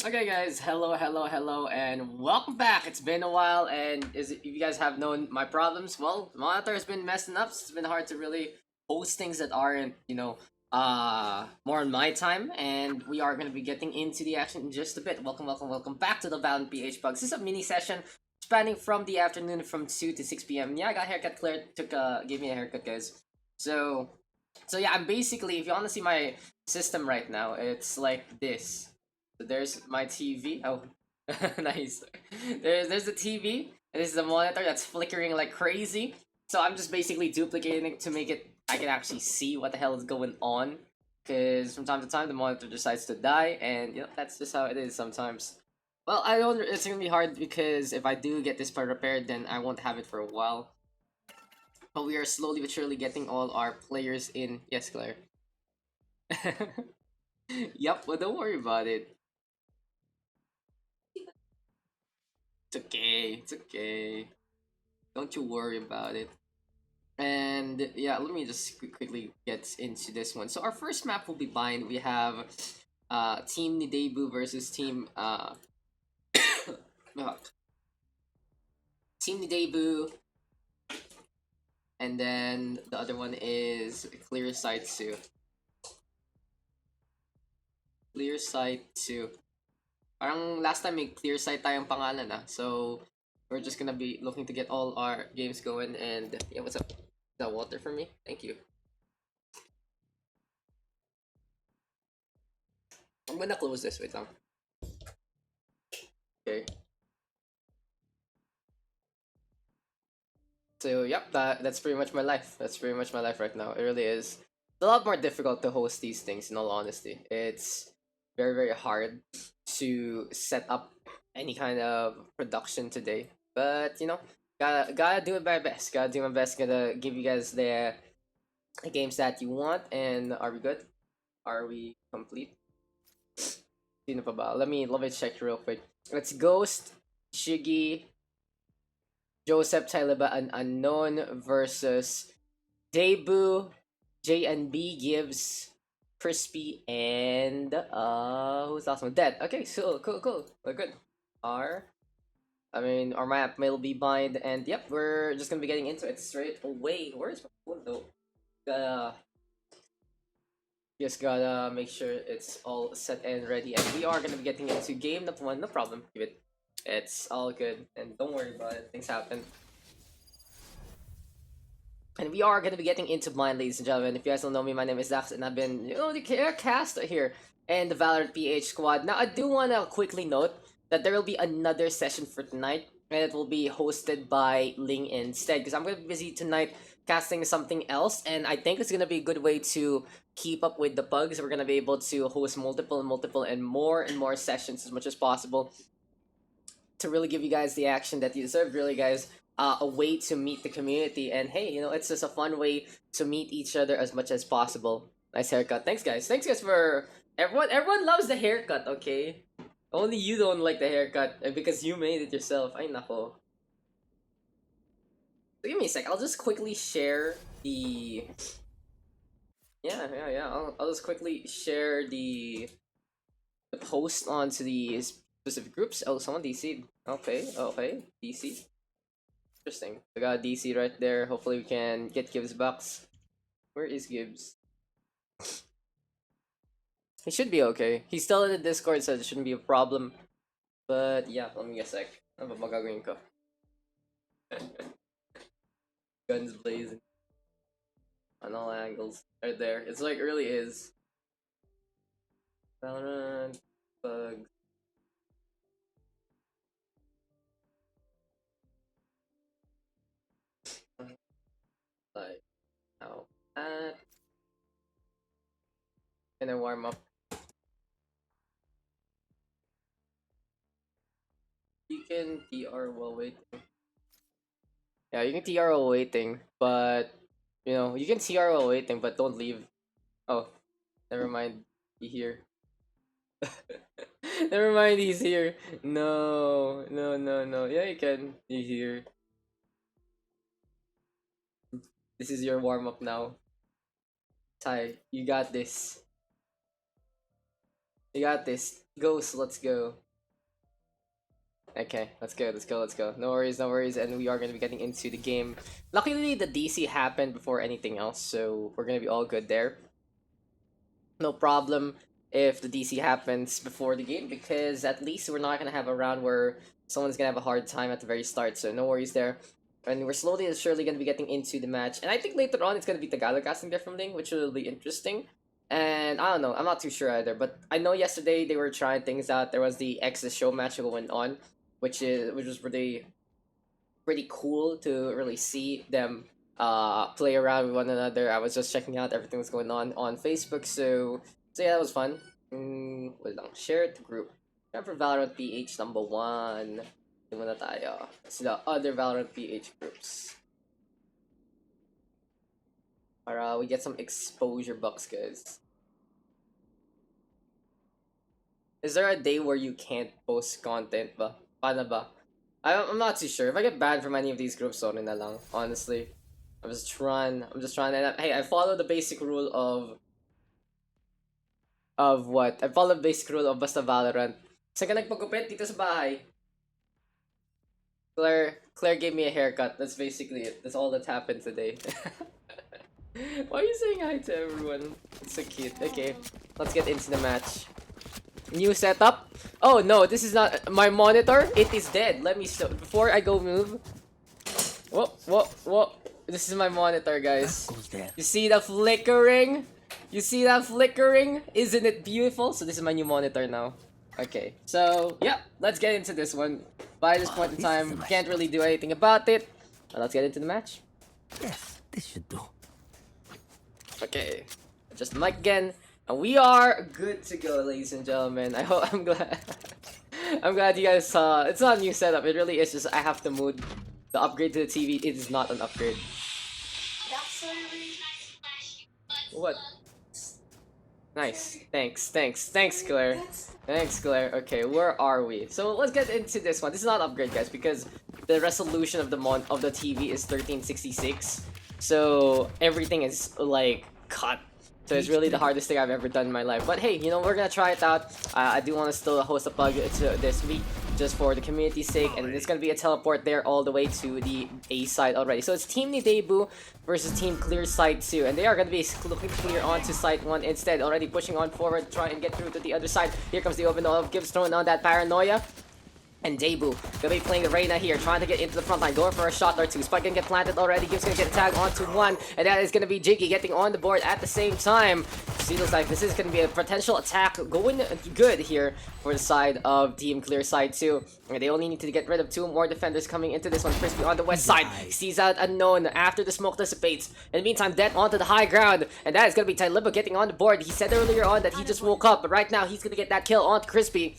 Okay, guys, hello, and welcome back. It's been a while, and if you guys have known my problems, well, the monitor has been messing up. So it's been hard to really post things that aren't, more on my time. And we are going to be getting into the action in just a bit. Welcome back to the Valorant PH PUGS. This is a mini session spanning from the afternoon from 2 to 6 p.m. Yeah, I got a haircut cleared. Gave me a haircut, guys. So, so yeah, I'm basically, if you want to see my system right now, it's like this. So there's my TV. Oh, nice. There's the TV. And this is the monitor that's flickering like crazy. So I'm just basically duplicating it to make it I can actually see what the hell is going on. Because from time to time the monitor decides to die, and that's just how it is sometimes. Well, I don't. It's gonna be hard because if I do get this part repaired, then I won't have it for a while. But we are slowly but surely getting all our players in. Yes, Claire. Yep. Well, don't worry about it. It's okay. It's okay. Don't you worry about it. And yeah, let me just quickly get into this one. So our first map will be bind. We have Team Deibu versus uh, Team Deibu, and then the other one is Clear Sight 2. Clear Sight 2. Parang last time may Clear Sight tayong pangalan So we're just gonna be looking to get all our games going, and yeah, what's up? Is that water for me? Thank you. I'm gonna close this. Wait lang. Okay. So yep, that's pretty much my life. That's pretty much my life right now. It really is. It's a lot more difficult to host these things. In all honesty, it's very hard to set up any kind of production today. But gotta do it my best. Gotta do my best. Gotta give you guys the games that you want. And are we good? Are we complete? Sino pa ba? Let me check real quick. It's Ghost, Shiggy, Joseph Taliba, an unknown versus Deibu, J and B gives Crispy, and who's the last one? Dead. Okay, so cool. We're good. Our map will be bind, and yep, we're just gonna be getting into it straight away. Where's my phone though? Gotta just gotta make sure it's all set and ready, and we are gonna be getting into game number one. No problem. Give it. It's all good, and don't worry about it. Things happen. And we are gonna be getting into blind, ladies and gentlemen. If you guys don't know me, my name is Daks, and I've been, the cast here and the Valorant PH squad. Now, I do wanna quickly note that there will be another session for tonight, and it will be hosted by Ling instead, because I'm gonna be busy tonight casting something else, and I think it's gonna be a good way to keep up with the pugs. We're gonna be able to host multiple, and more sessions as much as possible to really give you guys the action that you deserve, really, guys. A way to meet the community, and hey, it's just a fun way to meet each other as much as possible. Nice haircut. Thanks, guys. Thanks, guys, for everyone. Everyone loves the haircut. Okay, only you don't like the haircut because you made it yourself. Ay nako. So give me a sec. I'll just quickly share the. Yeah. I'll just quickly share the post onto the specific groups. Oh, someone DC'd. Okay. DC. Interesting. We got DC right there. Hopefully we can get Gibbs box. Where is Gibbs? He should be okay. He's still in the Discord, so it shouldn't be a problem. But yeah, let me get a sec. Ano ba magagawin ko? Guns blazing. On all angles. Right there. It's like, it really is. Valorant PUGS. Like, now that. And then warm up. You can TR while waiting. Yeah, you can TR while waiting, but you can TR while waiting, but don't leave. Oh, never mind. He here. Never mind, he's here. No. Yeah, you can. He's here. This is your warm up now. Ty, you got this. You got this. Ghost, let's go. Okay, let's go, let's go, let's go. No worries, no worries, and we are gonna be getting into the game. Luckily, the DC happened before anything else, so we're gonna be all good there. No problem if the DC happens before the game, because at least we're not gonna have a round where someone's gonna have a hard time at the very start, so no worries there. And we're slowly and surely gonna be getting into the match, and I think later on it's gonna be the casting different thing, which will be interesting. And I don't know, I'm not too sure either, but I know yesterday they were trying things out. There was the X's show match going on, which was pretty cool to really see them play around with one another. I was just checking out everything was going on Facebook, so yeah, that was fun. Wait lang, share it to group. Time for Valorant PH number 1. Muna tayo. It's the other Valorant PH groups. Para we get some exposure bucks, guys. Is there a day where you can't post content ba? Paano ba? I'm not too sure. If I get banned from any of these groups, sorry na lang. Honestly, I'm just trying. And hey, I follow the basic rule of what? I follow the basic rule of basta Valorant. Saan ka nagpagupit? Dito sa bahay. Claire gave me a haircut. That's basically it. That's all that's happened today. Why are you saying hi to everyone? It's so cute. Okay, let's get into the match. New setup. Oh no, this is not my monitor. It is dead. Let me show before I go move. Whoa. This is my monitor, guys. You see the flickering? You see that flickering? Isn't it beautiful? So this is my new monitor now. Okay, so yeah, let's get into this one. By this point in time, can't really do anything about it. But let's get into the match. Yes, this should do. Okay, just mic again. And we are good to go, ladies and gentlemen. I'm glad. I'm glad you guys saw. It's not a new setup. It really is just I have to move the upgrade to the TV. It is not an upgrade. What? Nice. Thanks, Claire. Thanks, Claire. Okay, where are we? So let's get into this one. This is not an upgrade, guys, because the resolution of the TV is 1366. So everything is like cut. So it's really the hardest thing I've ever done in my life. But hey, you know, we're gonna try it out. I do want to still host a pug this week, just for the community's sake, and it's gonna be a teleport there all the way to the A side already. So it's Team Deibu versus Team Clear Side 2, and they are gonna be looking to clear onto Side 1 instead, already pushing on forward, try and get through to the other side. Here comes the open of Gibbs throwing on that paranoia. And Deibu gonna be playing the Reyna here, trying to get into the front line, going for a shot or two. Spike gonna get planted already. Gibbs gonna get a tag onto one, and that is gonna be Jiggy getting on the board at the same time. See, looks like this is gonna be a potential attack going good here for the side of Team Clear Side 2. And they only need to get rid of 2 more defenders coming into this one. Crispy on the west side sees out Unknown after the smoke dissipates. In the meantime, Det onto the high ground, and that is gonna be Deibu getting on the board. He said earlier on that he just woke up, but right now he's gonna get that kill onto Crispy.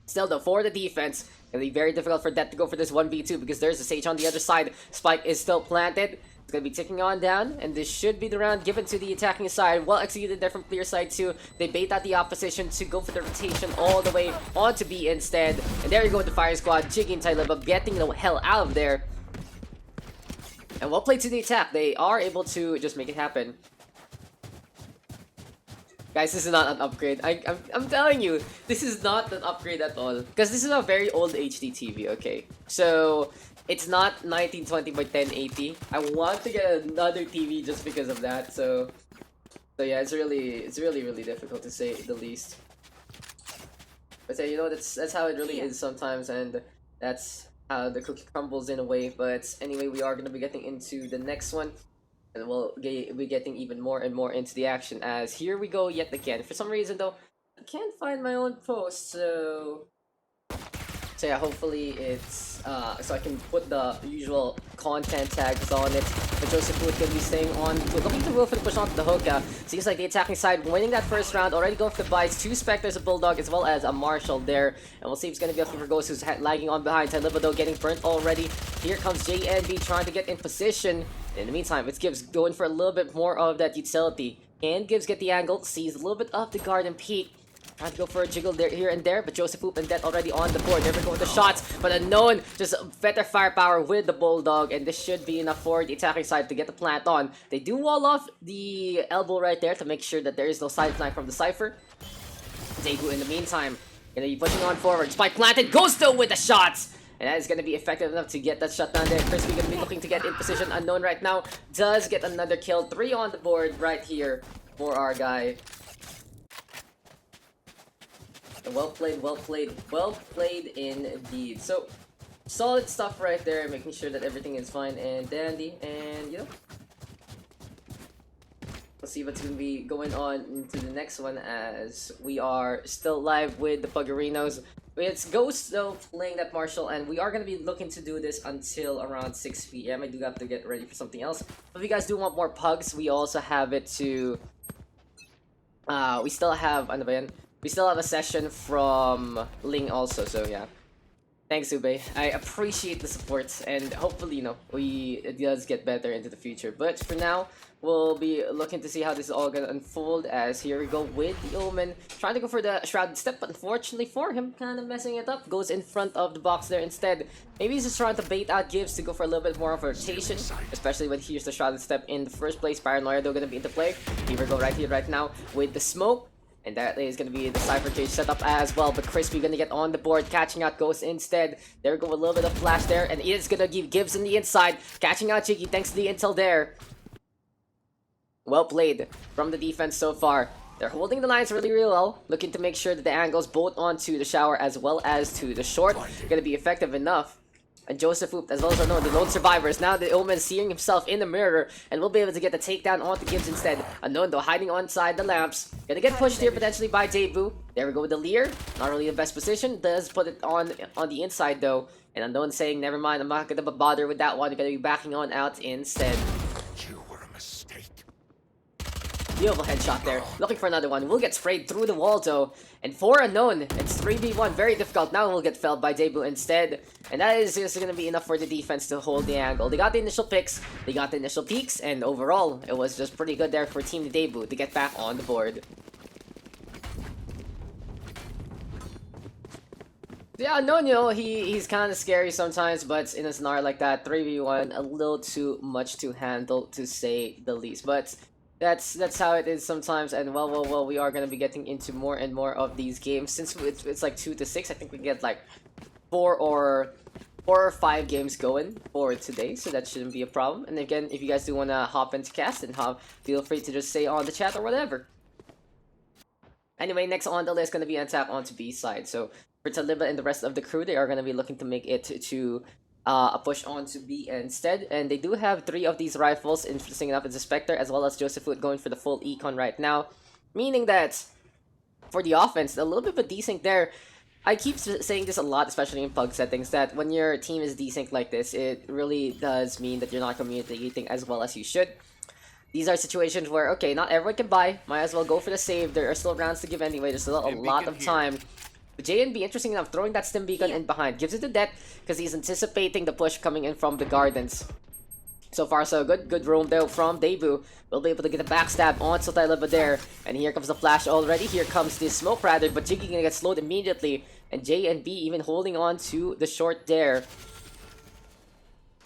Still though, for the defense, it'll be very difficult for Det to go for this 1v2 because there's a Sage on the other side. Spike is still planted. It's gonna be ticking on down, and this should be the round given to the attacking side. Well executed there from Clear Side 2. They bait out the opposition to go for the rotation all the way onto B instead. And there you go with the fire squad, Jiggy and Deibu getting the hell out of there. And well played to the attack. They are able to just make it happen. Guys, this is not an upgrade. I'm telling you, this is not an upgrade at all. Because this is a very old HD TV, okay? So, it's not 1920 by 1080. I want to get another TV just because of that, so yeah, it's really difficult to say the least. But you know, that's how it really is sometimes, and that's how the cookie crumbles in a way. But anyway, we are gonna be getting into the next one. And we'll be getting even more and more into the action, as here we go yet again. For some reason though, I can't find my own post, so yeah, hopefully it's so I can put the usual content tags on it. But Joseph Wood gonna be staying on, looking to move and push onto the hook. Seems like the attacking side winning that first round, already going for the buys. 2 Spectres, a Bulldog, as well as a Marshall there. And we'll see if it's gonna be up for Ghost, who's lagging on behind. Deibu though getting burnt already. Here comes JNB trying to get in position. In the meantime, it's Gibbs going for a little bit more of that utility. And Gibbs get the angle, sees a little bit of the guard and peek. Trying to go for a jiggle there, here and there, but Joseph Hoop and Det already on the board. There we go with the shots, but Unknown just better firepower with the Bulldog, and this should be enough for the attacking side to get the plant on. They do wall off the elbow right there to make sure that there is no side flank from the Cypher. Deibu in the meantime gonna be pushing on forward. Spike planted, goes still with the shots! And that is gonna be effective enough to get that shot down there. Crispy gonna be looking to get in position. Unknown right now does get another kill. 3 on the board right here for our guy. Well played, well played, well played indeed. So, solid stuff right there, making sure that everything is fine and dandy. And, you know, let's see what's gonna be going on into the next one as we are still live with the Pugarinos. It's Ghost though playing that Marshall, and we are gonna be looking to do this until around 6 PM. I do have to get ready for something else. If you guys do want more pugs, we also have it to. We still have ano ba yan? We still have a session from Ling also, so yeah. Thanks, Ube. I appreciate the support, and hopefully, you know, it does get better into the future. But for now, we'll be looking to see how this is all gonna unfold. As here we go with the Omen, trying to go for the Shrouded Step, but unfortunately for him, kind of messing it up. Goes in front of the box there instead. Maybe he's just trying to bait out Gibbs to go for a little bit more of a rotation, especially when he used the Shrouded Step in the first place. Paranoia though gonna be into play. Here we go right here, right now with the smoke. And that is going to be the Cypher Cage setup as well. But Crispy going to get on the board, catching out Ghost instead. There we go, a little bit of flash there. And it is going to give Gibbs in the inside, catching out Jiggy thanks to the intel there. Well played from the defense so far. They're holding the lines really, really well. Looking to make sure that the angles both onto the shower as well as to the short going to be effective enough. And Joseph Hoop, as well as Unknown, the lone survivors. Now the Omen seeing himself in the mirror and will be able to get the takedown onto Gibbs instead. Unknown though, hiding inside the lamps. Gonna get pushed here potentially by Deibu. There we go with the Leer. Not really the best position. Does put it on the inside though. And Unknown saying, never mind, I'm not gonna bother with that one. Gonna be backing on out instead. You were a mistake. Beautiful headshot there. Looking for another one. Will get sprayed through the wall though. And for Unknown, it's 3v1. Very difficult. Now we'll get felled by Deibu instead. And that is just going to be enough for the defense to hold the angle. They got the initial picks. They got the initial peaks. And overall, it was just pretty good there for Team Deibu to get back on the board. Yeah, Unknown, you know, he's kind of scary sometimes. But in a scenario like that, 3v1, a little too much to handle to say the least. But that's how it is sometimes, and well, we are gonna be getting into more and more of these games since it's like 2 to 6. I think we get like 4 or 5 games going for today, so that shouldn't be a problem. And again, if you guys do wanna hop into cast and feel free to just say on the chat or whatever. Anyway, next on the list gonna be an attack onto B side. So for Taliba and the rest of the crew, they are gonna be looking to make it to a push on to B instead, and they do have 3 of these rifles. Interesting enough, it's a Spectre as well as Joseph Wood going for the full econ right now, meaning that for the offense, a little bit of a desync there. I keep saying this a lot, especially in pug settings, that when your team is desync like this, it really does mean that you're not communicating as well as you should. These are situations where, okay, not everyone can buy, might as well go for the save. There are still rounds to give anyway, there's still a lot of time. But JNB, interesting enough, throwing that stim beacon in behind. Gives it to Det because he's anticipating the push coming in from the gardens. So far so good. Good roam though from Deibu. We'll be able to get a backstab on Taliba there. And here comes the flash already. Here comes the smoke rather, but Jiggy gonna get slowed immediately. And JNB even holding on to the short there.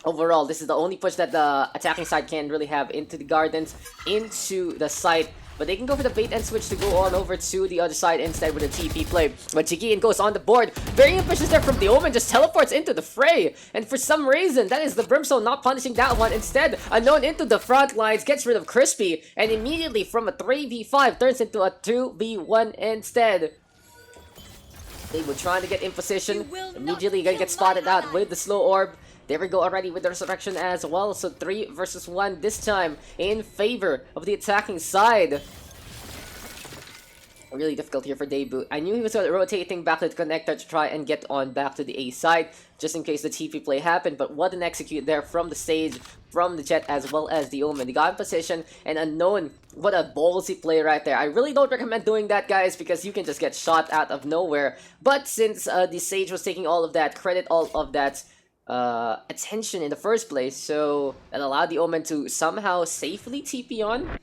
Overall, this is the only push that the attacking side can really have into the gardens, into the site. But they can go for the bait and switch to go on over to the other side instead with a TP play. But Chigian goes on the board. Very ambitious there from the Omen, just teleports into the fray. And for some reason, that is the Brimstone not punishing that one. Instead, Unknown into the front lines, gets rid of Crispy. And immediately from a 3v5 turns into a 2v1 instead. They were trying to get in position. Immediately gonna get spotted out with the slow orb. There we go already with the resurrection as well. So 3 versus 1 this time in favor of the attacking side. Really difficult here for Deibu. I knew he was rotating back to the connector to try and get on back to the A side, just in case the TP play happened. But what an execute there from the stage, from the Jet, as well as the Omen. They got in position, and Unknown, what a ballsy play right there. I really don't recommend doing that, guys, because you can just get shot out of nowhere. But since the Sage was taking all of that credit, all of that attention in the first place, so that allowed the Omen to somehow safely TP on.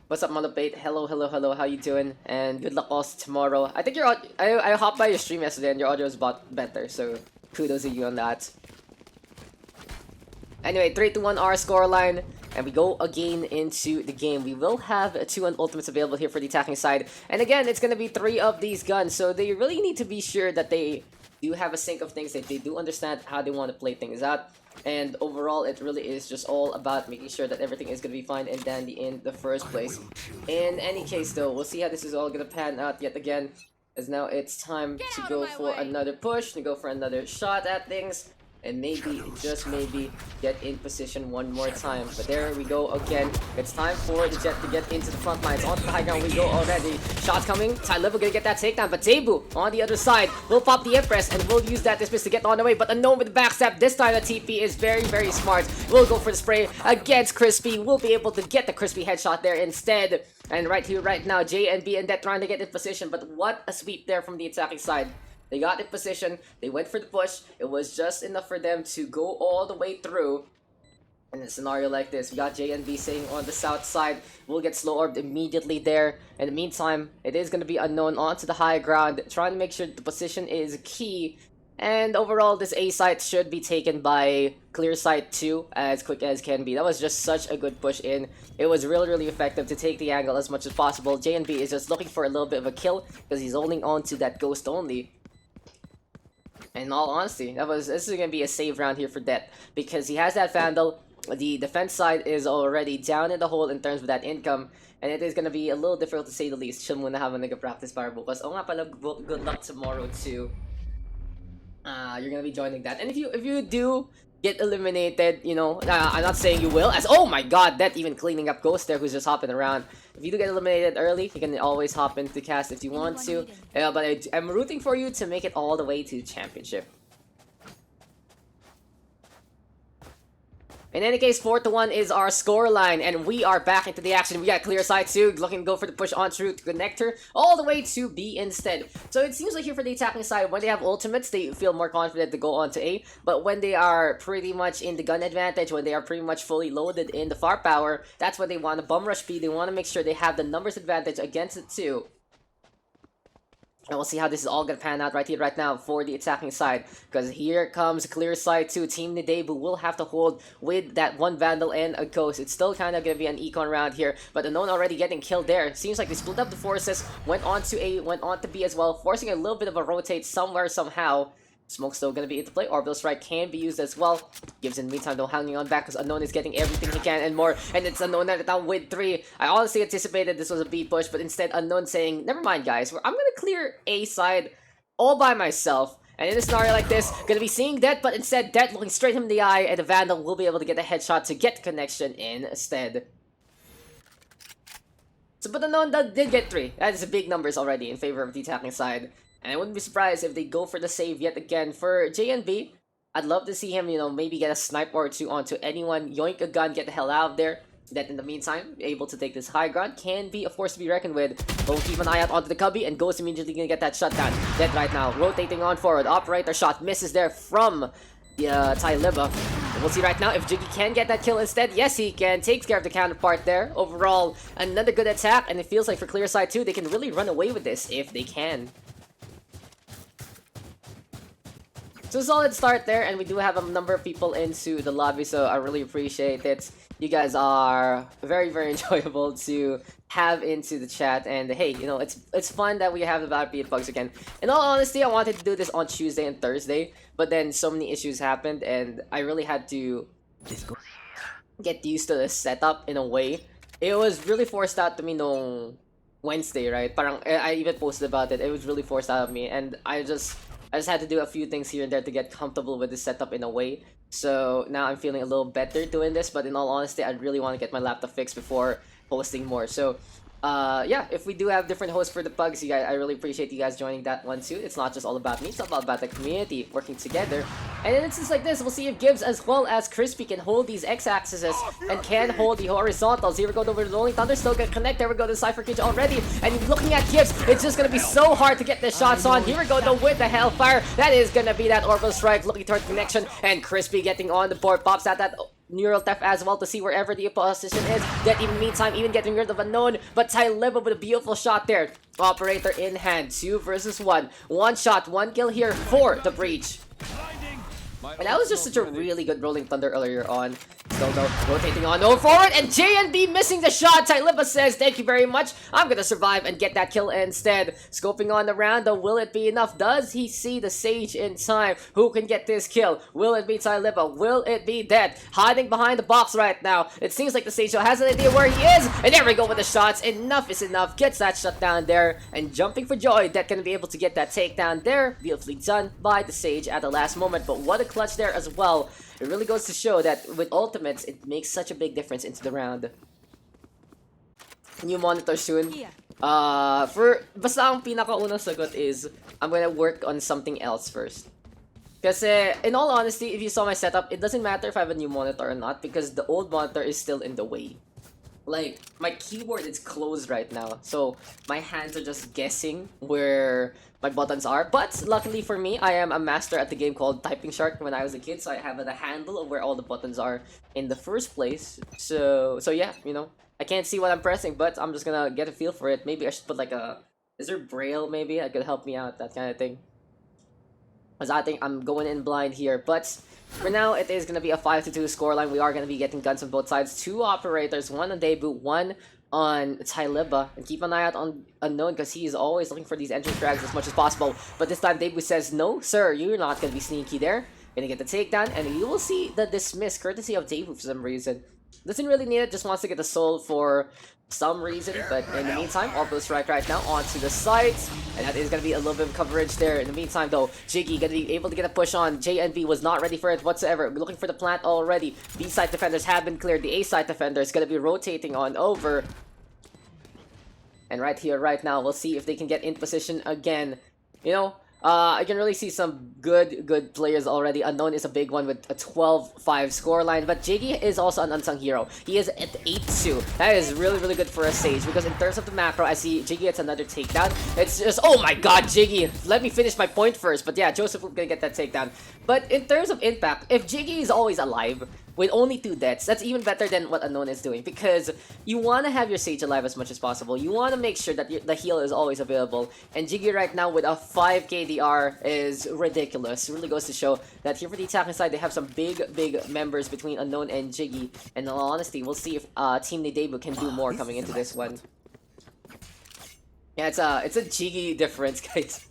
What's up, Monopate? Hello, how you doing? And good luck also tomorrow. I think your I hopped by your stream yesterday and your audio was better, so kudos to you on that. Anyway, 3-1 our scoreline, and we go again into the game. We will have 2 ultimates available here for the attacking side. And again, it's going to be 3 of these guns, so they really need to be sure that they do have a sync of things, that they do understand how they want to play things out. And overall, it really is just all about making sure that everything is going to be fine and dandy in the first place. In any case, though, we'll see how this is all going to pan out yet again. As now it's time to go for another push, to go for another shot at things. And maybe, just maybe, get in position one more time. But there we go again. It's time for the Jet to get into the front lines. Onto the high ground we go already. Shots coming. Tylevo gonna get that takedown. But Deibu on the other side will pop the Empress and will use that dismiss to get on the way. But Unknown with the backstab. This time the TP is very, very smart. We'll go for the spray against Crispy. We'll be able to get the Crispy headshot there instead. And right here, right now, JNB and Det trying to get in position. But what a sweep there from the attacking side. They got in position, they went for the push, it was just enough for them to go all the way through. In a scenario like this, we got JNB staying on the south side, we'll get slow orbed immediately there. In the meantime, it is going to be Unknown onto the high ground, trying to make sure the position is key. And overall, this A site should be taken by Clear Site 2 as quick as can be. That was just such a good push in. It was really effective to take the angle as much as possible. JNB is just looking for a little bit of a kill because he's holding on to that ghost only. In all honesty, this is going to be a save round here for Det because he has that Vandal. The defense side is already down in the hole in terms of that income, and it is going to be a little difficult to say the least. Siya muna habang nag-practice para bukas. Oo nga pala, good luck tomorrow too. You're going to be joining that. And if you do get eliminated, you know, I'm not saying you will, as oh my god, that even cleaning up Ghost there who's just hopping around. If you do get eliminated early, you can always hop into cast if you want to. But I'm rooting for you to make it all the way to championship. In any case, 4-1 is our scoreline, and we are back into the action. We got Clear Side 2 looking to go for the push on through to connect her all the way to B instead. So it seems like here for the attacking side, when they have ultimates, they feel more confident to go on to A. But when they are pretty much in the gun advantage, when they are pretty much fully loaded in the firepower, that's when they want to bum rush B. They want to make sure they have the numbers advantage against it too. And we'll see how this is all gonna pan out right here, right now for the attacking side. Because here comes Clear Side 2. Team Deibu will have to hold with that one Vandal and a Ghost. It's still kind of gonna be an econ round here. But Unknown already getting killed there. Seems like they split up the forces. Went on to A, went on to B as well. Forcing a little bit of a rotate somewhere, somehow. Smoke's still gonna be into play. Orbital Strike can be used as well. Gives in the meantime though hanging on back because Unknown is getting everything he can and more. And it's Unknown at the time with 3. I honestly anticipated this was a B push, but instead Unknown saying, never mind guys, I'm gonna clear A side all by myself. And in a scenario like this, gonna be seeing Det, but instead Det looking straight him in the eye, and the Vandal will be able to get a headshot to get the connection instead. So but Unknown did get 3. That is big numbers already in favor of the attacking side. And I wouldn't be surprised if they go for the save yet again. For JNB, I'd love to see him, you know, maybe get a snipe or 2 onto anyone, yoink a gun, get the hell out of there. That in the meantime, able to take this high ground, can be a force to be reckoned with. But we'll keep an eye out onto the Cubby, and Ghost immediately gonna get that shutdown. Det right now, rotating on forward. Operator shot misses there from the Tylevo. We'll see right now if Jiggy can get that kill instead. Yes, he can. Takes care of the counterpart there. Overall, another good attack, and it feels like for Clear Side 2, they can really run away with this if they can. So solid start there, and we do have a number of people into the lobby, so I really appreciate it. You guys are very enjoyable to have into the chat, and hey, you know, it's fun that we have the Valorant PH PUGS again. In all honesty, I wanted to do this on Tuesday and Thursday, but then so many issues happened, and I really had to get used to the setup in a way. It was really forced out to me no Wednesday, right? Parang I even posted about it. It was really forced out of me, and I just had to do a few things here and there to get comfortable with the setup in a way. So now I'm feeling a little better doing this, but in all honesty, I really want to get my laptop fixed before posting more. So yeah, if we do have different hosts for the Pugs, you guys, I really appreciate you guys joining that one too. It's not just all about me, it's all about the community working together. And in instances like this, we'll see if Gibbs as well as Crispy can hold these X-axes and can hold the horizontals. Here we go over the Rolling Thunder, still gonna connect. There we go, the Cypher Cage already. And looking at Gibbs, it's just gonna be so hard to get the shots on. Here we go though with the Hellfire. That is gonna be that Orbital Strike, looking toward connection. And Crispy getting on the board, pops out that Neural Theft as well to see wherever the opposition is. That in the meantime, even getting rid of Unknown, but Tylevo with a beautiful shot there. Operator in hand, 2 versus 1. 1 shot, 1 kill here for the breach. And that was just such a really good rolling thunder earlier on. Still though, rotating on over forward, and JNB missing the shot. Tylipa says, thank you very much. I'm gonna survive and get that kill instead. Scoping on the round though, will it be enough? Does he see the Sage in time? Who can get this kill? Will it be Tylipa? Will it be Dead? Hiding behind the box right now. It seems like the Sage has an idea where he is. And there we go with the shots. Enough is enough. Gets that shut down there. And jumping for joy, Dead gonna be able to get that takedown there. Beautifully done by the Sage at the last moment. But what a clutch there as well. It really goes to show that with ultimates, it makes such a big difference into the round. New monitor soon. Basta ang pinakaunang sagot is, I'm gonna work on something else first. Kasi, in all honesty, if you saw my setup, it doesn't matter if I have a new monitor or not because the old monitor is still in the way. Like, my keyboard is closed right now, so my hands are just guessing where my buttons are. But luckily for me, I am a master at the game called Typing Shark when I was a kid, so I have a handle of where all the buttons are in the first place. So yeah, you know, I can't see what I'm pressing, but I'm just gonna get a feel for it. Maybe I should put like a, is there Braille maybe that could help me out, that kind of thing. Because I think I'm going in blind here, but for now, it is going to be a 5-2 scoreline. We are going to be getting guns on both sides. Two operators, one on Deibu, one on Tylipa. And keep an eye out on Unknown because he is always looking for these entrance frags as much as possible. But this time, Deibu says, no, sir, you're not going to be sneaky there. Going to get the takedown, and you will see the dismiss, courtesy of Deibu for some reason. Doesn't really need it, just wants to get the soul for some reason, but in the meantime, Orbital Strike right now onto the sides, and that is going to be a little bit of coverage there. In the meantime though, Jiggy going to be able to get a push on. JNV was not ready for it whatsoever. We're looking for the plant already. B-side defenders have been cleared. The A-side defender is going to be rotating on over. And right here, right now, we'll see if they can get in position again. You know, I can really see some good players already. Unknown is a big one with a 12-5 scoreline, but Jiggy is also an unsung hero. He is at 8-2. That is really good for a Sage, because in terms of the macro, I see Jiggy gets another takedown. It's just, oh my god, Jiggy! Let me finish my point first. But yeah, Joseph will gonna get that takedown. But in terms of impact, if Jiggy is always alive, with only 2 deaths, that's even better than what Unknown is doing, because you want to have your Sage alive as much as possible. You want to make sure that the heal is always available, and Jiggy right now with a 5 KDR is ridiculous. It really goes to show that here for the attacking side, they have some big members between Unknown and Jiggy, and in all honesty, we'll see if Team Deibu can do more coming into this one. Yeah, it's a Jiggy difference, guys.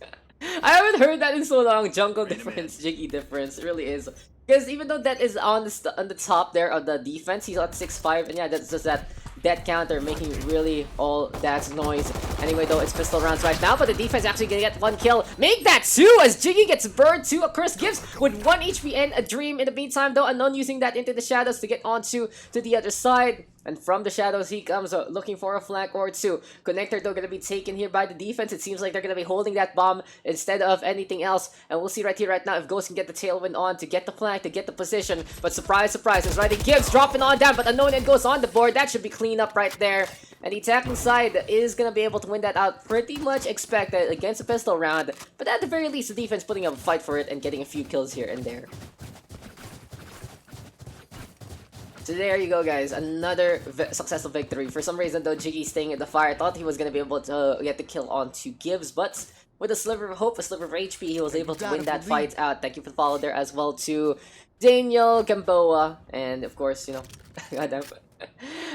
I haven't heard that in so long. Jungle difference, Jiggy difference. It really is. Because even though that is on the top there of the defense, he's on 6-5, and yeah, that's just that death counter making really all that noise. Anyway, though, it's pistol rounds right now, but the defense actually gonna get 1 kill. Make that 2 as Jiggy gets burned to a Curse Gives with 1 HP and a Dream. In the meantime, though, Unknown using that into the shadows to get onto the other side. And from the shadows, he comes looking for a flank or 2. Connector, though, going to be taken here by the defense. It seems like they're going to be holding that bomb instead of anything else. And we'll see right here, right now, if Ghost can get the tailwind on to get the flank, to get the position. But surprise, surprise, it's right. Gives dropping on down, but Unknown and Ghost on the board. That should be clean up right there. And the attacking side is going to be able to win that out pretty much expected against a pistol round. But at the very least, the defense putting up a fight for it and getting a few kills here and there. So there you go, guys. Another successful victory. For some reason, though, Jiggy staying in the fire. I thought he was going to be able to get the kill onto Gibbs, but with a sliver of hope, a sliver of HP, he was able to win that fight out. Thank you for the follow there as well to Daniel Gamboa. And of course, you know,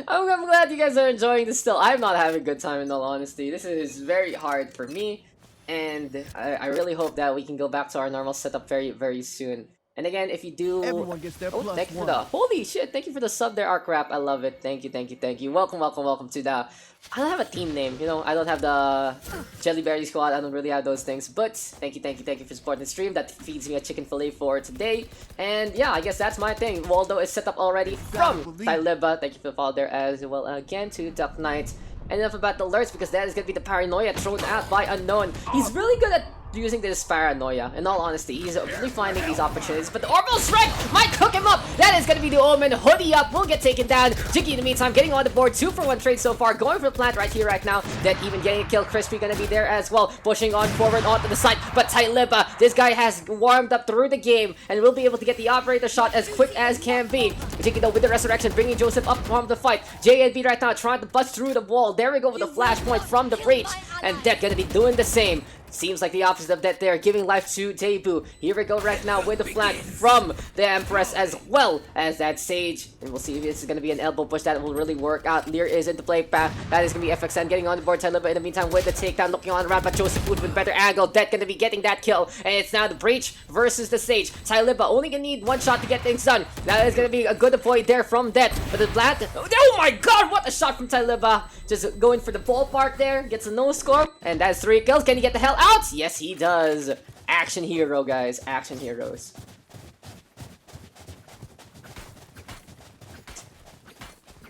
I'm glad you guys are enjoying this still. I'm not having a good time in all honesty. This is very hard for me. And I really hope that we can go back to our normal setup very soon. And again, if you do, Everyone gets their plus thank you for one. the holy shit! Thank you for the sub there, Arkrap. I love it. Thank you. Welcome to the. I don't have a team name. You know, I don't have the Jellyberry Squad. I don't really have those things. But thank you for supporting the stream. That feeds me a chicken fillet for today. And yeah, I guess that's my thing. Waldo is set up already from Tylipa. Thank you for the follow there as well. Again to Duck Knight. And enough about the alerts because that is gonna be the paranoia thrown out by Unknown. He's really good at using this paranoia. In all honesty, he's really finding these opportunities. But the orbital strike might cook him up. That is going to be the Omen. Hoodie up will get taken down. Jiggy in the meantime getting on the board. 2-for-1 trade so far. Going for the plant right here, right now. That even getting a kill. Crispy going to be there as well. Pushing on forward onto the side. But Tylipa, this guy has warmed up through the game and will be able to get the operator shot as quick as can be. Jiggy though with the resurrection, bringing Joseph up from the fight. JNB right now trying to bust through the wall. There we go with the flashpoint from the breach. And Death going to be doing the same. Seems like the opposite of that there, giving life to Deibu. Here we go right now with the flank from the Empress as well as that Sage. And we'll see if this is going to be an elbow push that will really work out. Lear is into play. That is going to be FXN getting on the board. Tyliba in the meantime with the takedown, looking on around, but Joseph Wood with better angle. Dead going to be getting that kill. And it's now the Breach versus the Sage. Tyliba only going to need one shot to get things done. That is going to be a good deploy there from Dead. But the plant, oh my god, what a shot from Tyliba. Just going for the ballpark there. Gets a no score. And that's 3 kills. Can he get the hell out? Yes, he does. Action hero, guys. Action heroes.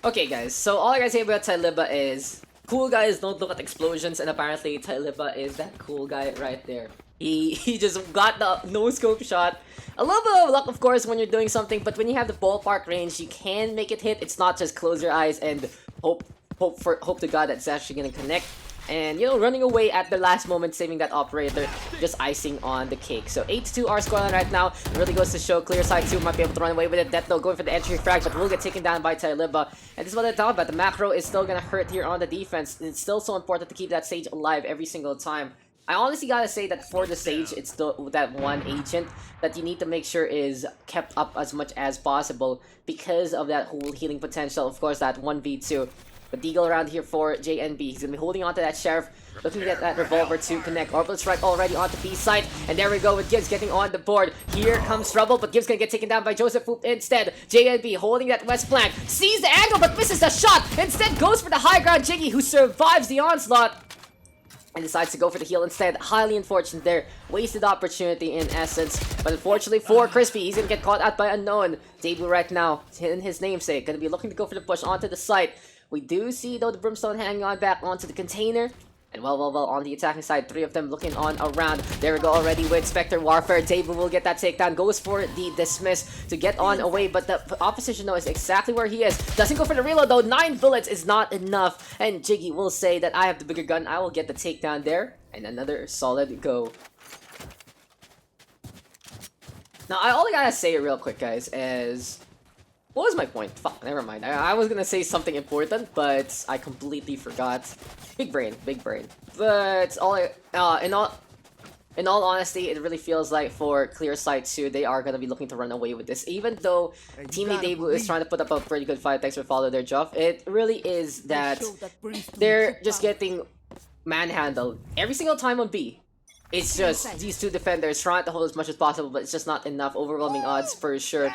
Okay, guys. So all I gotta say about Tyliba is cool guys don't look at explosions, and apparently Tyliba is that cool guy right there. He just got the no scope shot. A little bit of luck, of course, when you're doing something, but when you have the ballpark range, you can make it hit. It's not just close your eyes and hope to God that's actually gonna connect. And, you know, running away at the last moment, saving that operator, just icing on the cake. So 8-2 our scoreline right now. It really goes to show clear side 2 might be able to run away with it. Death though going for the entry frag, but will get taken down by Tyliba. And this is what I'm talking about. The macro is still gonna hurt here on the defense. It's still so important to keep that Sage alive every single time. I honestly gotta say that for the Sage, it's still that one agent that you need to make sure is kept up as much as possible because of that whole healing potential. Of course, that 1v2. But Deagle around here for JNB. He's gonna be holding on to that Sheriff, looking to get that revolver to connect. Orbital Strike already onto B side, and there we go with Gibbs getting on the board. Here comes trouble, but Gibbs gonna get taken down by Joseph Foop instead. JNB holding that west flank, sees the angle but misses the shot. Instead goes for the high ground Jiggy, who survives the onslaught and decides to go for the heal instead. Highly unfortunate there. Wasted opportunity in essence. But unfortunately for Crispy, he's gonna get caught out by Unknown. Deibu right now, in his namesake, gonna be looking to go for the push onto the site. We do see, though, the Brimstone hanging on back onto the container. And well, on the attacking side, 3 of them looking on around. There we go already with Spectre Warfare. Deibu will get that takedown. Goes for the dismiss to get on away. But the opposition knows exactly where he is. Doesn't go for the reload, though. 9 bullets is not enough. And Jiggy will say that I have the bigger gun. I will get the takedown there. And another solid go. Now, all I gotta say real quick, guys, is... What was my point? Fuck, never mind. I was gonna say something important, but I completely forgot. Big brain. But in all honesty, it really feels like for Clear Sight 2, they are gonna be looking to run away with this. Even though Teammate Deibu is trying to put up a pretty good fight, thanks for following their Juff. It really is that they're just getting manhandled every single time on B. It's just these 2 defenders trying to hold as much as possible, but it's just not enough. Overwhelming odds for sure.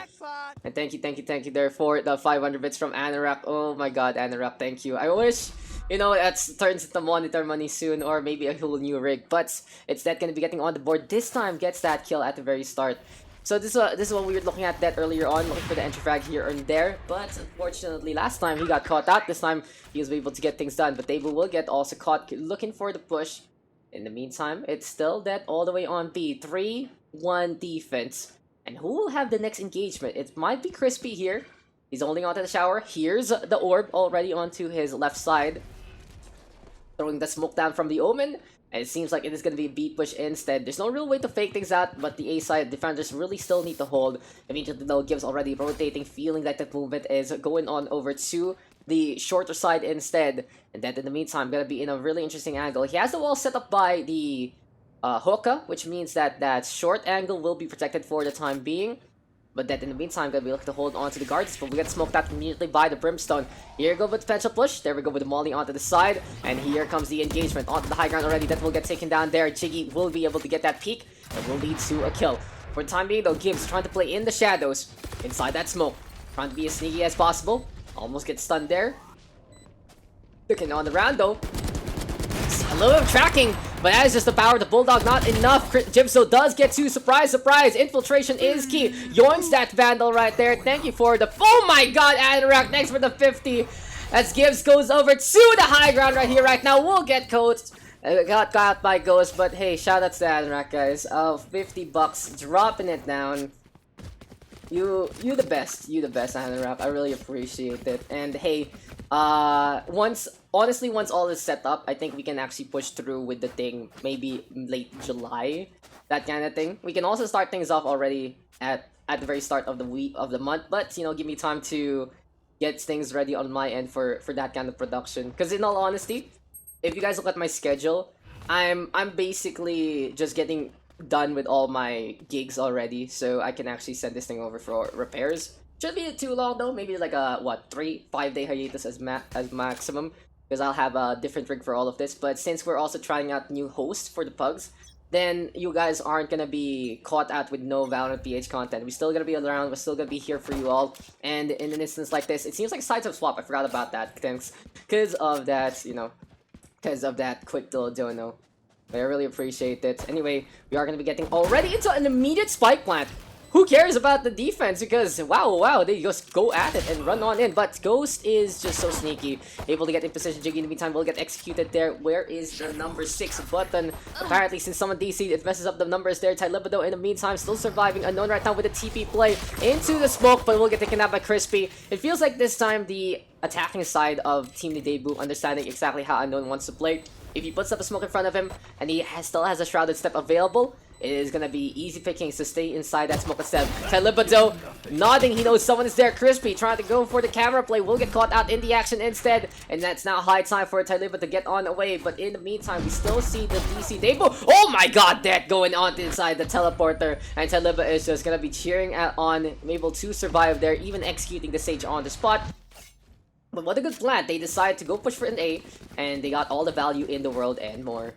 And thank you there for the 500 bits from Anorak. Oh my god, Anorak, thank you. I wish, you know, that turns into monitor money soon, or maybe a whole new rig. But it's that gonna be getting on the board. This time gets that kill at the very start. So this is what we were looking at that earlier on, looking for the entry frag here and there. But unfortunately, last time he got caught out. This time he was able to get things done. But Deibu will get also caught looking for the push. In the meantime, it's still Dead all the way on B. 3-1 defense. And who will have the next engagement? It might be Crispy here. He's holding onto the shower. Here's the orb already onto his left side. Throwing the smoke down from the Omen. And it seems like it is going to be a B push instead. There's no real way to fake things out, but the A side defenders really still need to hold. Immediately though, Gibbs already rotating, feeling like that movement is going on over to the shorter side instead. And then in the meantime, gonna be in a really interesting angle. He has the wall set up by the hookah, which means that that short angle will be protected for the time being. But then in the meantime, gonna be looking to hold on to the guards, but we get smoked out immediately by the Brimstone. Here we go with the potential push. There we go with the Molly onto the side. And here comes the engagement onto the high ground already. That will get taken down there. Jiggy will be able to get that peek. That will lead to a kill. For the time being though, Gibbs trying to play in the shadows inside that smoke. Trying to be as sneaky as possible. Almost gets stunned there. Looking on the round though. A little bit of tracking, but that is just the power of the Bulldog, not enough. Jimso does get to surprise. Infiltration is key. Yoins that Vandal right there. Thank you for the... Oh my god, Anorak next for the 50. As Gibbs goes over to the high ground right here, right now. We'll get coached. Got caught by Ghost, but hey, shout out to Anorak, guys. $50, dropping it down. You the best, Anorak. I really appreciate it. And hey, once all is set up, I think we can actually push through with the thing. Maybe late July, that kind of thing. We can also start things off already at the very start of the week of the month. But you know, give me time to get things ready on my end for that kind of production. Because in all honesty, if you guys look at my schedule, I'm basically just getting done with all my gigs already, so I can actually send this thing over for repairs. Shouldn't be too long though, maybe like a what 3-5 day hiatus as maximum, because I'll have a different rig for all of this. But since we're also trying out new hosts for the pugs, then you guys aren't gonna be caught out with no Valorant PH content. We're still gonna be around, we're still gonna be here for you all. And in an instance like this, it seems like sides of swap. I forgot about that. Thanks, because of that, because of that quick little dono. But I really appreciate it. Anyway, we are going to be getting already into an immediate spike plant. Who cares about the defense? Because, wow, they just go at it and run on in. But Ghost is just so sneaky. Able to get in position. Jiggy in the meantime will get executed there. Where is the number 6 button? Apparently, since someone DC'd, it messes up the numbers there. Tyliba, though, in the meantime, still surviving. Unknown right now with a TP play into the smoke, but will get taken out by Crispy. It feels like this time the attacking side of Team Deibu, understanding exactly how Unknown wants to play. If he puts up a smoke in front of him, and he still has a Shrouded Step available, it is gonna be easy pickings to stay inside that smoke instead. Tyliba nodding, he knows someone is there. Crispy trying to go for the camera play, will get caught out in the action instead, and that's now high time for Tyliba to get on away. But in the meantime, we still see the DC Deibu. Oh my god, that going on inside the teleporter, and Tyliba is just gonna be cheering on, able to survive there, even executing the Sage on the spot. But what a good plan. They decided to go push for an A, and they got all the value in the world and more.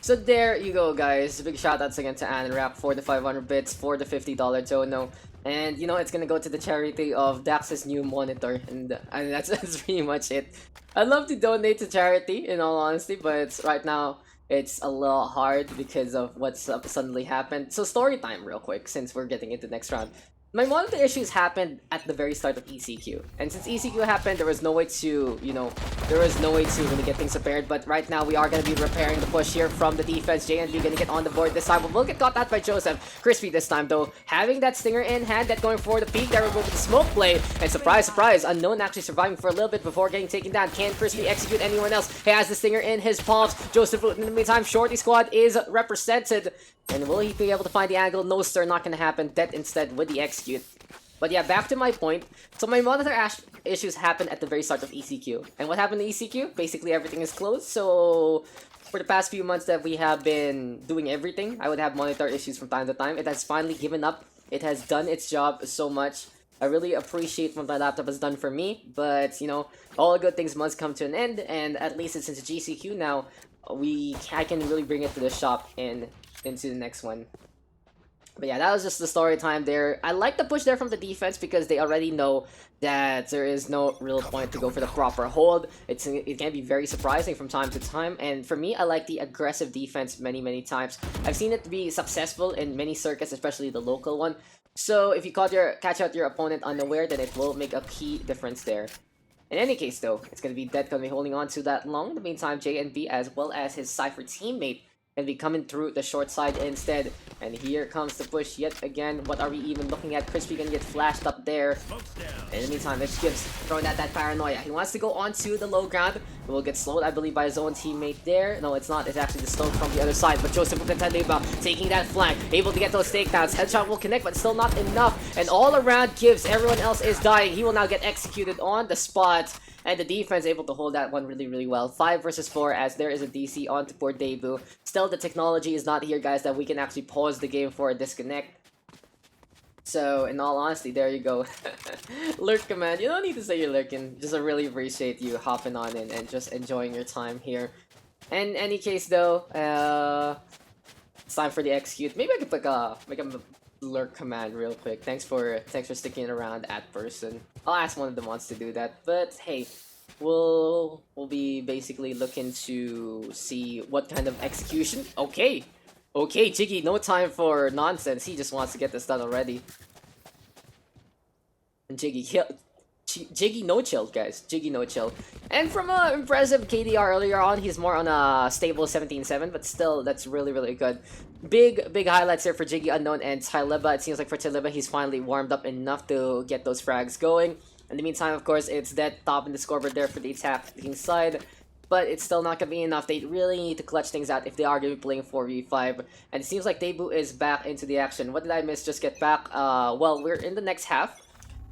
So there you go, guys. Big shoutouts again to Anrap for the 500 bits, for the $50 dono. And it's gonna go to the charity of Dax's new monitor, and that's pretty much it. I'd love to donate to charity, in all honesty, but right now it's a little hard because of what's suddenly happened. So story time real quick, since we're getting into the next round. My monitor issues happened at the very start of ECQ, and since ECQ happened, there was no way to, really get things repaired. But right now, we are going to be repairing the push here from the defense. JNB going to get on the board this time, but we'll get caught out by Joseph. Crispy this time, though, having that stinger in hand, that going for the peak, there we go with the smoke blade, and surprise, Unknown actually surviving for a little bit before getting taken down. Can Crispy execute anyone else? He has the stinger in his palms. Joseph, in the meantime, Shorty squad is represented. And will he be able to find the angle? No, sir, not gonna happen. Dead instead with the execute. But yeah, back to my point. So my monitor issues happened at the very start of ECQ. And what happened to ECQ? Basically, everything is closed. So for the past few months that we have been doing everything, I would have monitor issues from time to time. It has finally given up. It has done its job so much. I really appreciate what my laptop has done for me. But, all good things must come to an end. And at least since it's GCQ now, I can really bring it to the shop and into the next one. But yeah, that was just the story time there. I like the push there from the defense because they already know that there is no real point to go for the proper hold. It can be very surprising from time to time, and for me, I like the aggressive defense many times. I've seen it be successful in many circuits, especially the local one. So if you catch out your opponent unaware, then it will make a key difference there. In any case though, it's gonna be Dead gonna be holding on to that long. In the meantime, JNB as well as his Cypher teammate and be coming through the short side instead. And here comes the push yet again. What are we even looking at? Crispy gonna get flashed up there. In the meantime, it's Gibbs throwing out that paranoia. He wants to go onto the low ground. It will get slowed, I believe, by his own teammate there. No, it's not. It's actually just slowed from the other side. But Joseph Tyliba taking that flank, able to get those takedowns. Headshot will connect, but still not enough. And all around Gibbs, everyone else is dying. He will now get executed on the spot. And the defense able to hold that one really well. 5 versus 4 as there is a DC onto poor Deibu. Still, the technology is not here, guys, that we can actually pause the game for a disconnect. So, in all honesty, there you go. Lurk command. You don't need to say you're lurking. Just I really appreciate you hopping on in and just enjoying your time here. In any case, though, it's time for the execute. Maybe I could make a lurk command real quick. Thanks for sticking around at person. I'll ask one of the mods to do that. But hey, we'll be basically looking to see what kind of execution. Okay, Jiggy, no time for nonsense. He just wants to get this done already. And Jiggy no chill, guys. Jiggy no chill. And from a impressive KDR earlier on, he's more on a stable 17-7, but still, that's really good. Big highlights here for Jiggy, Unknown, and Tyliba. It seems like for Tyliba, he's finally warmed up enough to get those frags going. In the meantime, of course, it's Dead top in the scoreboard there for the attacking side. But it's still not going to be enough. They really need to clutch things out if they are going to be playing 4v5. And it seems like Deibu is back into the action. What did I miss? Just get back. Well, we're in the next half.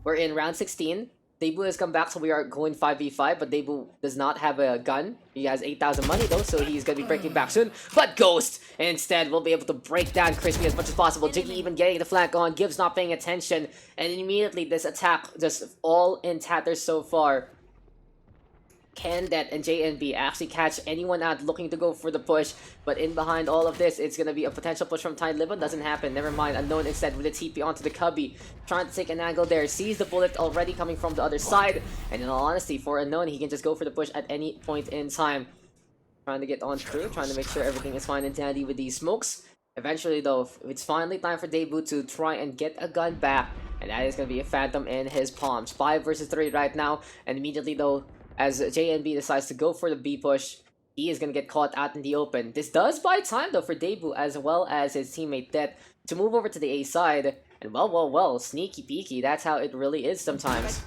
We're in round 16. Deibu has come back, so we are going 5v5, but Deibu does not have a gun. He has 8,000 money though, so he's gonna be breaking back soon. But Ghost instead will be able to break down Crispy as much as possible. Jiggy even getting the flank on, Gibbs not paying attention, and immediately this attack just all in tatters so far. Can Det and JNB actually catch anyone out looking to go for the push? But in behind all of this, it's gonna be a potential push from Untitled. Doesn't happen. Never mind. Unknown instead with a TP onto the Cubby. Trying to take an angle there. Sees the bullet already coming from the other side. And in all honesty, for Unknown, he can just go for the push at any point in time. Trying to get on through. Trying to make sure everything is fine and dandy with these smokes. Eventually, though, it's finally time for Deibu to try and get a gun back. And that is gonna be a Phantom in his palms. 5 versus 3 right now. And immediately, though, as JNB decides to go for the B push, he is going to get caught out in the open. This does buy time though for Deibu as well as his teammate Det to move over to the A side. And well, sneaky peeky, that's how it really is sometimes.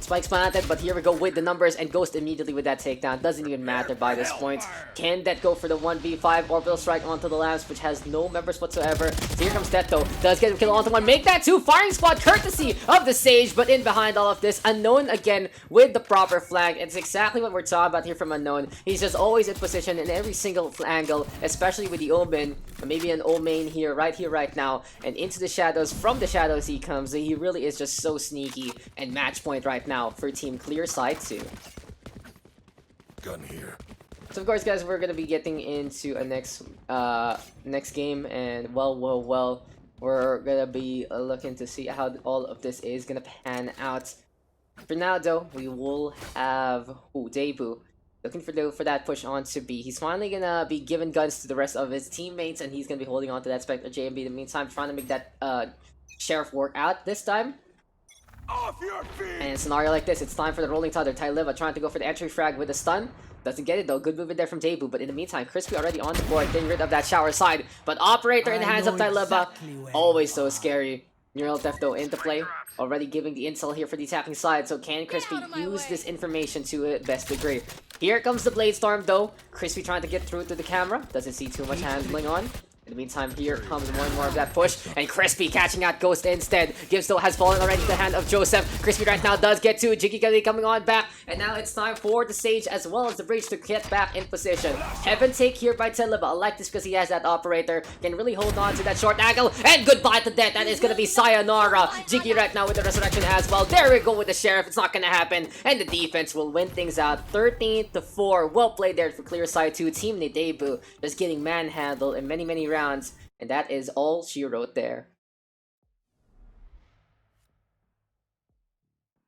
Spikes planted, but here we go with the numbers, and Ghost immediately with that takedown. Doesn't even matter by this point. Can Det go for the 1v5 orbital strike onto the lamps, which has no members whatsoever? So here comes Det though. Does get a kill onto one. Make that 2 firing squad courtesy of the Sage, but in behind all of this, Unknown again with the proper flank. It's exactly what we're talking about here from Unknown. He's just always in position in every single angle, especially with the Omen. Maybe an Omen here, right now, and into the shadows. From the shadows he comes. He really is just so sneaky and match point right now for Team Clear Side 2. Gun here. So of course, guys, we're gonna be getting into a next game, and well, we're gonna be looking to see how all of this is gonna pan out. For now, though, we will have Deibu looking for that push on to B. He's finally gonna be giving guns to the rest of his teammates, and he's gonna be holding on to that Spectre JMB in the meantime, trying to make that Sheriff work out this time. Off your feet! And in a scenario like this, it's time for the rolling thunder. Tyliva trying to go for the entry frag with a stun. Doesn't get it though. Good movement there from Deibu. But in the meantime, Crispy already on the board, getting rid of that shower side. But Operator in the hands of Tyliva, always so scary. Neural Theft though into play. Already giving the intel here for the attacking side. So can Crispy use this information to its best degree? Here comes the Blade Storm though. Crispy trying to get through to the camera. Doesn't see too much handling on. In the meantime, here comes more and more of that push, and Crispy catching out Ghost instead. Gibbs though has fallen already to the hand of Joseph. Crispy right now does get to Jiggy Gully coming on back, and now it's time for the Sage as well as the Breach to get back in position. Heaven take here by Teliba. I like this because he has that Operator, can really hold on to that short angle, and goodbye to that. That is gonna be sayonara. Jiggy right now with the Resurrection as well. There we go with the Sheriff. It's not gonna happen, and the defense will win things out 13-4. Well played there for Clear Side 2. Team Deibu just getting manhandled in many rounds. And that is all she wrote there.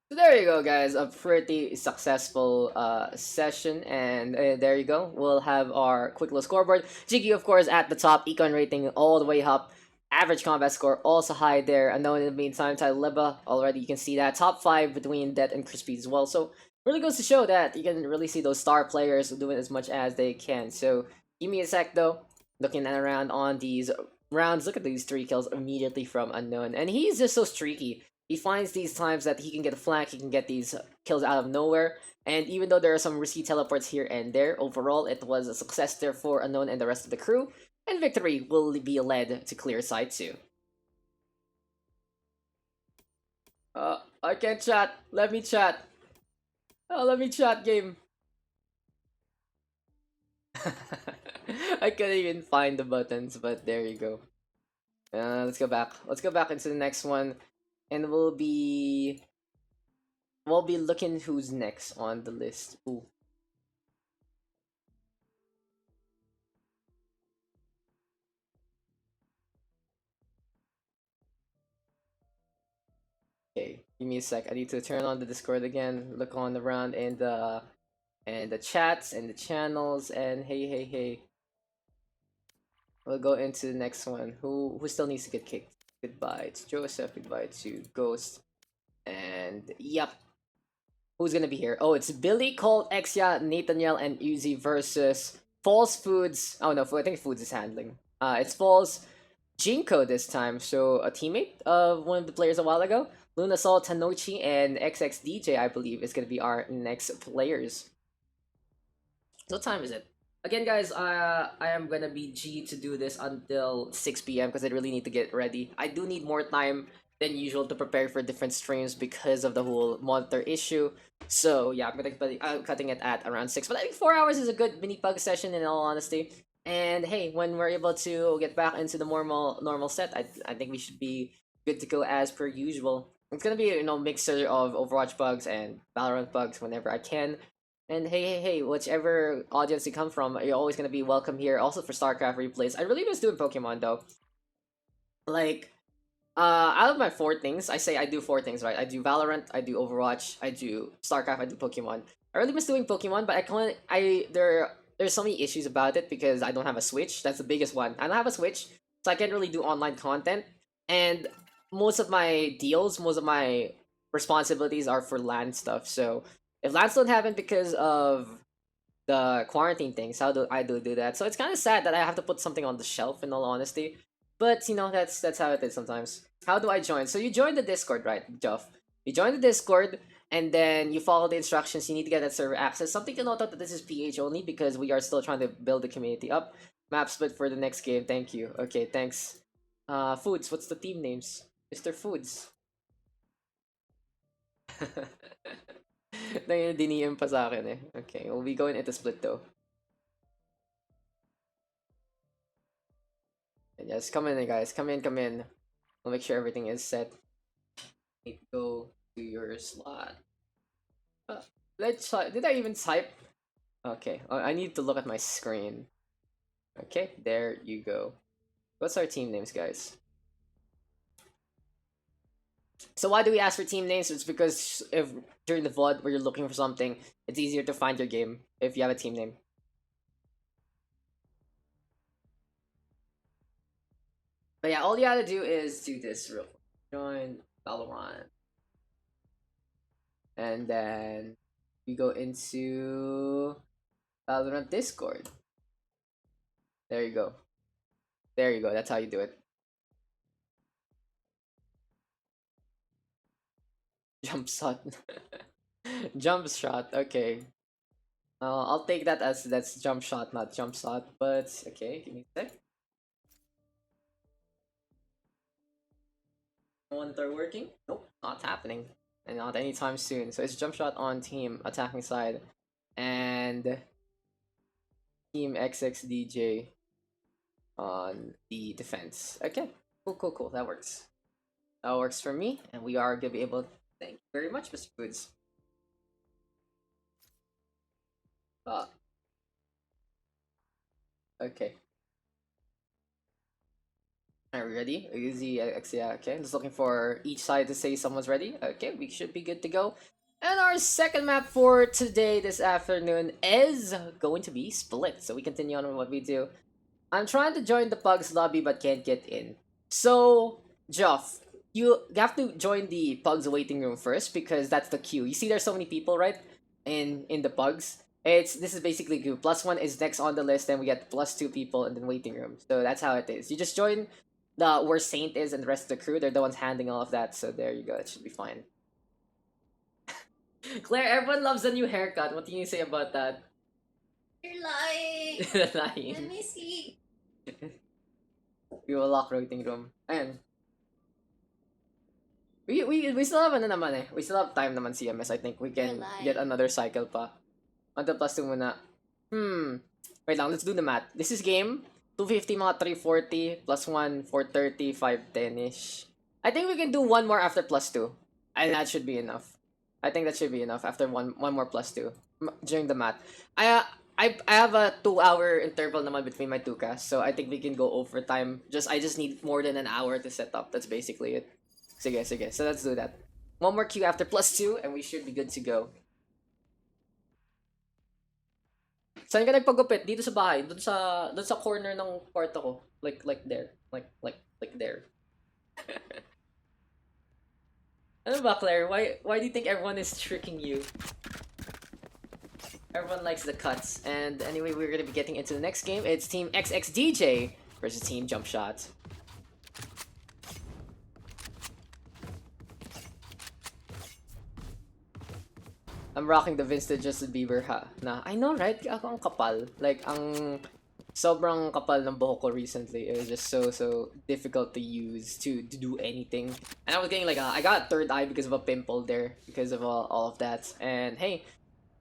So there you go, guys. A pretty successful session. And there you go. We'll have our quick little scoreboard. Jiggy, of course, at the top. Econ rating all the way up. Average combat score also high there. Unknown in the meantime. Tyliba, already you can see that. Top 5 between Det and Crispy as well. So really goes to show that you can really see those star players doing as much as they can. So give me a sec, though. Looking at around on these rounds, look at these 3 kills immediately from Unknown. And he's just so streaky. He finds these times that he can get a flank, he can get these kills out of nowhere. And even though there are some risky teleports here and there, overall it was a success there for Unknown and the rest of the crew. And victory will be led to Clear Side 2. I can't chat. Let me chat. Oh, let me chat, game. I couldn't even find the buttons, but there you go. Let's go back. Let's go back into the next one, and we'll be looking who's next on the list. Ooh. Okay, give me a sec. I need to turn on the Discord again. Look on around and the chats and the channels, and hey. We'll go into the next one. Who still needs to get kicked? Goodbye to Joseph, goodbye to Ghost. And yep. Who's gonna be here? Oh, it's Billy, Colt, Exia, Nathaniel, and Uzi versus False Foods. Oh no, I think Foods is handling. It's False Jinko this time. So a teammate of one of the players a while ago. Lunasol, Tanochi, and XXDJ, I believe, is gonna be our next players. What time is it? Again, guys, I am gonna be G to do this until 6 p.m. because I really need to get ready. I do need more time than usual to prepare for different streams because of the whole monitor issue. So yeah, I'm cutting it at around 6. But I think 4 hours is a good mini pug session in all honesty. And hey, when we're able to get back into the normal set, I think we should be good to go as per usual. It's gonna be mixture of Overwatch bugs and Valorant bugs whenever I can. And hey, whichever audience you come from, you're always gonna be welcome here. Also for StarCraft replays. I really miss doing Pokemon though. Like, out of my 4 things, I say I do 4 things, right? I do Valorant, I do Overwatch, I do StarCraft, I do Pokemon. I really miss doing Pokemon, but there's so many issues about it because I don't have a Switch. That's the biggest one. I don't have a Switch, so I can't really do online content. And most of my deals, most of my responsibilities are for LAN stuff. So if LANs don't happen because of the quarantine things, how do I do that? So it's kind of sad that I have to put something on the shelf. In all honesty, but that's how it is sometimes. How do I join? So you join the Discord, right, Jeff? You join the Discord, and then you follow the instructions. You need to get that server access. Something to note out that this is PH only because we are still trying to build the community up. Map split for the next game. Thank you. Okay, thanks. Foods. What's the team names? Mr. Foods. Diniem pa sa akin eh. Okay, we'll be going into split though. And yes, come in guys. Come in. We'll make sure everything is set. Go to your slot. Let's try. Did I even type? Okay, I need to look at my screen. Okay, there you go. What's our team names, guys? So why do we ask for team names? It's because if during the VOD where you're looking for something, it's easier to find your game if you have a team name. But yeah, all you gotta do is do this real quick. Join Valorant. And then you go into Valorant Discord. There you go. There you go. That's how you do it. Jumpshot. Jumpshot. Okay. I'll take that as that's Jumpshot, not Jumpshot. But okay, give me a sec. Monitor working? Nope, not happening. And not anytime soon. So it's Jumpshot on team attacking side. And team XXDJ on the defense. Okay, cool. That works. That works for me. And we are gonna be able to thank you very much, Mr. Foods. Okay. Are we ready? Easy, yeah, okay. Just looking for each side to say someone's ready. Okay, we should be good to go. And our second map for today, this afternoon, is going to be Split. So we continue on with what we do. I'm trying to join the Pugs lobby but can't get in. So, Jeff, you have to join the Pugs waiting room first because that's the queue. You see there's so many people, right? In the Pugs. This is basically queue. +1 is next on the list, then we get +2 people in the waiting room. So that's how it is. You just join where Saint is and the rest of the crew. They're the ones handling all of that. So there you go. It should be fine. Claire, everyone loves the new haircut. What can you say about that? You're lying. Lying. Let me see. We will lock waiting room. Ayan. We still have ano naman eh. We still have time naman CMS. I think we can get another cycle pa. Until +2 muna. Wait lang, let's do the math. This is game 250 mga 340 +1 430 510ish. I think we can do one more after +2. And that should be enough. I think that should be enough after one more +2 during the math. I have a 2-hour interval naman between my two casts, so I think we can go overtime. I just need more than an hour to set up. That's basically it. Sige. So let's do that. One more queue after +2 and we should be good to go. Saan ka nagpagupit? Dito sa bahay, doon sa corner ng kwarto ko. Like there. Like there. Ano ba, Claire? Why do you think everyone is tricking you? Everyone likes the cuts. And anyway, we're gonna be getting into the next game. It's Team XXDJ versus Team Jumpshot. I'm rocking the Vince to Justin Bieber ha. I know, right? Ako ang kapal. Like, ang sobrang kapal ng buhok ko recently. It was just so difficult to use to do anything. And I was getting like I got a third eye because of a pimple there because of all of that. And hey,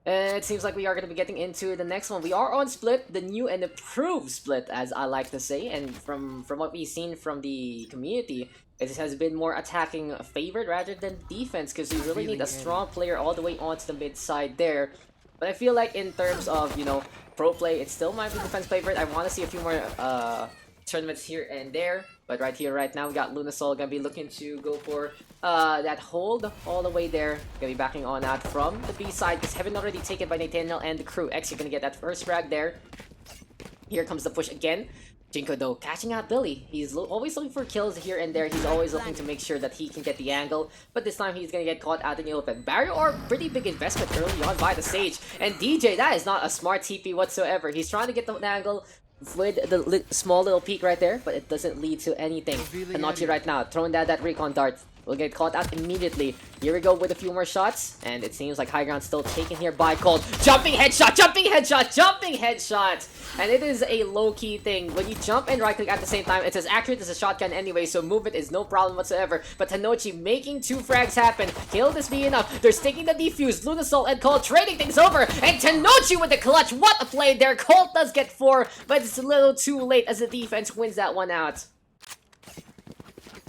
it seems like we are going to be getting into the next one. We are on Split, the new and improved Split, as I like to say. And from what we've seen from the community, it has been more attacking favored rather than defense, because we really need a strong player all the way onto the mid side there. But I feel like in terms of, you know, pro play, it still might be defense favorite. I want to see a few more tournaments here and there. But right here, right now, we got Lunasol gonna be looking to go for that hold all the way there. Gonna be backing on out from the B side, because Heaven already taken by Nathaniel and the crew. X, you're gonna get that first frag there. Here comes the push again. Jinko though catching out Billy. He's always looking for kills here and there. He's always looking to make sure that he can get the angle, but this time he's gonna get caught out in the open. Barrier or pretty big investment early on by the Sage, and DJ, that is not a smart TP whatsoever. He's trying to get the angle with the small little peek right there, but it doesn't lead to anything. Tanochi right now throwing down that recon dart. Will get caught out immediately. Here we go with a few more shots, and it seems like high ground still taken here by Cold. Jumping headshot, jumping headshot, jumping headshot! And it is a low-key thing. When you jump and right-click at the same time, it's as accurate as a shotgun anyway, so movement is no problem whatsoever. But Tanochi making 2 frags happen. Will this be enough? They're sticking the defuse. Lunasol and Cold trading things over, and Tanochi with the clutch. What a play there! Cold does get 4, but it's a little too late as the defense wins that one out.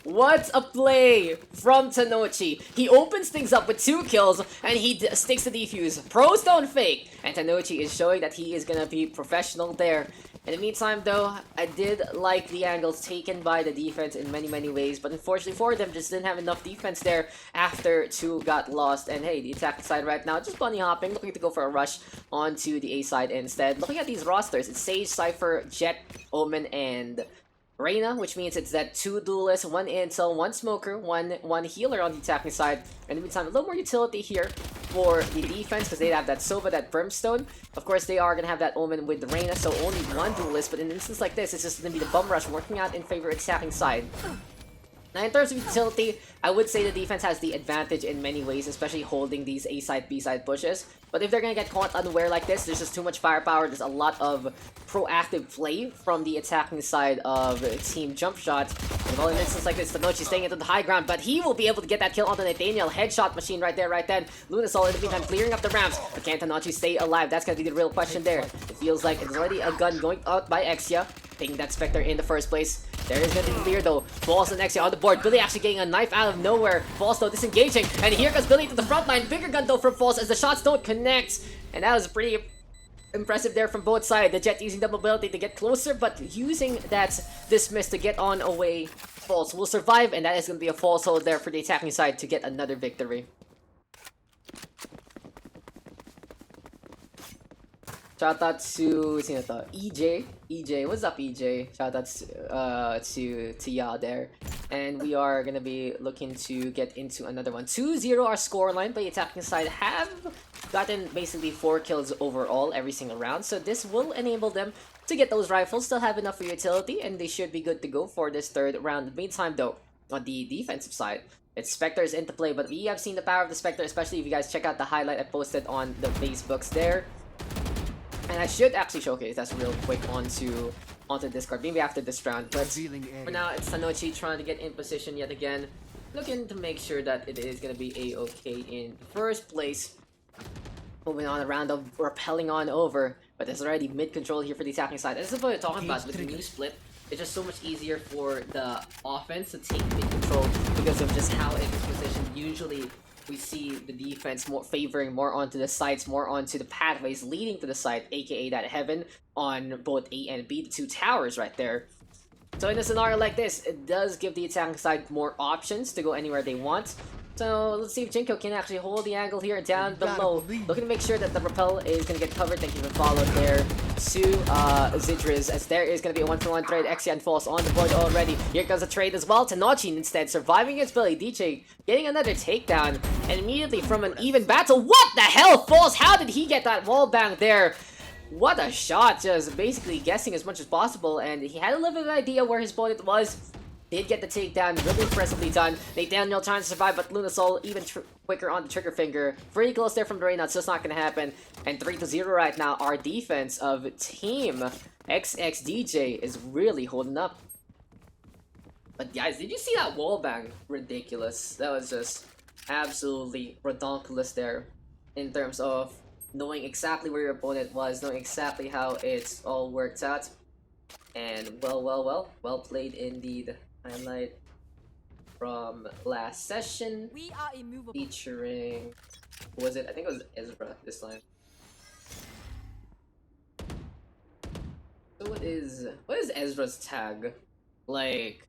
What a play from Tanochi. He opens things up with 2 kills, and he sticks the defuse. Pros don't fake, and Tanochi is showing that he is gonna be professional there. In the meantime, though, I did like the angles taken by the defense in many ways, but unfortunately for them, just didn't have enough defense there after 2 got lost. And hey, the attack side right now, just bunny hopping, looking to go for a rush onto the A side instead. Looking at these rosters, it's Sage, Cypher, Jet, Omen, and Reyna, which means it's that 2 duelists, 1 intel, 1 smoker, one healer on the attacking side. In the meantime, a little more utility here for the defense, because they have that Sova, that Brimstone. Of course, they are going to have that Omen with the Reyna, so only 1 duelist, but in an instance like this, it's just going to be the bum rush working out in favor of attacking side. Now, in terms of utility, I would say the defense has the advantage in many ways, especially holding these A-side, B-side pushes. But if they're gonna get caught unaware like this, there's just too much firepower. There's a lot of proactive play from the attacking side of Team Jumpshot. And well, in an instance like this, Tanochi staying into the high ground, but he will be able to get that kill onto Nathaniel. Headshot machine right there, right then. Lunasol in the meantime clearing up the ramps. But can Tanochi stay alive? That's gonna be the real question there. It feels like it's already a gun going out by Exia, taking that Spectre in the first place. There is gonna be clear though. Falls and Exia on the board. Billy actually getting a knife out of nowhere. Falls though disengaging. And here comes Billy to the front line. Bigger gun though from Falls as the shots don't connect. And that was pretty impressive there from both sides. The Jet using the mobility to get closer, but using that dismiss to get on away. Falls will survive, and that is gonna be a false hold there for the attacking side to get another victory. Shoutout to EJ, what's up EJ? Shoutout to y'all there. And we are gonna be looking to get into another one. 2-0 our scoreline, but the attacking side have gotten basically 4 kills overall every single round. So this will enable them to get those rifles, still have enough for utility, and they should be good to go for this 3rd round. In the meantime though, on the defensive side, it's Spectres into play, but we have seen the power of the Spectre, especially if you guys check out the highlight I posted on the Facebooks there. And I should actually showcase that real quick onto Discord, maybe after this round. But for now, it's Tanochi trying to get in position yet again, looking to make sure that it is going to be a-okay in first place. Moving on a round of rappelling on over, but there's already mid-control here for the attacking side. This is what we're talking about with the new split. It's just so much easier for the offense to take mid-control because of just how it is positioned. Usually, we see the defense more favoring more onto the sides, more onto the pathways leading to the side, aka that heaven on both A and B, the 2 towers right there. So in a scenario like this, it does give the attacking side more options to go anywhere they want. So let's see if Jinko can actually hold the angle here down below. Looking to make sure that the rappel is going to get covered. Thank you for following there to Zidriz, as there is going to be a 1-for-1 trade. Exia and False on the board already. Here comes a trade as well. Tanochi instead surviving against Billy. DJ getting another takedown. And immediately from an even battle. What the hell, False? How did he get that wall bang there? What a shot, just basically guessing as much as possible. And he had a little bit of an idea where his opponent was. did get the takedown, really impressively done. Nathaniel trying to survive, but Lunasol even quicker on the trigger finger. Pretty close there from the Reyna, so it's not gonna happen. And 3-0 right now. Our defense of Team XXDJ is really holding up. But guys, did you see that wallbang? Ridiculous. That was just absolutely redonkulous there in terms of knowing exactly where your opponent was, knowing exactly how it's all worked out. And well played indeed. Highlight from last session. We are immovable. Featuring, who was it? I think it was Ezra this time. So what is Ezra's tag? Like,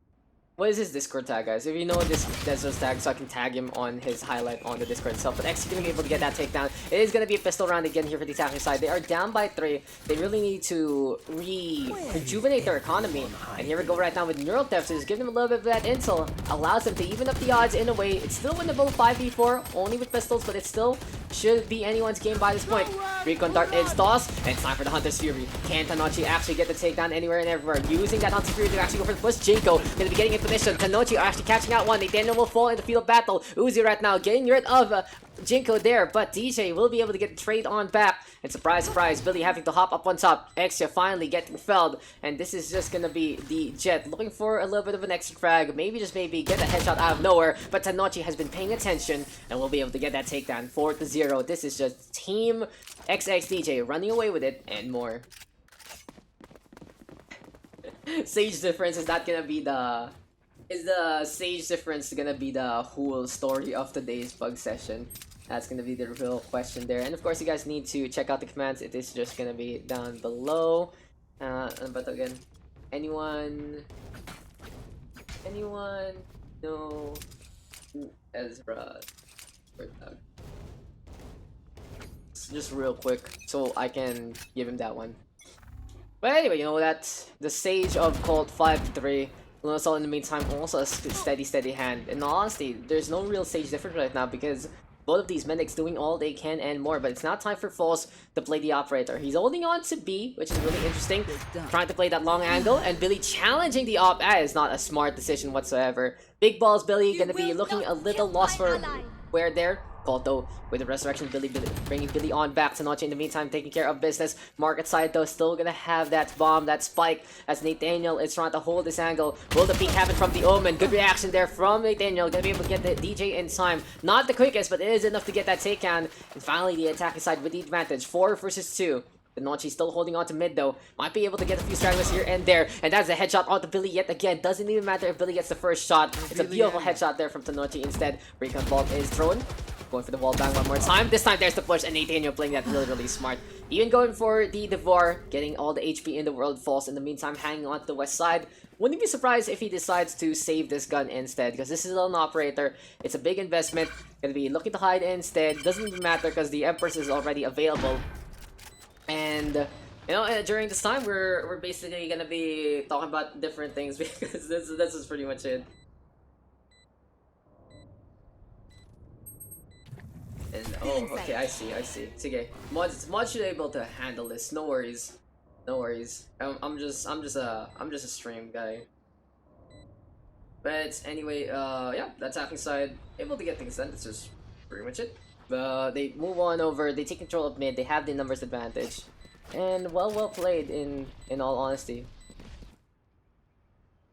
what is his Discord tag, guys? If you know this Ezra's tag, so I can tag him on his highlight on the Discord itself. But X is gonna be able to get that takedown. It is gonna be a pistol round again here for the attacking side. They are down by 3. They really need to rejuvenate their economy. And here we go right now with Neural Theft. So just give them a little bit of that intel. Allows them to even up the odds in a way. It's still winnable 5v4, only with pistols, but it still should be anyone's game by this point. Recon Dart is tossed, and it's time for the Hunter's Fury. Can Tanochi actually get the takedown anywhere and everywhere? Using that Hunter's Fury to actually go for the push. Jinko gonna be getting in position. Tanochi are actually catching out one. Nathaniel will fall in the field of battle. Uzi right now getting rid of Jinko there, but DJ will be able to get the trade on back. And surprise, surprise, Billy having to hop up on top. Exia finally getting felled, and this is just gonna be the Jet looking for a little bit of an extra frag. Maybe, just maybe, get a headshot out of nowhere. But Tanochi has been paying attention and will be able to get that takedown. 4-0. This is just Team XXDJ running away with it and more. Sage difference is not gonna be the... Is the Sage difference gonna be the whole story of today's PUG session? That's gonna be the real question there. And of course, you guys need to check out the commands. It is just gonna be down below. But again, anyone know Ezra? Just real quick, so I can give him that one. But anyway, you know that the Sage of Colt 5-3. Lunasol in the meantime also a steady hand. In all honesty, there's no real Sage difference right now because both of these medics doing all they can and more, but it's now time for False to play the operator. He's holding on to B, which is really interesting. Trying to play that long angle, and Billy challenging the op. That is not a smart decision whatsoever. Big balls Billy gonna be looking a little lost for where there. Kolto with the resurrection, Billy bringing Billy on back. Tanochi in the meantime taking care of business. Market side though still gonna have that bomb, that spike, as Nathaniel is trying to hold this angle. Will the peek happen from the Omen? Good reaction there from Nathaniel. Gonna be able to get the DJ in time. Not the quickest, but it is enough to get that takedown. And finally the attacking side with the advantage. 4 versus 2. Tanochi still holding on to mid though. Might be able to get a few stragglers here and there. And that's a headshot onto Billy yet again. Doesn't even matter if Billy gets the first shot. It's a beautiful headshot there from Tanochi instead. Recon Bolt is thrown. Going for the wall bang one more time. This time there's the push, and Nathaniel playing that really smart. Even going for the Devour, getting all the HP in the world. False in the meantime hanging on to the west side. Wouldn't be surprised if he decides to save this gun instead, because this is an operator. It's a big investment. Gonna be looking to hide instead. Doesn't even matter because the Empress is already available. And you know, during this time we're basically gonna be talking about different things because this is pretty much it. And oh, okay, I see. Sige, Mod should be able to handle this. No worries. I'm just a stream guy. But anyway, yeah, the attacking side able to get things done. That's just pretty much it. They move on over. They take control of mid. They have the numbers advantage, and well played in all honesty.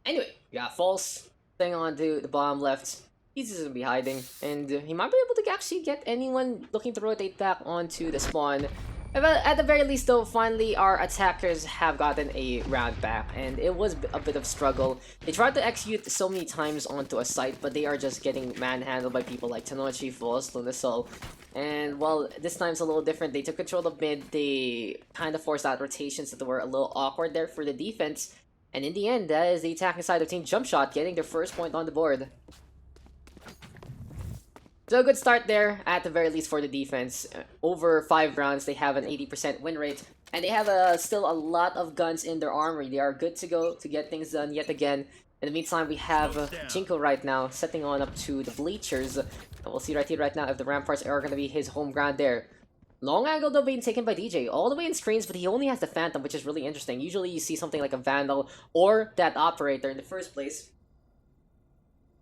Anyway, we got False staying on to the bottom left. He's just gonna be hiding, and he might be able to actually get anyone looking to rotate back onto the spawn. At the very least though, finally our attackers have gotten a round back, and it was a bit of struggle. They tried to execute so many times onto a site, but they are just getting manhandled by people like Tanochi, False, Lunasol. And well, this time's a little different. They took control of mid. They kind of forced out rotations that were a little awkward there for the defense. And in the end, that is the attacking side of Team Jumpshot getting their first point on the board. So a good start there, at the very least for the defense. Over 5 rounds, they have an 80% win rate. And they have still a lot of guns in their armory. They are good to go to get things done yet again. In the meantime, we have Jinko right now, setting on up to the bleachers. And we'll see right here, right now, if the ramparts are going to be his home ground there. Long angle though being taken by DJ, all the way in screens, but he only has the Phantom, which is really interesting. Usually you see something like a Vandal or that Operator in the first place.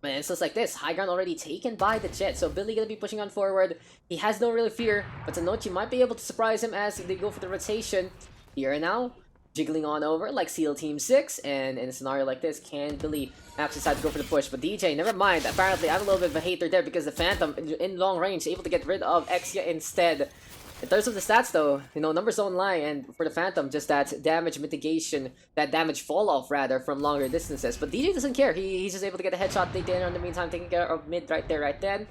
But it's just like this, high ground already taken by the Jet, so Billy gonna be pushing on forward. He has no real fear, but Tanochi might be able to surprise him as they go for the rotation. Here and now, jiggling on over like SEAL Team 6, and in a scenario like this, can Billy actually decide to go for the push? But DJ, never mind, apparently I have a little bit of a hater there because the Phantom, in long range, able to get rid of Exia instead. In terms of the stats though, you know, numbers don't lie, and for the Phantom, just that damage mitigation, that damage fall off rather, from longer distances. But DJ doesn't care, he's just able to get a headshot they did in the meantime, taking care of mid right there, right then.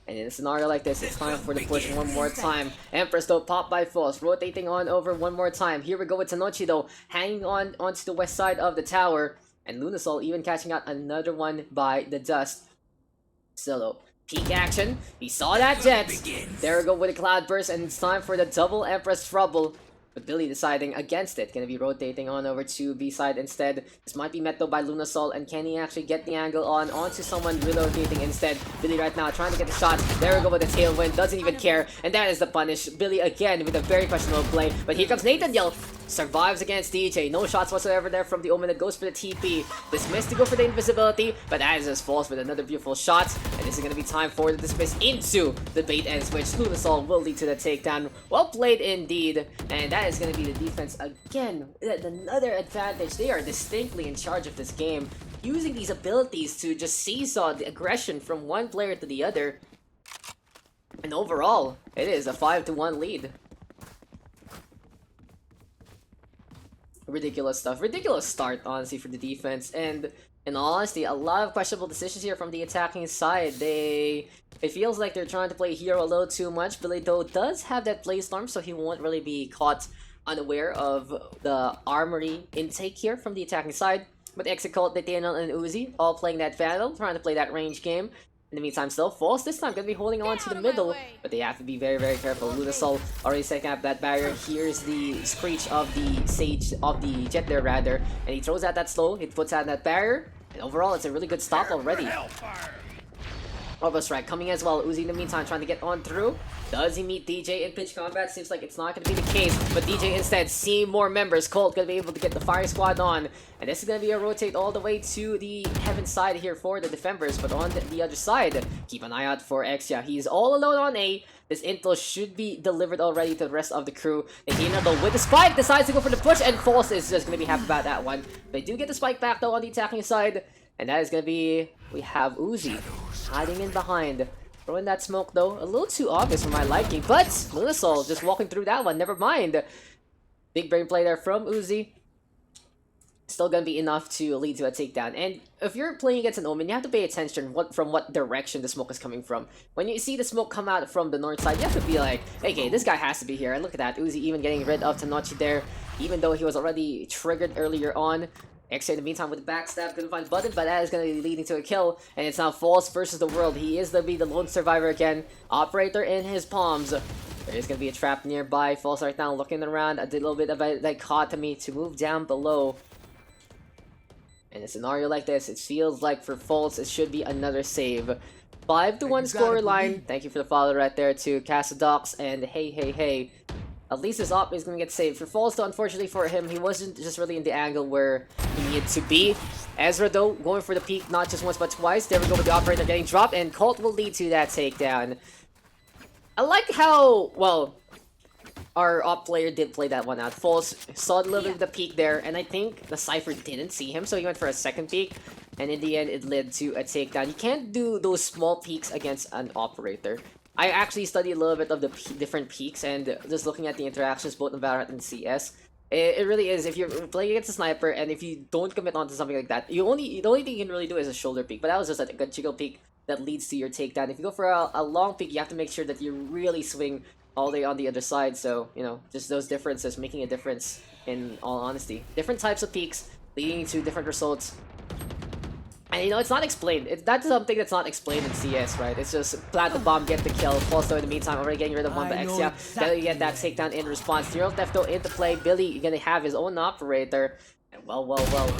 And in a scenario like this, it's time for the push one more time. Empress though, popped by False, rotating on over one more time. Here we go with Tanochi though, hanging on onto the west side of the tower. And Lunasol even catching out another one by the Dust. Solo. Peak action. He saw that Jet. There we go with a Cloud Burst, and it's time for the double Empress trouble. But Billy deciding against it. Gonna be rotating on over to B side instead. This might be met though by Lunasol, and can he actually get the angle onto someone relocating instead? Billy right now trying to get the shot. There we go with the tailwind. Doesn't even care. And that is the punish. Billy again with a very questionable play. But here comes Nathan Yell. Survives against DJ. No shots whatsoever there from the Omen that goes for the TP. Dismiss to go for the invisibility, but that is just false with another beautiful shot. And this is going to be time for the dismiss into the bait and switch. Lunasol will lead to the takedown. Well played indeed. And that is going to be the defense again. Another advantage. They are distinctly in charge of this game, using these abilities to just seesaw the aggression from one player to the other. And overall, it is a 5-1 lead. Ridiculous stuff. Ridiculous start, honestly, for the defense. And in all honesty, a lot of questionable decisions here from the attacking side. It feels like they're trying to play hero a little too much. Billy, though, does have that play storm, so he won't really be caught unaware of the armory intake here from the attacking side. But Execult, Daniel, and Uzi all playing that Vandal, trying to play that range game. In the meantime, still False this time gonna be holding on to the middle, but they have to be very, very careful. Lunasol already setting up that barrier. Here's the screech of the Sage, of the Jet there rather, and he throws out that slow. He puts out that barrier, and overall, it's a really good stop already. Orbital Strike coming as well. Uzi in the meantime trying to get on through. Does he meet DJ in pitch combat? Seems like it's not going to be the case, but DJ instead seeing more members. Colt going to be able to get the fire squad on, and this is going to be a rotate all the way to the heaven side here for the defenders. But on the other side, keep an eye out for Exia. He's all alone on A. This intel should be delivered already to the rest of the crew. Nathan though with the spike decides to go for the push, and False is just going to be happy about that one. They do get the spike back though on the attacking side, and that is going to be, we have Uzi hiding in behind. Throwing that smoke though, a little too obvious for my liking, but Lunasol just walking through that one, never mind. Big brain play there from Uzi. Still gonna be enough to lead to a takedown. And if you're playing against an Omen, you have to pay attention from what direction the smoke is coming from. When you see the smoke come out from the north side, you have to be like, okay, this guy has to be here. And look at that, Uzi even getting rid of Tanochi there, even though he was already triggered earlier on. Exia in the meantime with the backstab, couldn't find button, but that is going to be leading to a kill. And it's now False versus the world. He is going to be the lone survivor again. Operator in his palms. There is going to be a trap nearby. False right now looking around. A little bit of a dichotomy to move down below. In a scenario like this, it feels like for False, it should be another save. 5-1 scoreline. Thank you for the follow right there to Daks. And hey. At least his op is going to get saved. For False, though, unfortunately for him, he wasn't just really in the angle where he needed to be. Ezra, though, going for the peak not just once but twice. There we go with the operator getting dropped, and Colt will lead to that takedown. I like how, well, our op player did play that one out. False saw a little bit of the peak there, and I think the Cypher didn't see him, so he went for a second peek. And in the end, it led to a takedown. You can't do those small peaks against an operator. I actually studied a little bit of the different peaks, and just looking at the interactions both in Valorant and CS, it really is, if you're playing against a sniper and if you don't commit onto something like that, the only thing you can really do is a shoulder peek, but that was just like a jiggle peek that leads to your takedown. If you go for a long peek, you have to make sure that you really swing all the way on the other side, so, you know, just those differences making a difference in all honesty. Different types of peaks leading to different results. And you know, it's not explained. That's something that's not explained in CS, right? It's just plant the bomb, get the kill. Also, in the meantime, already getting rid of one by Exia. Then you get that takedown in response. Zero Theft though into play. Billy gonna have his own operator. And well,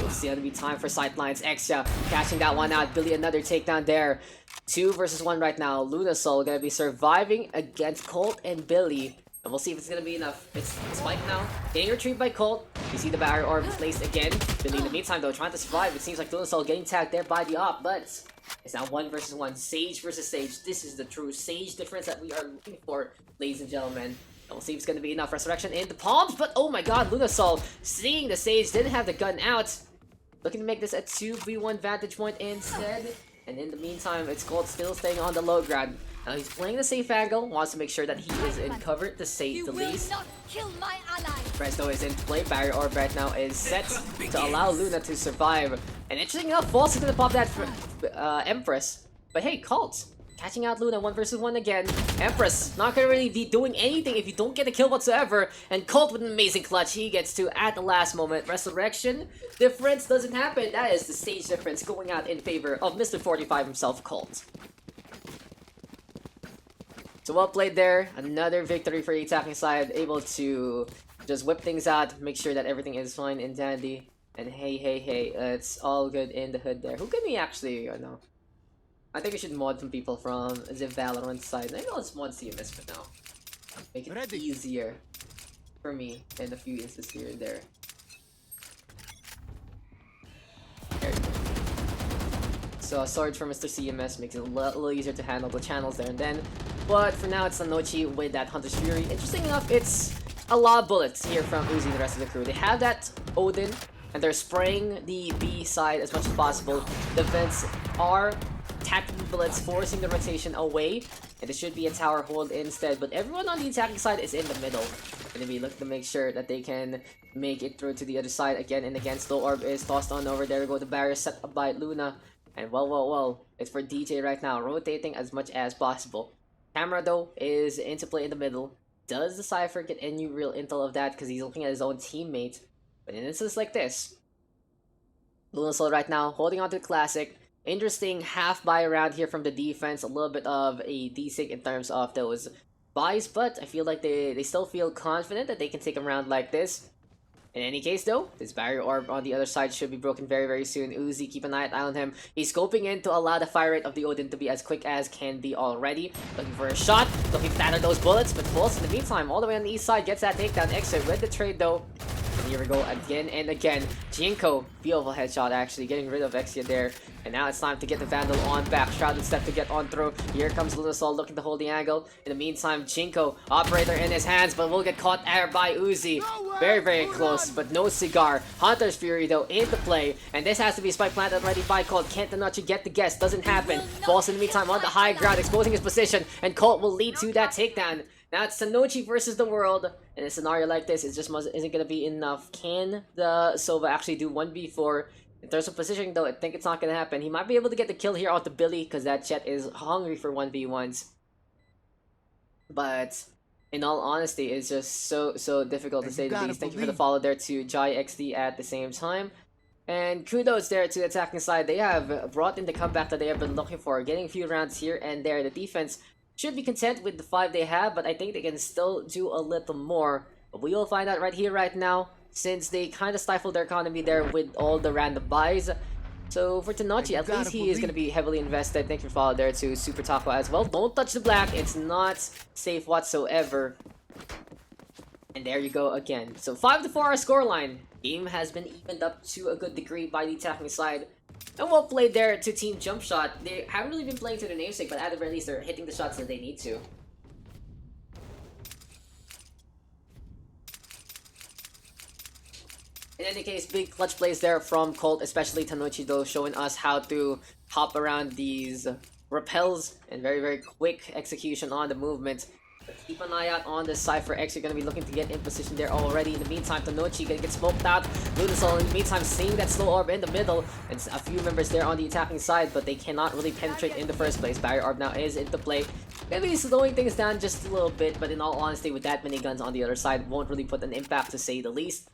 it's gonna be time for sightlines. Exia catching that one out. Billy another takedown there. 2 versus 1 right now. Lunasol gonna be surviving against Colt and Billy. And we'll see if it's gonna be enough. It's Spike now. Getting retrieved by Colt. You see the barrier orb placed again. Billy in the meantime though, trying to survive. It seems like Lunasol getting tagged there by the op, but It's now 1 versus 1. Sage versus Sage. This is the true Sage difference that we are looking for, ladies and gentlemen. And we'll see if it's going to be enough. Resurrection in the palms, but oh my god, Lunasol, seeing the Sage, didn't have the gun out. Looking to make this a 2v1 vantage point instead. And in the meantime, it's Colt still staying on the low ground. Now he's playing the safe angle, wants to make sure that he is in cover to save the least. Presto is in play, barrier orb right now is set to allow Luna to survive. And interesting enough, falls into the pop that for Empress. But hey, Colt catching out Luna 1 versus 1 again. Empress not gonna really be doing anything if you don't get a kill whatsoever. And Colt with an amazing clutch, he gets to at the last moment. Resurrection difference doesn't happen. That is the stage difference going out in favor of Mr. 45 himself, Colt. So well played there. Another victory for the attacking side. Able to just whip things out, make sure that everything is fine and dandy. And hey, it's all good in the hood there. Who can we actually, know? I think we should mod some people from the Valorant side. Maybe let's mod CMS for now. Make it easier for me in a few instances here and there. There you go. So a sword for Mr. CMS makes it a little easier to handle the channels there and then. But for now, it's Sanochi with that Hunter's Fury. Interesting enough, it's a lot of bullets here from Uzi and the rest of the crew. They have that Odin, and they're spraying the B side as much as possible. The vents are tapping bullets, forcing the rotation away, and it should be a tower hold instead. But everyone on the attacking side is in the middle. Gonna be looking to make sure that they can make it through to the other side again and again. Slow Orb is tossed on over. There we go, the barrier set up by Luna. And well, it's for DJ right now, rotating as much as possible. Camera though is into play in the middle. Does the Cypher get any real intel of that because he's looking at his own teammate? But in instances like this, Lunasol right now holding on to the classic. Interesting half buy around here from the defense. A little bit of a desync in terms of those buys, but I feel like they still feel confident that they can take a round like this. In any case though, this barrier orb on the other side should be broken very soon. Uzi, keep an eye on him. He's scoping in to allow the fire rate of the Odin to be as quick as can be already. Looking for a shot, looking to batter those bullets, but falls in the meantime. All the way on the east side, gets that takedown exit with the trade though. And here we go again and again. Jinko, beautiful headshot actually, getting rid of Exia there. And now it's time to get the Vandal on back. Shrouded step to get on through. Here comes Lunasol looking to hold the angle. In the meantime, Jinko, operator in his hands, but will get caught there by Uzi. Very close, but no cigar. Hunter's Fury though into play. And this has to be spike planted already by Colt. Can't Tanochi get the guess? Doesn't happen. Falls in the meantime on the high ground, exposing his position. And Colt will lead to that takedown. Now it's Sanochi versus the world. In a scenario like this, it just isn't going to be enough. Can the Sova actually do 1v4? In terms of positioning though, I think it's not going to happen. He might be able to get the kill here onto Billy because that Chet is hungry for 1v1s. But in all honesty, it's just so difficult to say the least. Thank you for the follow there to Jai XD at the same time. And kudos there to the attacking side. They have brought in the comeback that they have been looking for. Getting a few rounds here and there. The defense should be content with the 5 they have, but I think they can still do a little more. But we will find out right here, right now, since they kind of stifled their economy there with all the random buys. So for Tanochi, at least he is going to be heavily invested. Thank you for follow there to Super Taco as well. Don't touch the black. It's not safe whatsoever. And there you go again. So 5-4 our scoreline. Game has been evened up to a good degree by the attacking side. And well played there to Team Jumpshot. They haven't really been playing to their namesake, but at the very least they're hitting the shots that they need to. In any case, big clutch plays there from Colt, especially Tanochi though, showing us how to hop around these repels and very quick execution on the movement. But keep an eye out on the Cypher X. You're going to be looking to get in position there already. In the meantime, Tanochi going to get smoked out. Lunasol in the meantime seeing that slow orb in the middle. And a few members there on the attacking side, but they cannot really penetrate in the first place. Barrier orb now is into play. Maybe slowing things down just a little bit, but in all honesty, with that many guns on the other side, won't really put an impact to say the least.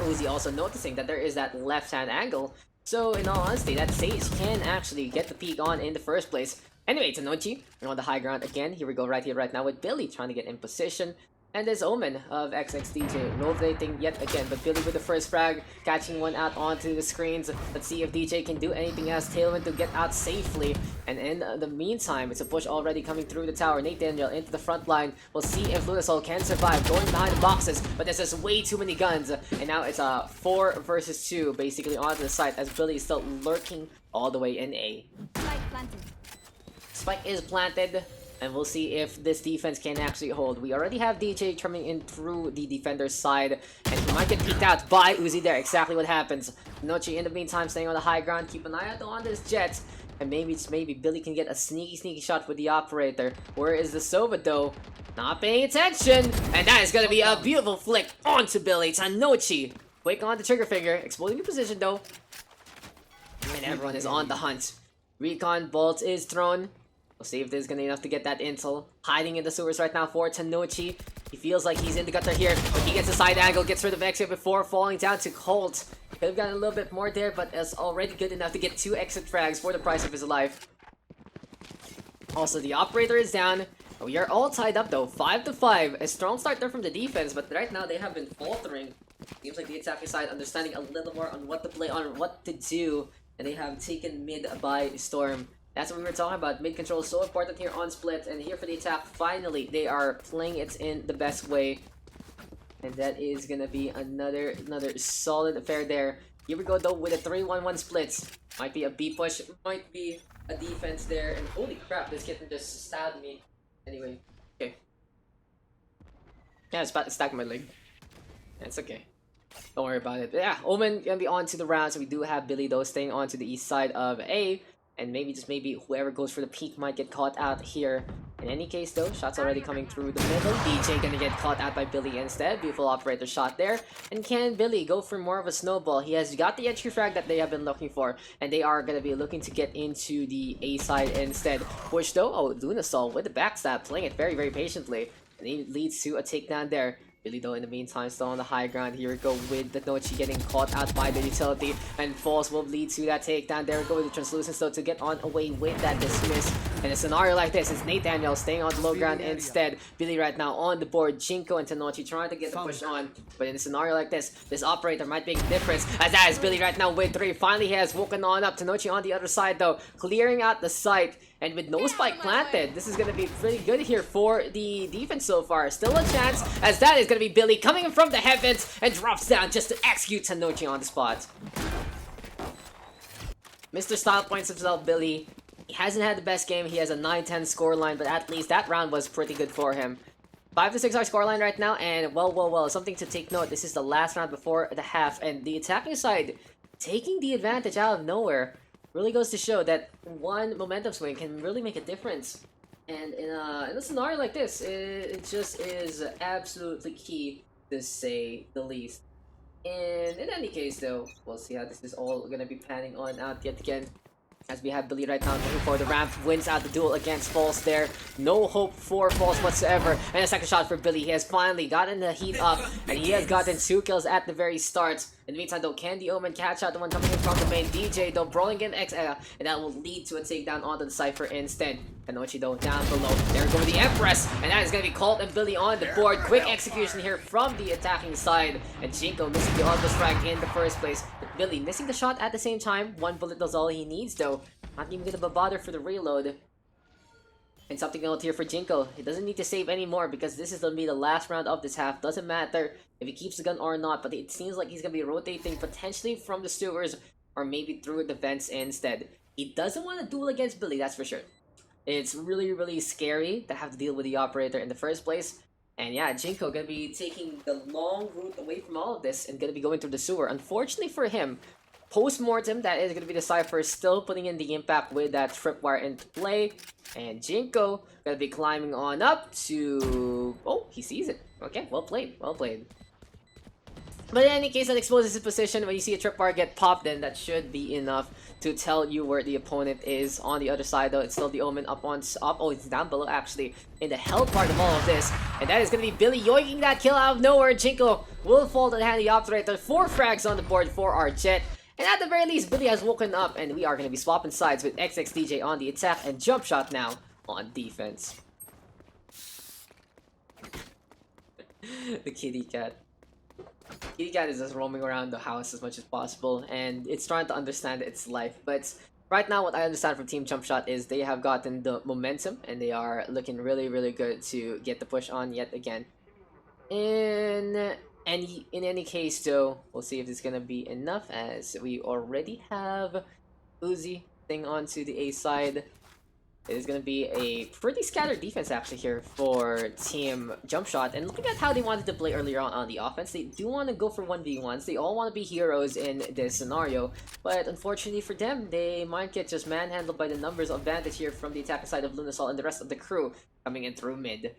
Uzi also noticing that there is that left-hand angle. So in all honesty, that Sage can actually get the peek on in the first place. Anyway, Tanochi, on the high ground again. Here we go right here, right now with Billy trying to get in position. And there's Omen of XXDJ rotating yet again, but Billy with the first frag, catching one out onto the screens. Let's see if DJ can do anything as Tailwind to get out safely. And in the meantime, it's a push already coming through the tower. Nathaniel into the front line. We'll see if Lunasol can survive, going behind the boxes, but there's just way too many guns. And now it's a 4 versus 2, basically onto the site, as Billy is still lurking all the way in A. Spike planted. Spike is planted. And we'll see if this defense can actually hold. We already have DJ coming in through the defender's side. And he might get peeked out by Uzi there. Exactly what happens. Nochi in the meantime staying on the high ground. Keep an eye out on this Jet. And maybe Billy can get a sneaky shot with the operator. Where is the Sova though? Not paying attention. And that is going to be a beautiful flick onto Billy. Tanochi. Quick on the trigger finger. Exposing the position though. And everyone is on the hunt. Recon bolt is thrown. We'll see if this is gonna be enough to get that intel. Hiding in the sewers right now for Tanochi. He feels like he's in the gutter here, but he gets a side angle, gets rid of exit before falling down to Colt. Could have gotten a little bit more there, but it's already good enough to get 2 exit frags for the price of his life. Also, the operator is down. We are all tied up though, 5-5. A strong start there from the defense, but right now they have been faltering. Seems like the attacking side understanding a little more on what to play on, what to do, and they have taken mid by storm. That's what we were talking about. Mid control is so important here on split, and here for the attack, finally, they are playing it in the best way. And that is gonna be another solid affair there. Here we go though with a 3-1-1 splits. Might be a B push, might be a defense there, and holy crap, this kitten just stabbed me. Anyway, okay. Yeah, it's about to stack my leg. It's okay. Don't worry about it. But yeah, Omen gonna be on to the round, so we do have Billy though staying on to the east side of A. And maybe whoever goes for the peak might get caught out here. In any case though, shots already coming through the middle. DJ gonna get caught out by Billy instead. Beautiful operator shot there. And can Billy go for more of a snowball? He has got the entry frag that they have been looking for. And they are gonna be looking to get into the A side instead. Push though, oh, Lunasol with the backstab, playing it very patiently. And it leads to a takedown there. Billy though in the meantime still on the high ground. Here we go with the Nochi getting caught out by the utility, and falls will lead to that takedown. There we go with the translucence though to get on away with that dismiss. In a scenario like this, it's Nathaniel staying on the low ground instead. Billy right now on the board. Jinko and Tanochi trying to get the push on, but in a scenario like this operator might make a difference. As that is Billy right now with 3. Finally he has woken on up. Tanochi on the other side though, clearing out the site. And with no spike planted, this is going to be pretty good here for the defense so far. Still a chance, as that is going to be Billy coming in from the heavens and drops down just to execute Tanochi on the spot. Mr. Style points himself, Billy. He hasn't had the best game. He has a 9-10 scoreline, but at least that round was pretty good for him. 5-6 our scoreline right now, and well, something to take note. This is the last round before the half, and the attacking side taking the advantage out of nowhere. Really goes to show that one momentum swing can really make a difference. And in a scenario like this, it just is absolutely key, to say the least. And in any case though, we'll see how this is all gonna be panning on out yet again. As we have Billy right now looking for the ramp, wins out the duel against False there. No hope for False whatsoever. And a second shot for Billy. He has finally gotten the heat up, and he has gotten 2 kills at the very start. In the meantime though, can the Omen catch out the one coming in from the main? DJ though brawling in X, and that will lead to a takedown onto the Cypher instead. Tanochi though down below. There we go with the Empress, and that is going to be Colt and Billy on the board. Quick execution here from the attacking side, and Jinko missing the auto strike in the first place. But Billy missing the shot at the same time. 1 bullet does all he needs though. Not even gonna bother for the reload. And something to note here for Jinko. He doesn't need to save anymore because this is gonna be the last round of this half. Doesn't matter if he keeps the gun or not, but it seems like he's gonna be rotating potentially from the sewers or maybe through the vents instead. He doesn't want to duel against Billy, that's for sure. It's really scary to have to deal with the operator in the first place. And yeah, Jinko gonna be taking the long route away from all of this and gonna be going through the sewer. Unfortunately for him, post-mortem, that is going to be the Cypher still putting in the impact with that tripwire into play. And Jinko going to be climbing on up to... Oh, he sees it. Okay, well played, well played. But in any case, that exposes his position. When you see a tripwire get popped, then that should be enough to tell you where the opponent is. On the other side though, it's still the Omen up on up. Oh, it's down below actually in the hell part of all of this. And that is going to be Billy yoinking that kill out of nowhere. Jinko will fall to the hand of the operator. 4 frags on the board for our Jet. And at the very least, Billy has woken up, and we are going to be swapping sides with XXDJ on the attack and Jumpshot now on defense. The kitty cat. Kitty cat is just roaming around the house as much as possible, and it's trying to understand its life. But right now, what I understand from Team Jumpshot is they have gotten the momentum, and they are looking really, really good to get the push on yet again. In any case, though, we'll see if it's gonna be enough, as we already have Uzi thing onto the A side. It is going to be a pretty scattered defense actually here for Team Jumpshot. And looking at how they wanted to play earlier on the offense, they do want to go for 1v1s. They all want to be heroes in this scenario. But unfortunately for them, they might get just manhandled by the numbers advantage here from the attacking side of Lunasol and the rest of the crew coming in through mid.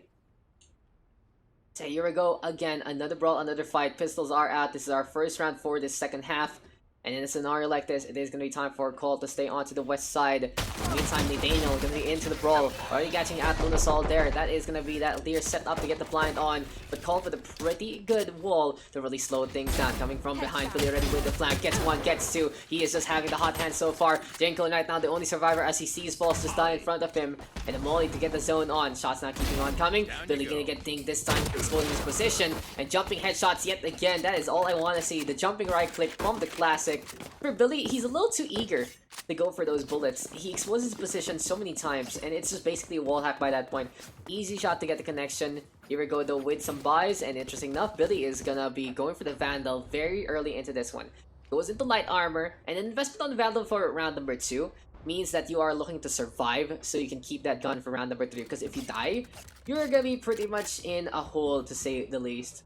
So here we go again. Another brawl, another fight. Pistols are out. This is our first round for this second half. And in a scenario like this, it is going to be time for Colt to stay onto the west side. Meantime, Daniel going to be into the brawl. Already catching at Lunasol there. That is going to be that Lear set up to get the blind on. But Colt with a pretty good wall to really slow things down. Coming from behind, Billy already with the flank. Gets one, gets two. He is just having the hot hand so far. Jinko right now the only survivor as he sees Falls just die in front of him. And a molly to get the zone on. Shots not keeping on coming. Billy going to get dinged this time, exposing his position. And jumping headshots yet again. That is all I want to see. The jumping right click from the classic. For Billy, he's a little too eager to go for those bullets. He exposes his position so many times, and it's just basically a wall hack by that point. Easy shot to get the connection. Here we go though with some buys, and interesting enough, Billy is gonna be going for the Vandal very early into this one. Goes into light armor, and an investment on the Vandal for round number 2 means that you are looking to survive, so you can keep that gun for round number 3, because if you die, you're gonna be pretty much in a hole, to say the least.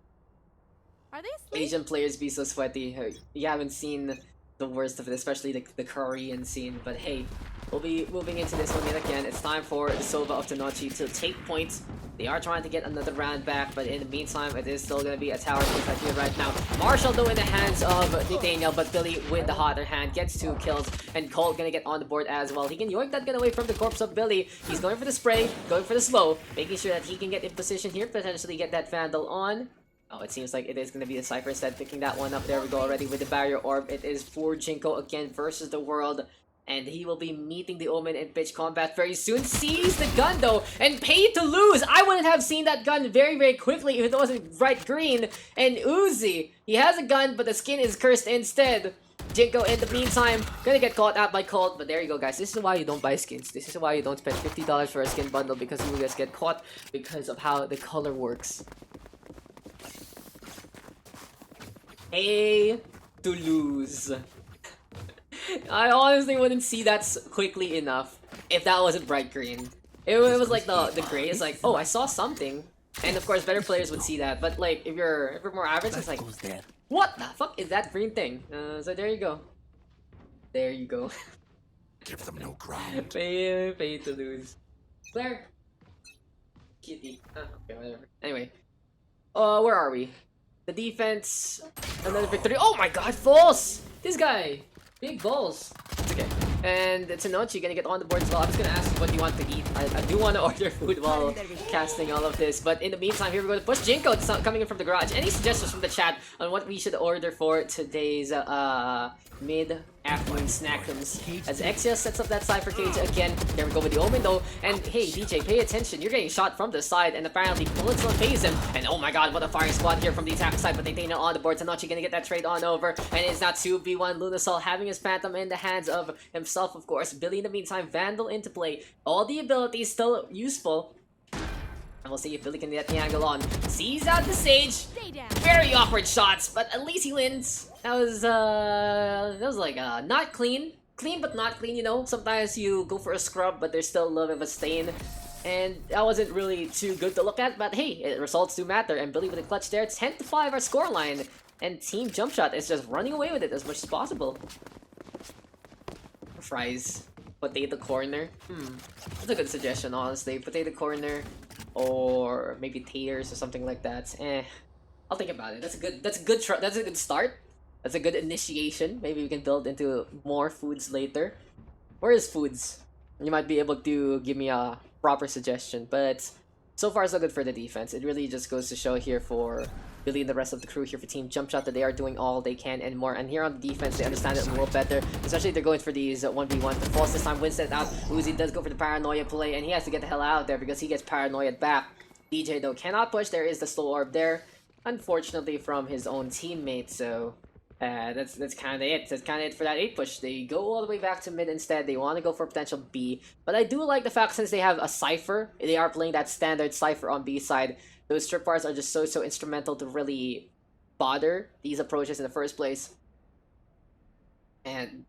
Are they asleep? Asian players be so sweaty. You haven't seen the worst of it, especially the Korean scene. But hey, we'll be moving into this one yet again. It's time for the Sova of Tanochi to take points. They are trying to get another round back, but in the meantime, it is still going to be a tower defense here right now. Marshall though in the hands of Nathaniel, but Billy with the hotter hand gets 2 kills, and Colt going to get on the board as well. He can yoink that gun away from the corpse of Billy. He's going for the spray, going for the slow, making sure that he can get in position here, potentially get that Vandal on. Oh, it seems like it is going to be the Cypher instead, picking that one up. There we go already with the barrier orb. It is for Jinko again versus the world. And he will be meeting the Omen in pitch combat very soon. Sees the gun though, and paid to lose. I wouldn't have seen that gun very, very quickly if it wasn't bright green. And Uzi, he has a gun, but the skin is cursed instead. Jinko in the meantime, gonna get caught out by Colt, but there you go guys. This is why you don't buy skins. This is why you don't spend $50 for a skin bundle, because you will just get caught because of how the color works. Hey, to lose. I honestly wouldn't see that quickly enough if that wasn't bright green. It was like the gray is like, oh, I saw something, and of course better players would see that. But like if you're more average, it's like, what the fuck is that green thing? So there you go. There you go. Give them no ground. pay to lose. Claire. Kitty. Okay, whatever. Anyway, where are we? The defense, another victory. Oh my god, false! This guy! Big balls. It's okay. And Tanochi gonna get on the board as well. I'm just gonna ask you what you want to eat. I do want to order food while casting all of this. But in the meantime, here we go to push Jinko. It's coming in from the garage. Any suggestions from the chat on what we should order for today's mid-afternoon snackums? As Exia sets up that Cypher cage again. There we go with the Omen though. And hey, DJ, pay attention. You're getting shot from the side, and apparently bullets don't phase him. And oh my god, what a firing squad here from the attack side. But they take it on the board. Tanochi gonna get that trade on over. And it's not 2v1. Lunasol having his Phantom in the hands of himself, of course. Billy in the meantime, Vandal into play. All the abilities still useful. And we'll see if Billy can get the angle on. Sees out the Sage. Very awkward shots, but at least he wins. That was like not clean. Clean but not clean, you know? Sometimes you go for a scrub, but there's still a little bit of a stain. And that wasn't really too good to look at, but hey, results do matter. And Billy with a clutch there. 10-5 our scoreline. And Team Jumpshot is just running away with it as much as possible. Fries. Potato corner. That's a good suggestion, honestly. Potato corner. Or maybe taters or something like that. I'll think about it. That's a good start. That's a good initiation. Maybe we can build into more foods later. Where is foods? You might be able to give me a proper suggestion, but so far so good for the defense. It really just goes to show here for Billy and the rest of the crew here for Team Jumpshot that they are doing all they can and more. And here on the defense, they understand it a little better, especially if they're going for these 1v1. The False this time wins it out. Uzi does go for the paranoia play, and he has to get the hell out of there because he gets paranoia back. DJ though cannot push. There is the slow orb there, unfortunately from his own teammate. So that's kind of it. That's kind of it for that 8 push. They go all the way back to mid instead. They want to go for potential B, but I do like the fact since they have a Cypher, they are playing that standard Cypher on B side. Those strip bars are just so instrumental to really bother these approaches in the first place. And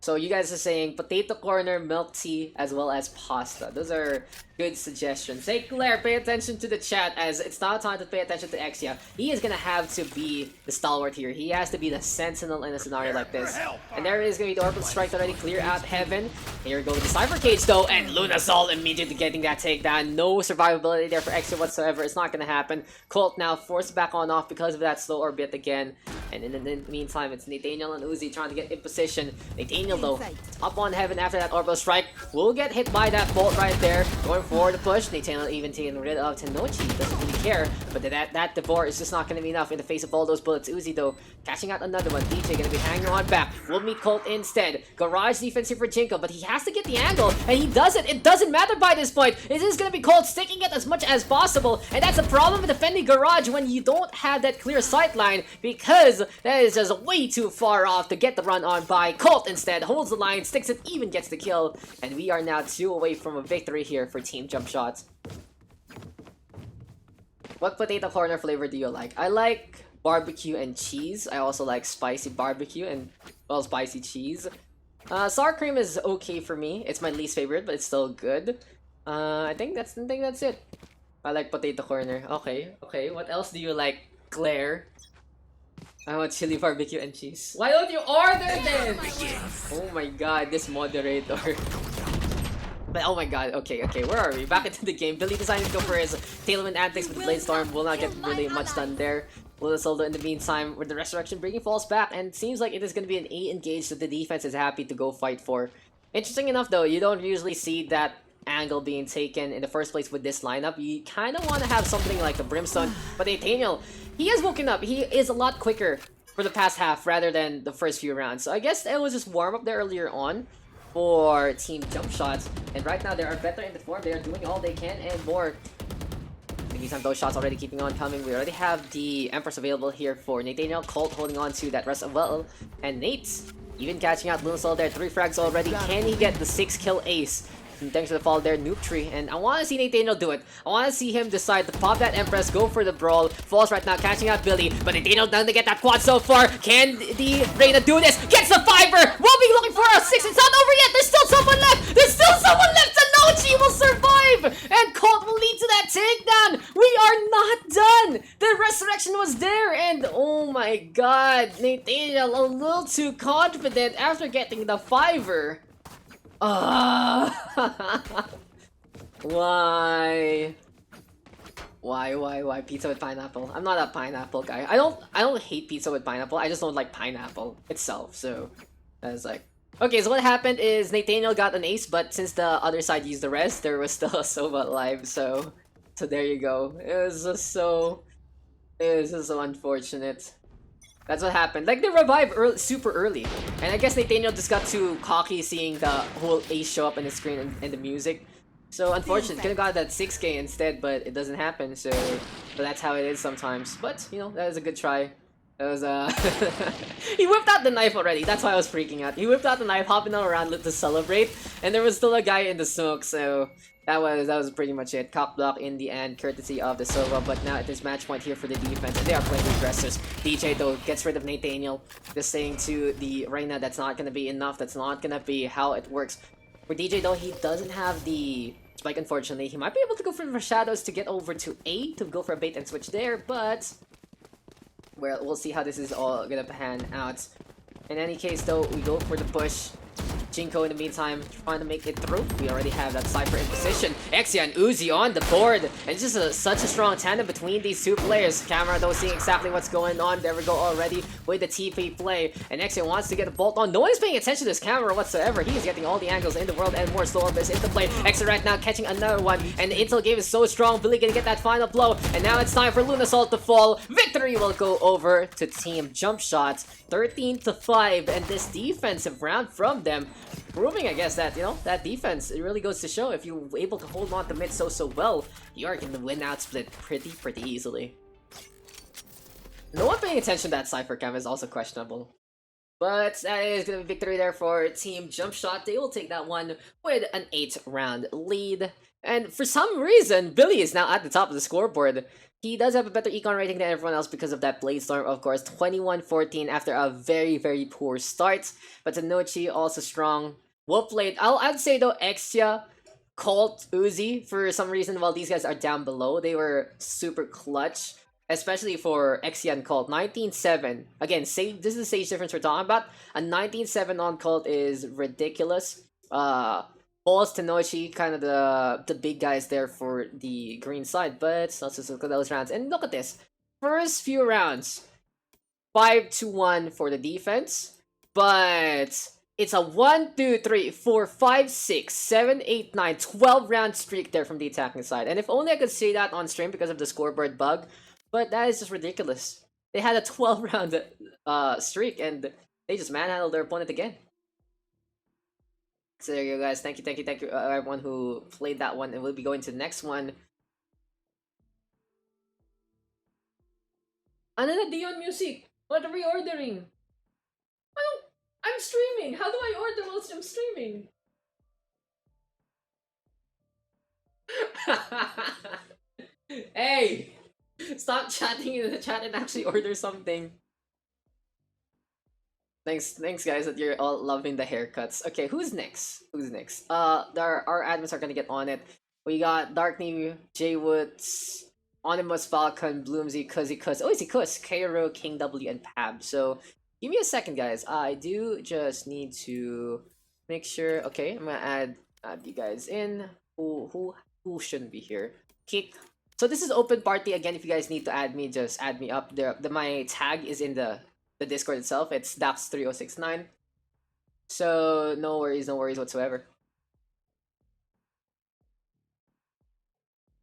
so you guys are saying potato corner, milk tea, as well as pasta. Those are good suggestions. Hey Claire, pay attention to the chat as it's not time to pay attention to Exia. He is gonna have to be the stalwart here. He has to be the sentinel in a scenario like this. And there is gonna be the orbital strike already clear out heaven. Here we go with the Cypher Cage though, and Lunasol immediately getting that takedown. No survivability there for Exia whatsoever. It's not gonna happen. Colt now forced back on off because of that slow orbit again. And in the meantime, it's Nathaniel and Uzi trying to get in position. Nathaniel though, up on heaven after that orbital strike. Will get hit by that bolt right there. Going for the push. Nathaniel even taking rid of Tenochi. Doesn't really care. But that Devore is just not going to be enough in the face of all those bullets. Uzi though, catching out another one. DJ going to be hanging on back. Will meet Colt instead. Garage defensive for Jinko, but he has to get the angle. And he does it. It doesn't matter by this point. It is going to be Colt sticking it as much as possible. And that's a problem with defending Garage when you don't have that clear sight line, because that is just way too far off to get the run on by. Colt instead holds the line, sticks it, even gets the kill. And we are now 2 away from a victory here for Team Jumpshot. What potato corner flavor do you like? I like barbecue and cheese. I also like spicy barbecue and, well, spicy cheese. Sour cream is okay for me. It's my least favorite, but it's still good. I think that's it. I like potato corner. Okay. What else do you like, Claire? I want chili barbecue and cheese. Why don't you order then? Oh my god, this moderator. But oh my god, okay, where are we? Back into the game. Billy decided to go for his Tailwind antics with Blade Storm. Will not get really much done there. Lunasoldo in the meantime with the Resurrection bringing falls back, and it seems like it is going to be an 8 engage that the defense is happy to go fight for. Interesting enough though, you don't usually see that angle being taken in the first place with this lineup. You kind of want to have something like a Brimstone, but Nathaniel, he has woken up. He is a lot quicker for the past half rather than the first few rounds. So I guess it was just warm up there earlier on for Team Jumpshot, and right now they are better in the form. They are doing all they can and more. In the meantime, those shots already keeping on coming. We already have the Empress available here for Nathaniel. Colt holding on to that rest as well, and Nate even catching out Lunasol there. 3 frags already. Can he get the 6 kill ace? And thanks to the fall there, Noob Tree. And I want to see Nathaniel do it. I want to see him decide to pop that Empress, go for the brawl. Falls right now, catching out Billy. But Nathaniel doesn't get that quad so far. Can the Reyna do this? Gets the 5er! We'll be looking for a 6. It's not over yet! There's still someone left! There's still someone left! Tenochi will survive! And Colt will lead to that takedown! We are not done! The resurrection was there! And oh my god, Nathaniel a little too confident after getting the 5er. Why? Why pizza with pineapple? I'm not a pineapple guy. I don't hate pizza with pineapple. I just don't like pineapple itself. So that's like, okay. So what happened is Nathaniel got an ace, but since the other side used the rest, there was still a Sova alive. So there you go. It was just so unfortunate. That's what happened. Like, they revived super early. And I guess Nathaniel just got too cocky seeing the whole ace show up on the screen and the music. So, unfortunate. Could've got that 6k instead, but it doesn't happen. So that's how it is sometimes. But, you know, that was a good try. That was, he whipped out the knife already. That's why I was freaking out. He whipped out the knife, hopping around to celebrate. And there was still a guy in the smoke, so that was pretty much it. Cock block in the end, courtesy of the Sova. But now it is match point here for the defense, and they are playing aggressors. DJ though gets rid of Nathaniel, just saying to the Reyna that's not gonna be enough. That's not gonna be how it works. For DJ though, he doesn't have the spike. Unfortunately, he might be able to go for the shadows to get over to A to go for a bait and switch there, but we'll see how this is all gonna pan out. In any case though, we go for the push. Jinko in the meantime trying to make it through. We already have that Cypher in position. Exia and Uzi on the board. And it's just such a strong tandem between these two players. Camera though seeing exactly what's going on. There we go already with the TP play. And Exia wants to get a bolt on. No one is paying attention to this camera whatsoever. He is getting all the angles in the world and more. Slow Orbis into play. Exia right now catching another one. And the intel game is so strong. Billy gonna get that final blow. And now it's time for Lunasol to fall. Victory will go over to Team Jumpshot. 13-5. And this defensive round from them proving, I guess, that, you know, that defense, it really goes to show if you're able to hold on to mid so well, you are going to win out split pretty easily. No one paying attention to that Cypher cam is also questionable. But that is going to be victory there for Team Jumpshot. They will take that one with an 8-round lead. And for some reason, Billy is now at the top of the scoreboard. He does have a better econ rating than everyone else because of that Blade Storm, of course. 21-14 after a very poor start. But Tanochi also strong. Well played. I'd say though, Exia, Colt, Uzi, for some reason, while these guys are down below, they were super clutch. Especially for Exia and Colt. 19-7. Again, this is the stage difference we're talking about. A 19-7 on Colt is ridiculous. Balls Tanochi, kind of the big guys there for the green side. But let's just look at those rounds. And look at this. First few rounds. 5-1 for the defense. But it's a 1, 2, 3, 4, 5, 6, 7, 8, 9, 12 round streak there from the attacking side. And if only I could say that on stream because of the scoreboard bug. But that is just ridiculous. They had a 12-round streak, and they just manhandled their opponent again. So there you go, guys. Thank you, everyone who played that one. And we'll be going to the next one. Ano na Dion music? What are we ordering? I'm streaming. How do I order whilst I'm streaming? Hey! Stop chatting in the chat and actually order something. Thanks guys that you're all loving the haircuts. Okay, who's next? Our admins are gonna get on it. We got Darkney, Jwoods, Onimus, Falcon, Bloomsy, Cuzzy Cuz, Ozy Cuz, Cairo, King W, and Pab. So give me a second, guys. I do just need to make sure. Okay, I'm gonna add you guys in. Who shouldn't be here? Kick. So this is open party again. If you guys need to add me, just add me up. My tag is in the Discord itself. It's Daks3069. So no worries whatsoever.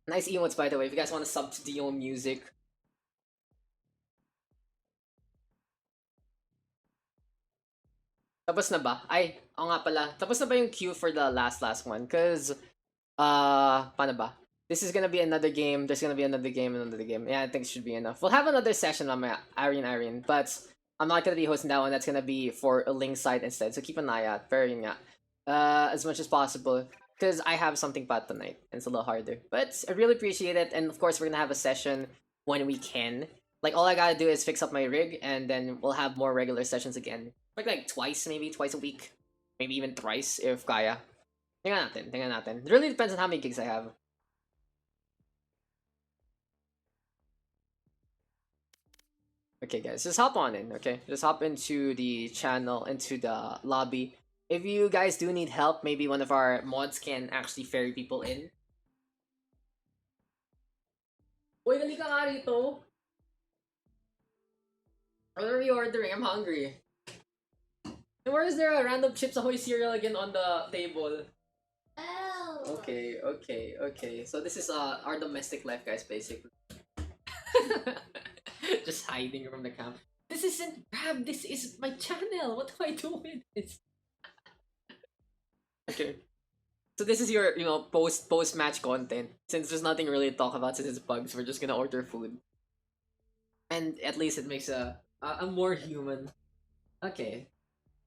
Nice emotes, by the way. If you guys want to sub to Dio music. Tapos na ba? Ay, nga pala. Tapos na ba yung queue for the last one? Cause, paano ba? This is gonna be another game. There's gonna be another game. Yeah, I think it should be enough. We'll have another session on my Irene, but I'm not gonna be hosting that one. That's gonna be for a link site instead. So keep an eye out. Pero yun nga. As much as possible. Because I have something bad tonight. And it's a little harder. But I really appreciate it. And of course, we're gonna have a session when we can. Like, all I gotta do is fix up my rig. And then we'll have more regular sessions again. Like twice a week. Maybe even thrice if kaya. Tingnan natin. It really depends on how many gigs I have. Okay, guys, just hop on in, okay? Just hop into the channel, into the lobby. If you guys do need help, maybe one of our mods can actually ferry people in. Uy, dali ka nga rito. What are we ordering? I'm hungry. And where is there a random Chips Ahoy cereal again on the table? Oh. Okay. So this is our domestic life, guys, basically. Just hiding from the cam. This isn't Brab, this is my channel. What do I do with this? Okay. So this is your, post match content. Since there's nothing really to talk about since it's bugs, we're just gonna order food. And at least it makes a more human. Okay.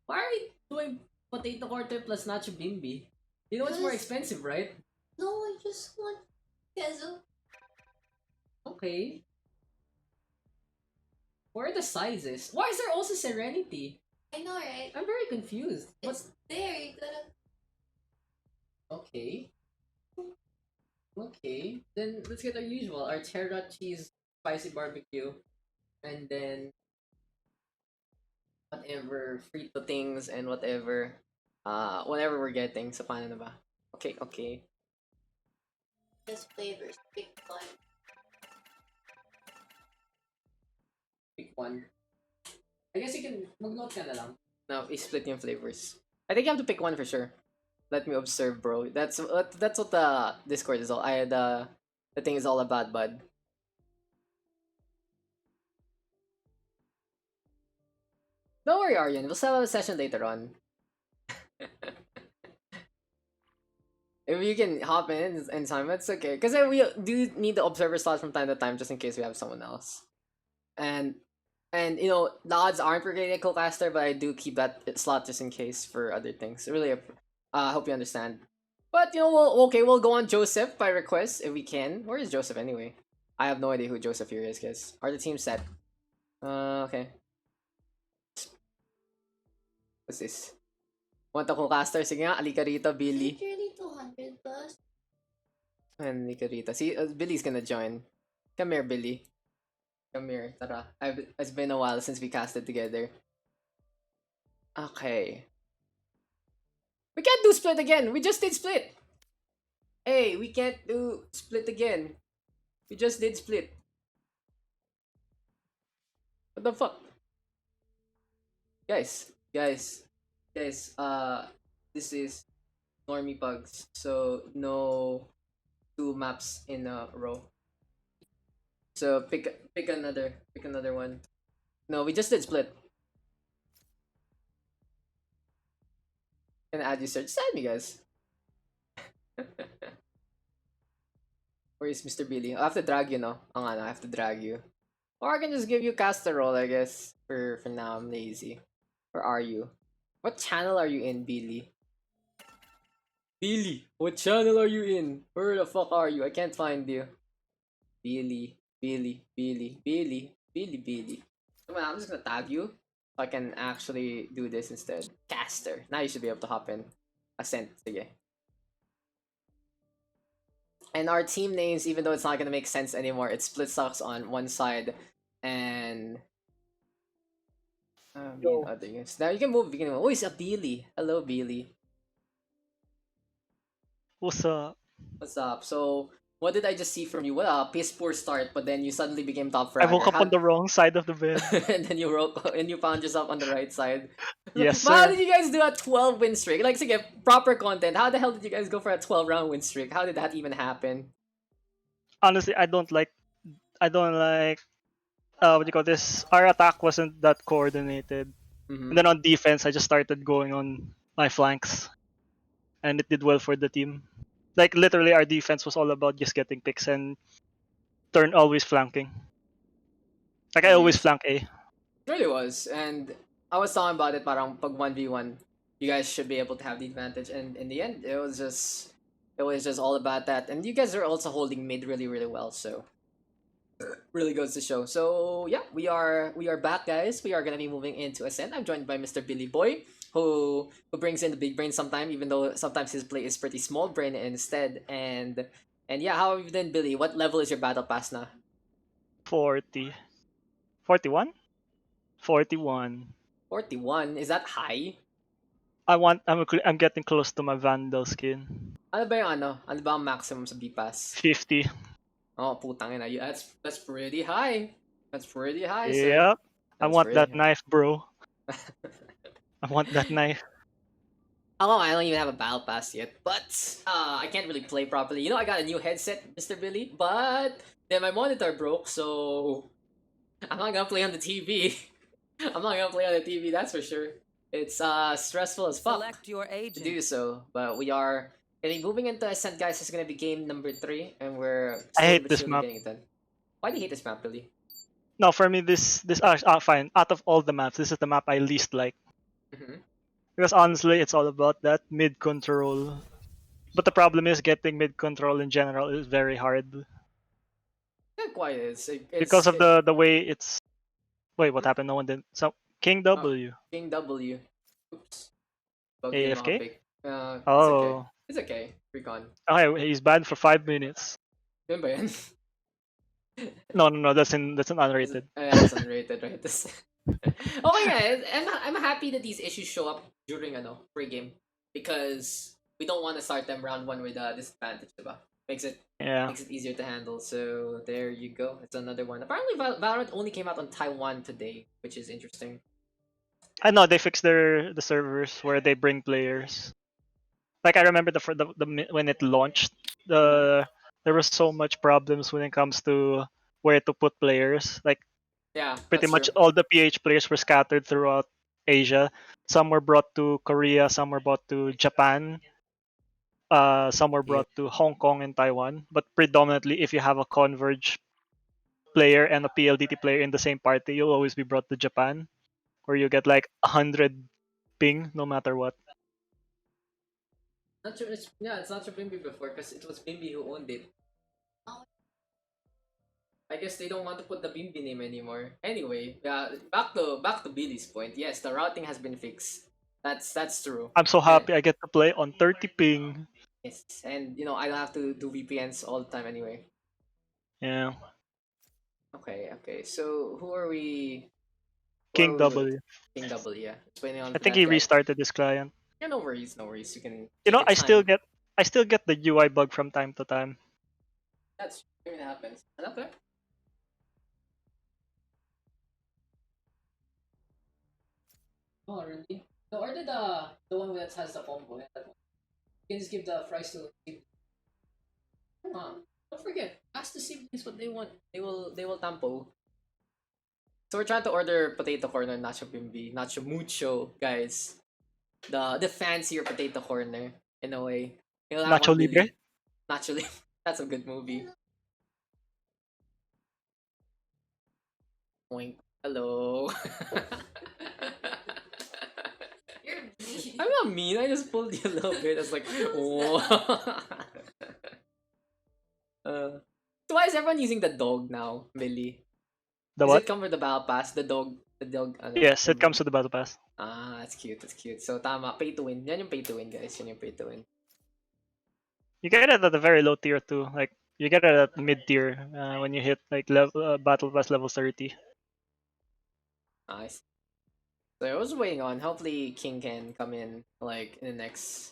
Why are we doing potato quarter plus nacho bimbi? You know it's more expensive, right? No, I just want queso. Okay. Where are the sizes? Why is there also Serenity? I know, right? I'm very confused. It's there. You gotta. Okay. Then let's get our usual. Our terra cheese spicy barbecue. And then whatever frito things and whatever we're getting. So paano na ba? Okay. Just flavors. Pick one. Pick one. I guess you can mag-note ka na lang. No, i-split yung flavors. I think you have to pick one for sure. Let me observe, bro. That's what the Discord is all. The thing is all about, bud. Don't worry, Aryan. We'll still have a session later on. If you can hop in time, it's okay. Because we do need the observer slot from time to time, just in case we have someone else. And you know the odds aren't for getting a co-caster, but I do keep that slot just in case for other things. Really, I hope you understand. But you know, we'll go on Joseph by request if we can. Where is Joseph anyway? I have no idea who Joseph here is, guys. Are the team set? Okay. What's this? Want a co-caster? Sige nga, alika rito, Billy. Literally 200 plus. And alika rito. See, Billy's gonna join. Come here, Billy. Come here, tara. It's been a while since we casted together. Okay. We can't do split again. We just did split. Hey, we can't do split again. We just did split. What the fuck? Guys. This is Mini-PUGS. So, no 2 maps in a row. So, pick another one. No, we just did split. Can I add you search? Just add me, guys. Where is Mr. Billy? I have to drag you, no? Oh, I have to drag you. Or I can just give you caster roll, I guess. For now, I'm lazy. Where are you? What channel are you in, Billy? Billy, what channel are you in? Where the fuck are you? I can't find you. Billy. Come on, I'm just gonna tag you. So I can actually do this instead. Caster. Now you should be able to hop in. Ascent. Sige. And our team names, even though it's not gonna make sense anymore, it's Split Sucks on one side and other games. Now you can move. Oh, it's a Billy. Hello, Billy. What's up? What's up? So, what did I just see from you? What a piss poor start, but then you suddenly became top I fragger. woke up on the wrong side of the bed. And then you found yourself on the right side. Yes, But how sir. did you guys do a 12 win streak? Like, to get proper content, how the hell did you guys go for a 12 round win streak? How did that even happen? Honestly, I don't like. What do you call this? Our attack wasn't that coordinated. And then on defense, I just started going on my flanks, and it did well for the team. Like literally, our defense was all about just getting picks and turn always flanking. Like I always Yes. flank A. It really was, and I was talking about it. Parang pag 1v1, you guys should be able to have the advantage, and in the end, it was just all about that. And you guys are also holding mid really well, so really goes to show. So yeah, we are back, guys. We are gonna be moving into Ascent. I'm joined by Mr. Billy Boy, who brings in the big brain sometimes, even though sometimes his play is pretty small brain instead. And yeah, how have you been, Billy? What level is your battle pass now? 40. 41? 41. 41. Is that high? I'm getting close to my Vandal skin. Ano ba yung ano? Ano ba ang maximum sa B-Pass? 50. Oh, putang ina. That's pretty high. That's pretty high, sir. Yep. I That's want pretty that high. knife, bro. I want that knife. Oh, I don't even have a battle pass yet, but I can't really play properly. You know, I got a new headset, Mr. Billy, but then my monitor broke, so I'm not gonna play on the TV. I'm not gonna play on the TV, that's for sure. It's stressful as fuck Select your to agent. do so, but we are gonna be moving into Ascent, guys. This is gonna be game number 3, and we're I hate slowly but this surely map. getting it done. Why do you hate this map, Billy? No, for me, fine. Out of all the maps, this is the map I least like. Mm-hmm. Because honestly, it's all about that mid control. But the problem is getting mid control in general is very hard Not quite. It's because of the way it's. Wait, what happened? No one did. So King W. King W. Oops. Bug yung AFK? mga pick. It's okay. Oh, It's okay. Recon. okay. He's banned for 5 minutes. Yun ba yan? No. That's an unrated. It's unrated, right? Okay, guys. I'm happy that these issues show up during pre-game because we don't want to start them round 1 with a disadvantage, diba? Makes it easier to handle. So there you go. It's another one. Apparently, Valorant only came out on Taiwan today, which is interesting. I know they fixed the servers where they bring players. Like I remember the when it launched, there was so much problems when it comes to where to put players. Like Yeah, pretty that's much true. all the PH players were scattered throughout Asia. Some were brought to Korea, some were brought to Japan. some were brought to Hong Kong and Taiwan, but predominantly if you have a Converge player and a PLDT player in the same party, you'll always be brought to Japan, where you get like 100 ping no matter what. Not sure. Yeah, it's not sure Bimby before because it was Bimby who owned it. I guess they don't want to put the Bimby name anymore. Anyway, back to Billy's point. Yes, the routing has been fixed. That's true. I'm so happy I get to play on 30 ping. Yes, and you know I don't have to do VPNs all the time anyway. Yeah. Okay. So who are we? King W. King W. Yeah. I think he restarted his client. Yeah, no worries. You can. You know, take your time. I still get the UI bug from time to time. That's it happens. Okay. Oh really? No, or the one that has the combo. You can just give the fries to. Come on, don't forget. Ask the siblings what they want. They will tampo. So we're trying to order potato corner, nacho bimbi, nacho mucho, guys. The fancier potato corner in a way. Nacho Libre? Nacho Libre. That's a good movie. Oink. Hello. You're mean. I'm not mean. I just pulled you a little bit. I was like, whoa. So why is everyone using the dog now, Billy? The Does what? it come with the battle pass? The dog. Yes, it comes with the battle pass. Ah, that's cute. That's cute. So tama, pay to win. Yan yung pay to win, guys. Yan yung pay to win. You get it at a very low tier too. Like you get it at mid tier when you hit like battle pass level 30. Nice. So I was waiting on. Hopefully, King can come in like in the next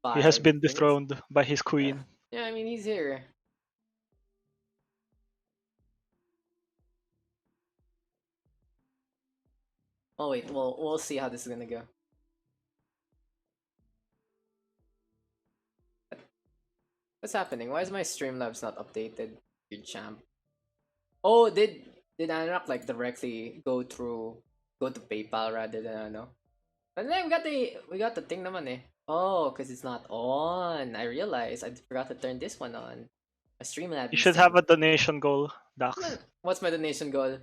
5 He has been minutes. dethroned by his queen. Yeah, I mean he's here. Oh wait, we'll see how this is gonna go. What's happening? Why is my Streamlabs not updated? Good champ. Oh, did Anrak like directly go to PayPal rather than ano? But then we got the thing naman eh. Oh, cause it's not on. I realized I forgot to turn this one on. A Streamlabs. You should have a donation goal, Daks. What's my donation goal?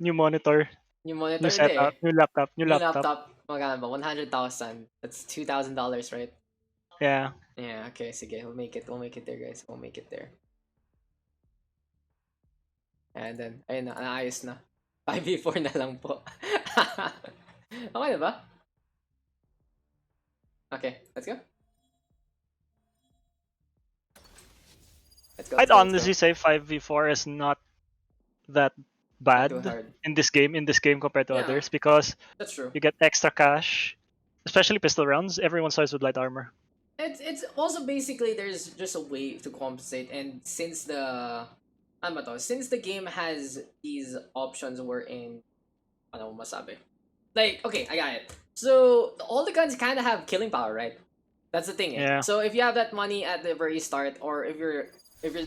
New monitor, New monitor, new setup, new laptop, new laptop. Magkano ba? 100,000. That's $2,000, right? Yeah. Yeah, okay, sige. We'll make it there, guys. We'll make it there. And then, ayun na, naayos na. 5v4 na lang po. Okay na ba? Okay, let's go. I'd honestly say 5v4 is not that bad Not too hard. in this game compared to Yeah. others because That's true. you get extra cash, especially pistol rounds. Everyone starts with light armor. It's also basically there's just a way to compensate, and since the game has these options wherein ano masabi. Like, okay, I got it. So all the guns kind of have killing power, right? That's the thing. Yeah. So if you have that money at the very start, or if you're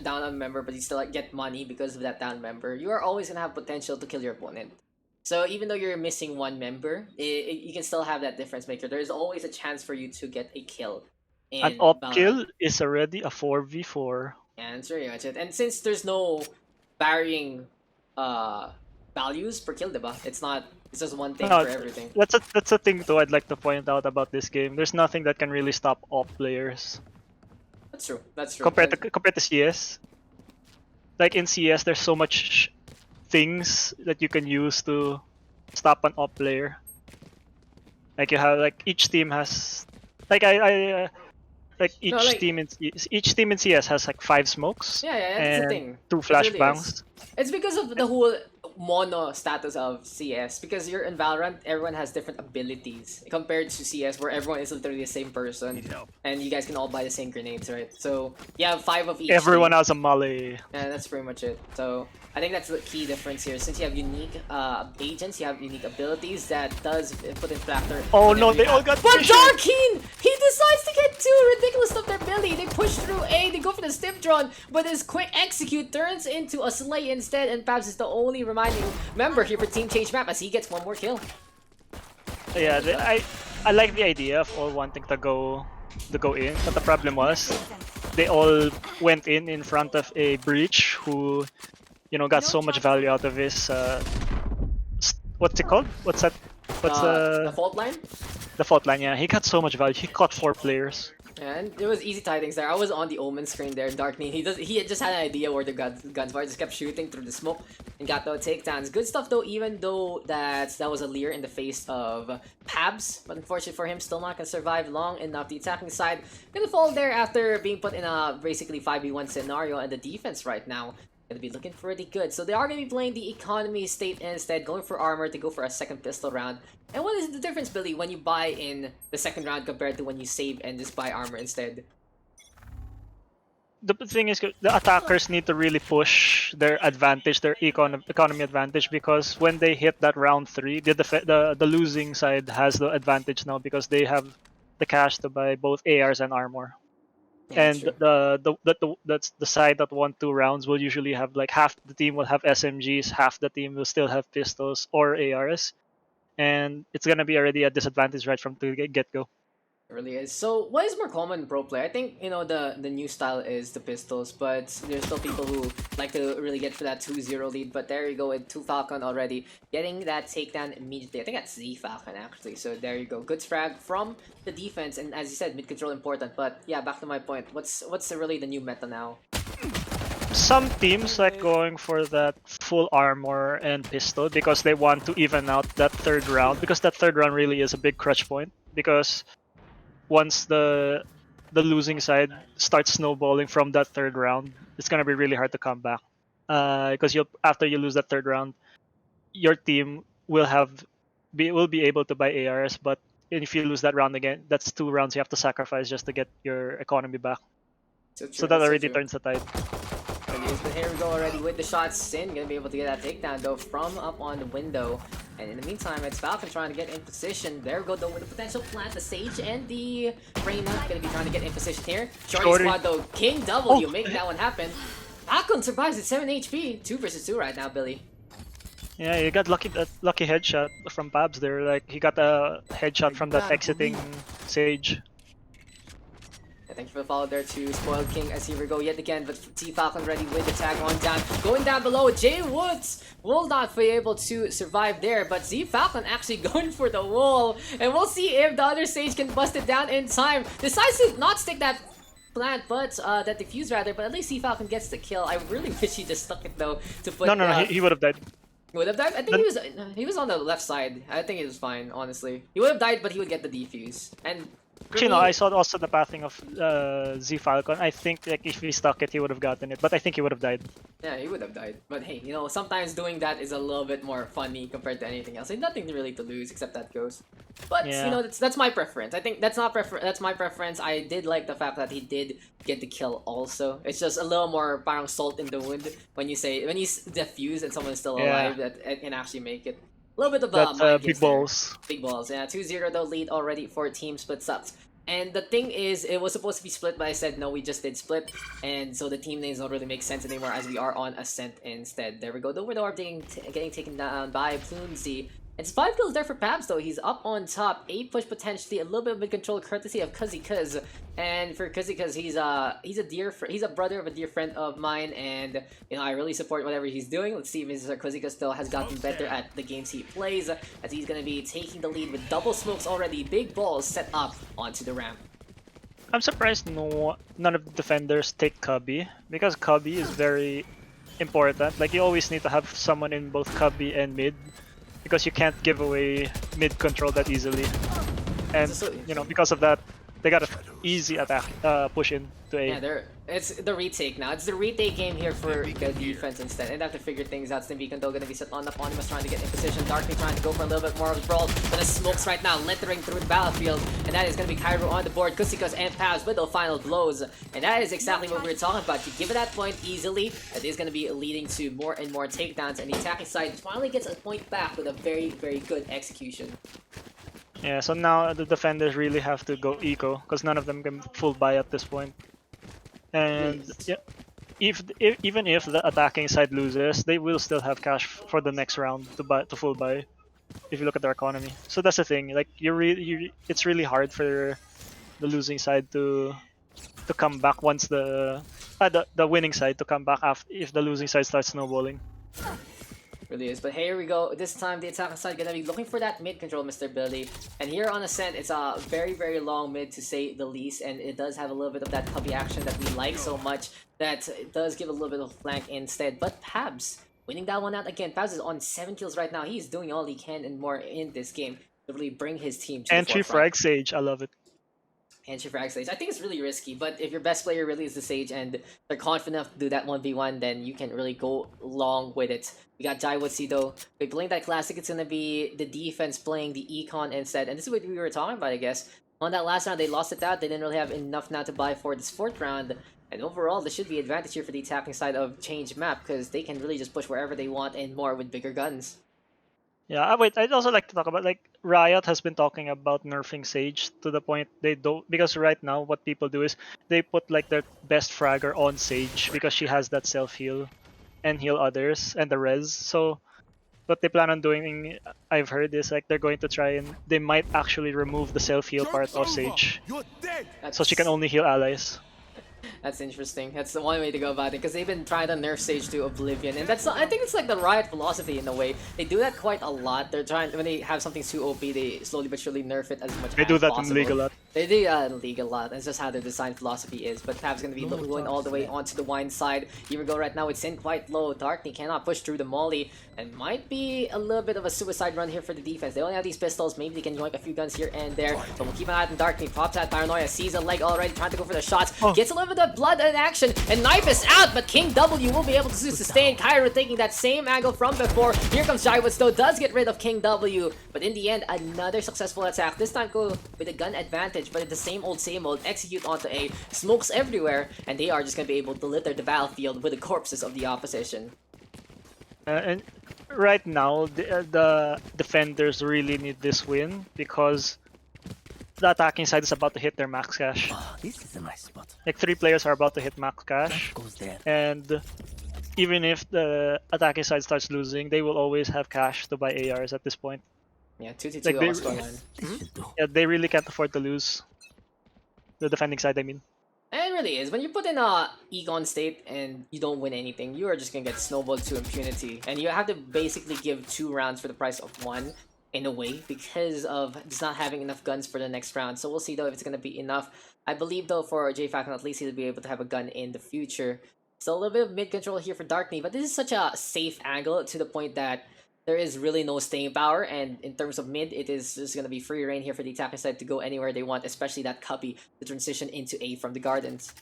down a member but you still like, get money because of that down member, you are always gonna have potential to kill your opponent. So even though you're missing one member, you can still have that difference maker. There's always a chance for you to get a kill. An op kill is already a 4v4. Yeah, that's very much it. And since there's no varying values per kill, diba? It's just one thing for everything. That's a thing too I'd like to point out about this game. There's nothing that can really stop op players. That's true. That's true. Compared to CS. Like in CS there's so much things that you can use to stop an op player. Like you have like each team has like team in CS has like 5 smokes. Yeah, that's the and thing. 2 It really flashbangs. is. It's because of the whole mono status of CS. Because you're in Valorant, everyone has different abilities compared to CS, where everyone is literally the same person, Need help. and you guys can all buy the same grenades, right? So you have 5 of each. Everyone team. has a melee. And that's pretty much it. So I think that's the key difference here. Since you have unique agents, you have unique abilities that does put in factor. Oh in no, every they all map. got But vision! Darkeen! He decides to get too ridiculous of their ability. They push through A, they go for the stiff drone, but his quick execute turns into a slay instead, and Pabs is the only remaining member here for Team Change Map as he gets one more kill. Yeah, I like the idea of all wanting to go to go in. But the problem was they all went in front of a breach who, got so much value out of his what's it called? What's that? What's the fault line? the fault line? Yeah, he got so much value. He caught 4 players. And it was easy tidings there. I was on the Omen screen there. Darkney, he just had an idea where the guns were. Just kept shooting through the smoke and got the takedowns. Good stuff though, even though that was a leer in the face of PUGS. But unfortunately for him, still not gonna survive long enough. The attacking side gonna fall there after being put in a basically 5v1 scenario, and the defense right now gonna be looking pretty good. So they are gonna be playing the economy state instead, going for armor to go for a second pistol round. And what is the difference, Billy, when you buy in the second round compared to when you save and just buy armor instead? The thing is, the attackers need to really push their advantage, their economy advantage, because when they hit that round 3, the losing side has the advantage now because they have the cash to buy both ARs and armor. Yeah, And that's the side that won 2 rounds will usually have like half the team will have SMGs, half the team will still have pistols or ARs, and it's gonna be already a disadvantage right from the get-go. It really is. So what is more common in pro play? I think, the new style is the pistols, but there's still people who like to really get for that 2-0 lead. But there you go with 2 Falcon already getting that takedown immediately. I think that's Z Falcon actually. So there you go. Good frag from the defense, and as you said, mid control important. But yeah, back to my point. What's really the new meta now? Some teams like going for that full armor and pistol because they want to even out that 3rd round, because that 3rd round really is a big crutch point, because once the losing side starts snowballing from that 3rd round, it's gonna be really hard to come back. Because after you lose that 3rd round, your team will be able to buy ARs, but if you lose that round again, that's 2 rounds you have to sacrifice just to get your economy back. So that already turns the tide. But here we go already with the shots. Sin gonna be able to get that takedown though from up on the window. And in the meantime, it's Falcon trying to get in position. There we go though with the potential plant, the Sage and the Reyna gonna be trying to get in position here. Shorty squad though, King W making that one happen. Falcon survives at 7 HP. 2 versus 2 right now, Billy. Yeah, you got lucky headshot from PUGS there. Like he got a headshot from that exiting Sage. Thank you for the follow there to Spoiled King as here we go yet again, but T Falcon ready with the tag on down. Going down below, Jay Woods will not be able to survive there, but Z Falcon actually going for the wall, and we'll see if the other Sage can bust it down in time. Decides to not stick that plant, but that defuse rather, but at least Z Falcon gets the kill. I really wish he just stuck it though to put. No, he would have died. He would have died? I think he was on the left side. I think it was fine, honestly. He would have died, but he would get the defuse. And I saw also the pathing of Z Falcon. I think like if he stuck it, he would have gotten it, but I think he would have died. Yeah, he would have died. But hey, sometimes doing that is a little bit more funny compared to anything else. There's nothing really to lose except that goes. But yeah. That's my preference. I think that's my preference. I did like the fact that he did get the kill also. It's just a little more parang salt in the wound when you defuse and someone is still alive that can actually make it. A little bit of the big balls. Big balls, yeah. 2-0 though lead already for team split sets. And the thing is, it was supposed to be split, but I said no, we just did split. And so the team names don't really make sense anymore as we are on Ascent instead. There we go, the Orb getting taken down by Plunsy. It's 5 kills there for PUGS though. He's up on top. 8 push potentially. A little bit of mid-control courtesy of Kuz. And for Kuz, he's a brother of a dear friend of mine, and I really support whatever he's doing. Let's see if Mr. Kuz still has gotten better at the games he plays, as he's gonna be taking the lead with double smokes already. Big balls set up onto the ramp. I'm surprised none of the defenders take Cubby, because Cubby is very important. Like you always need to have someone in both Cubby and mid, because you can't give away mid control that easily, and because of that, they got an easy attack push in to A. Yeah, it's the retake now. It's the retake game here for the defense instead. They'd have to figure things out. Stimbeacon though gonna be set on the Onimus trying to get in position. Darkly trying to go for a little bit more of a brawl, but the smokes right now littering through the battlefield, and that is gonna be Cairo on the board. Kusikas and PUGS with the final blows, and that is exactly what we were talking about. You give it that point easily, that is gonna be leading to more and more takedowns, and the attacking side finally gets a point back with a very, very good execution. Yeah, so now the defenders really have to go eco, because none of them can full buy at this point. And yeah, even if the attacking side loses, they will still have cash for the next round to full buy. If you look at their economy, so that's the thing. Like it's really hard for losing side to come back once the winning side to come back after if the losing side starts snowballing. Really is. But here we go. This time the attacking side gonna be looking for that mid control, Mr. Billy. And here on Ascent, it's a very, very long mid to say the least, and it does have a little bit of that cubby action that we like so much that it does give a little bit of flank instead. But PUGS winning that one out again. PUGS is on 7 kills right now. He's doing all he can and more in this game to really bring his team to Entry the forefront. frag Sage, I love it. Entry frag Sage. I think it's really risky, but if your best player really is the Sage and they're confident enough to do that 1v1, then you can really go long with it. We got Jaiwatsi though. By playing that classic, it's gonna be the defense playing the econ instead. And this is what we were talking about, I guess. On that last round, they lost it out. They didn't really have enough now to buy for this 4th round. And overall, this should be advantage here for the attacking side of Change Map, because they can really just push wherever they want and more with bigger guns. Yeah, wait, I'd also like to talk about, like, Riot has been talking about nerfing Sage to the point they don't, because right now what people do is they put like their best fragger on Sage because she has that self-heal and heal others and the res. So what they plan on doing, I've heard, is like they're going to try and they might actually remove the self-heal part of Sage so she can only heal allies. That's interesting. That's the one way to go about it, because they've been trying to nerf Sage to oblivion, and that's I think it's like the Riot philosophy in a way. They do that quite a lot. They're trying, when they have something too OP, they slowly but surely nerf it as much They as do that possible. in League a lot. They do in League a lot. That's just how their design philosophy is. But PUGS gonna be going all the way onto the wine side. Here we go right now. It's in quite low. Darkney cannot push through the molly, and might be a little bit of a suicide run here for the defense. They only have these pistols. Maybe they can join a few guns here and there. But we'll keep an eye on Darkney. Pops out Paranoia. Sees a leg already. Trying to go for the shots. Gets a little bit of blood in action. And Knife is out. But King W will be able to sustain. Kyra taking that same angle from before. Here comes Jaiwatsi though. Does get rid of King W. But in the end, another successful attack. This time go with a gun advantage. But the same old execute onto A. Smokes everywhere. And they are just going to be able to litter the battlefield with the corpses of the opposition. And right now, the defenders really need this win because the attacking side is about to hit their max cash. This is a nice spot. Like 3 players are about to hit max cash, Goes there. and even if the attacking side starts losing, they will always have cash to buy ARs at this point. Yeah, 2-2-2 Like they- almost going on. This should do. Yeah, they really can't afford to lose. The defending side, I mean. And it really is. When you put in a econ state and you don't win anything, you are just gonna get snowballed to impunity. And you have to basically give 2 rounds for the price of 1, in a way, because of just not having enough guns for the next round. So we'll see though if it's gonna be enough. I believe though for J Falcon, at least he'll be able to have a gun in the future. So a little bit of mid control here for Darkney, but this is such a safe angle to the point that there is really no staying power, and in terms of mid, it is just going to be free reign here for the attacking side to go anywhere they want, especially that cubby to transition into A from the gardens.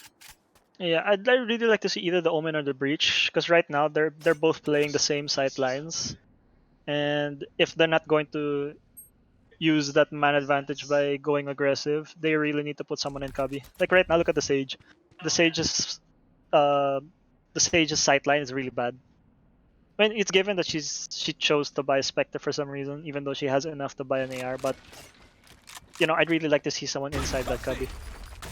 Yeah, I'd really like to see either the Omen or the Breach, because right now they're both playing the same sight lines, and if they're not going to use that man advantage by going aggressive, they really need to put someone in cubby. Like right now, look at the Sage. The Sage's sight line is really bad. I mean, it's given that she chose to buy Spectre for some reason, even though she has enough to buy an AR. But you know, I'd really like to see someone inside that cubby.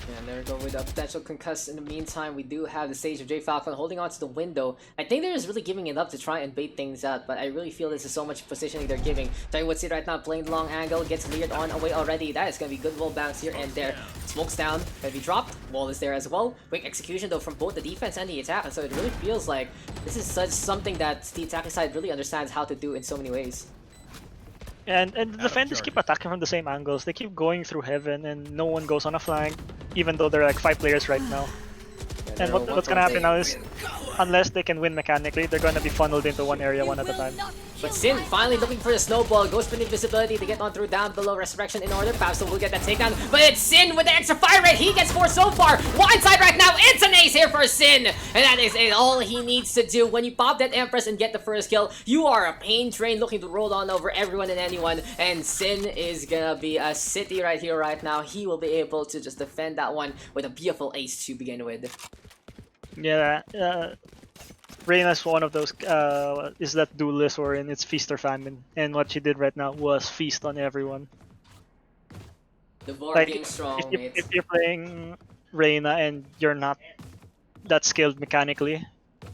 Yeah, and there we go with a potential concuss. In the meantime, we do have the Sage of J Falcon holding on to the window. I think they're just really giving it up to try and bait things out, but I really feel this is so much positioning they're giving. Jaiwatsi right now playing the long angle, gets leered on away already. That is going to be good wall bounce here and there. Smokes down, gonna be dropped. Wall is there as well. Quick execution though from both the defense and the attack, and so it really feels like this is something that the attacking side really understands how to do in so many ways. And the defenders keep attacking from the same angles. They keep going through heaven, and no one goes on a flank, even though there are like 5 players right now. And what's gonna happen now is, unless they can win mechanically, they're gonna be funneled into one area one at a time. But Sin finally looking for the snowball, goes for the invisibility to get on through down below Resurrection in order. Pabstel will get that takedown, but it's Sin with the extra fire rate. He gets 4 so far. Wide side right now, it's an ace here for Sin, and that is all he needs to do. When you pop that Empress and get the first kill, you are a pain train looking to roll on over everyone and anyone, and Sin is gonna be a city right here right now. He will be able to just defend that one with a beautiful ace to begin with. Yeah, Reyna's one of those, is that duelist wherein it's feast or famine, and what she did right now was feast on everyone. The Vor Like, being strong, if you're playing Reyna and you're not that skilled mechanically,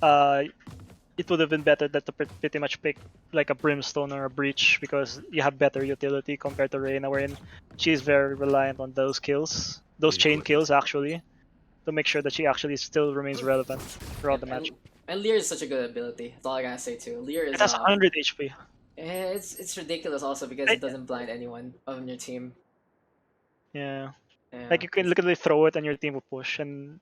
it would have been better that to pretty much pick like a Brimstone or a Breach, because you have better utility compared to Reyna, wherein she's very reliant on those kills. those chain kills actually to make sure that she actually still remains relevant throughout the match. And Lear is such a good ability. That's all I gotta say too. Lear is It has 100 HP. it's ridiculous also because it doesn't blind anyone on your team. Yeah. Yeah. Like you can literally throw it and your team will push, and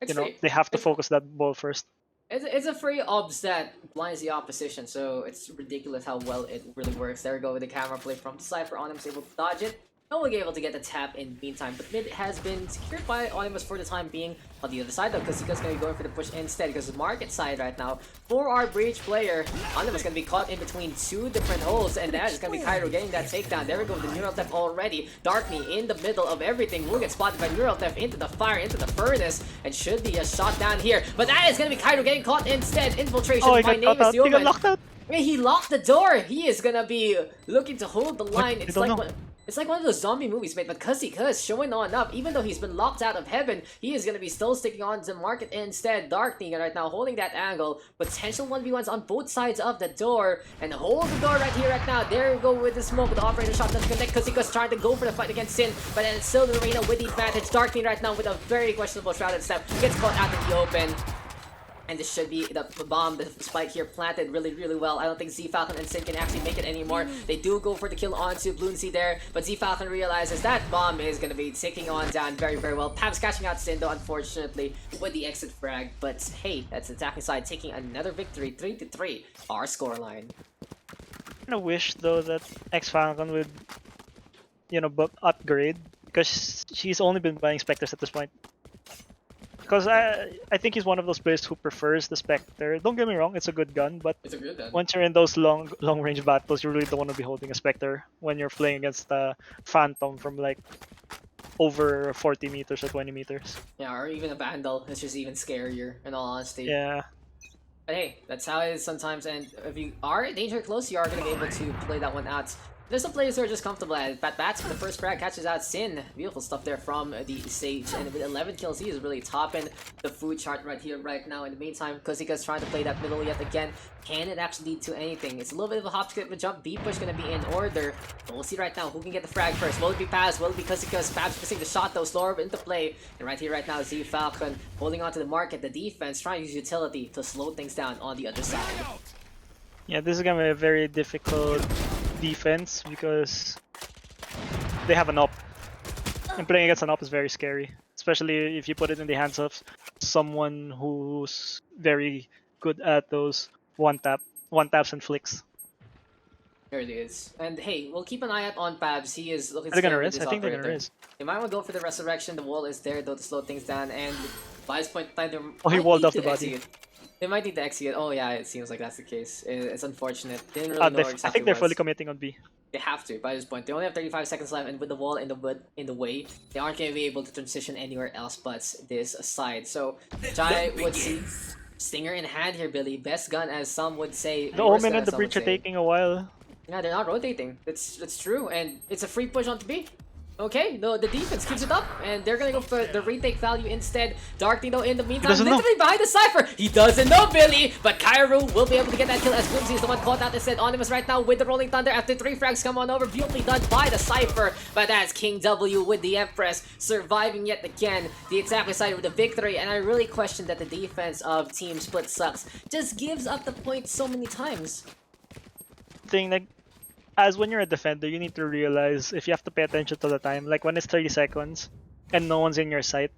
It's you know free. they have to focus that ball first. It's a free obs that blinds the opposition, so it's ridiculous how well it really works. There we go with the camera play from Cypher. Onimus able to dodge it. No one able to get the tap in the meantime, but mid has been secured by Onimus for the time being. On the other side though, because he's going to be going for the push instead, because the market side right now, for our breach player, Onimus going to be caught in between two different holes, and that is going to be Cairo getting that takedown. There we go with the Neural Theft already. Darkney in the middle of everything, will get spotted by Neural Theft into the fire, into the furnace, and should be a shot down here. But that is going to be Cairo getting caught instead. Infiltration, Oh, my name is the he got locked out. He locked the door. He is gonna be looking to hold the line. It's like one of those zombie movies, mate. But cuz showing on up, even though he's been locked out of heaven, he is gonna be still sticking on to market instead. Darkning right now holding that angle. Potential 1v1s on both sides of the door, and hold the door right here right now. There you go with the smoke with the operator shot doesn't connect. Cuz trying to go for the fight against Sin, but then it's still the arena with the advantage. Darkning right now with a very questionable shrouded step gets caught out in the open. And this should be the bomb, the spike here planted really, really well. I don't think Z-Falcon and Sin can actually make it anymore. They do go for the kill onto Bloonsea there, but Z-Falcon realizes that bomb is going to be ticking on down very, very well. PUGS catching out Sin though, unfortunately, with the exit frag. But hey, that's the attacking side taking another victory, 3-3, our scoreline. I kind of wish though that X-Falcon would, you know, upgrade, because she's only been buying Spectres at this point. Because I think he's one of those players who prefers the Spectre. Don't get me wrong, it's a good gun, but It's a good gun. once you're in those long range battles, you really don't want to be holding a Spectre when you're playing against a Phantom from like over 40 meters or 20 meters. Yeah, or even a Vandal. It's just even scarier, in all honesty. Yeah. But hey, that's how it is sometimes, and if you are danger close, you are going to be able to play that one out. There's some players who are just comfortable at it. Bats for the first frag catches out Sin. Beautiful stuff there from the Sage, and with 11 kills, he is really topping the food chart right here, right now. In the meantime, Kozika's trying to play that middle yet again. Can it actually lead to anything? It's a little bit of a hop, skip, a jump. B push going to be in order. But we'll see right now who can get the frag first. Will it be Paz? Will it be Kozika's? Paz missing the shot though, slower into play. And right here, right now, Z-Falcon holding on to the market. The defense trying to use utility to slow things down on the other side. Yeah, this is gonna be a very difficult defense because they have an op, and playing against an op is very scary, especially if you put it in the hands of someone who's very good at those one taps and flicks. There it is. And hey, we'll keep an eye out on Pabs. He is looking They're gonna scared with res. his I think they're operator. gonna res. They might want to go for the resurrection. The wall is there though to slow things down, and by this point in time, they Oh, he might walled need off the to body. execute. They might need to execute. Oh yeah, it seems like that's the case. It's unfortunate. They didn't really know exactly I think they're what. fully committing on B. They have to by this point. They only have 35 seconds left, and with the wall in the way, they aren't going to be able to transition anywhere else but this side. So Jai would see Stinger in hand here, Billy. Best gun, as some would say. The Worst Omen gun, and as the some Breach would are say. taking a while. Yeah, they're not rotating. It's true, and it's a free push onto B. Okay, no, the defense keeps it up, and they're gonna go for the retake value instead. Darkning though in the meantime, doesn't know. literally behind the Cypher. He doesn't know, Billy, but Cairo will be able to get that kill as Bloomsy is the one caught out instead. Onimus right now with the Rolling Thunder after 3 frags come on over. Beautifully done by the Cypher, but that's King W with the Empress surviving yet again. The attacker side with the victory, and I really question that the defense of Team Split Sucks just gives up the point so many times. Thing like, as when you're a defender, you need to realize if you have to pay attention to the time. Like when it's 30 seconds and no one's in your sight,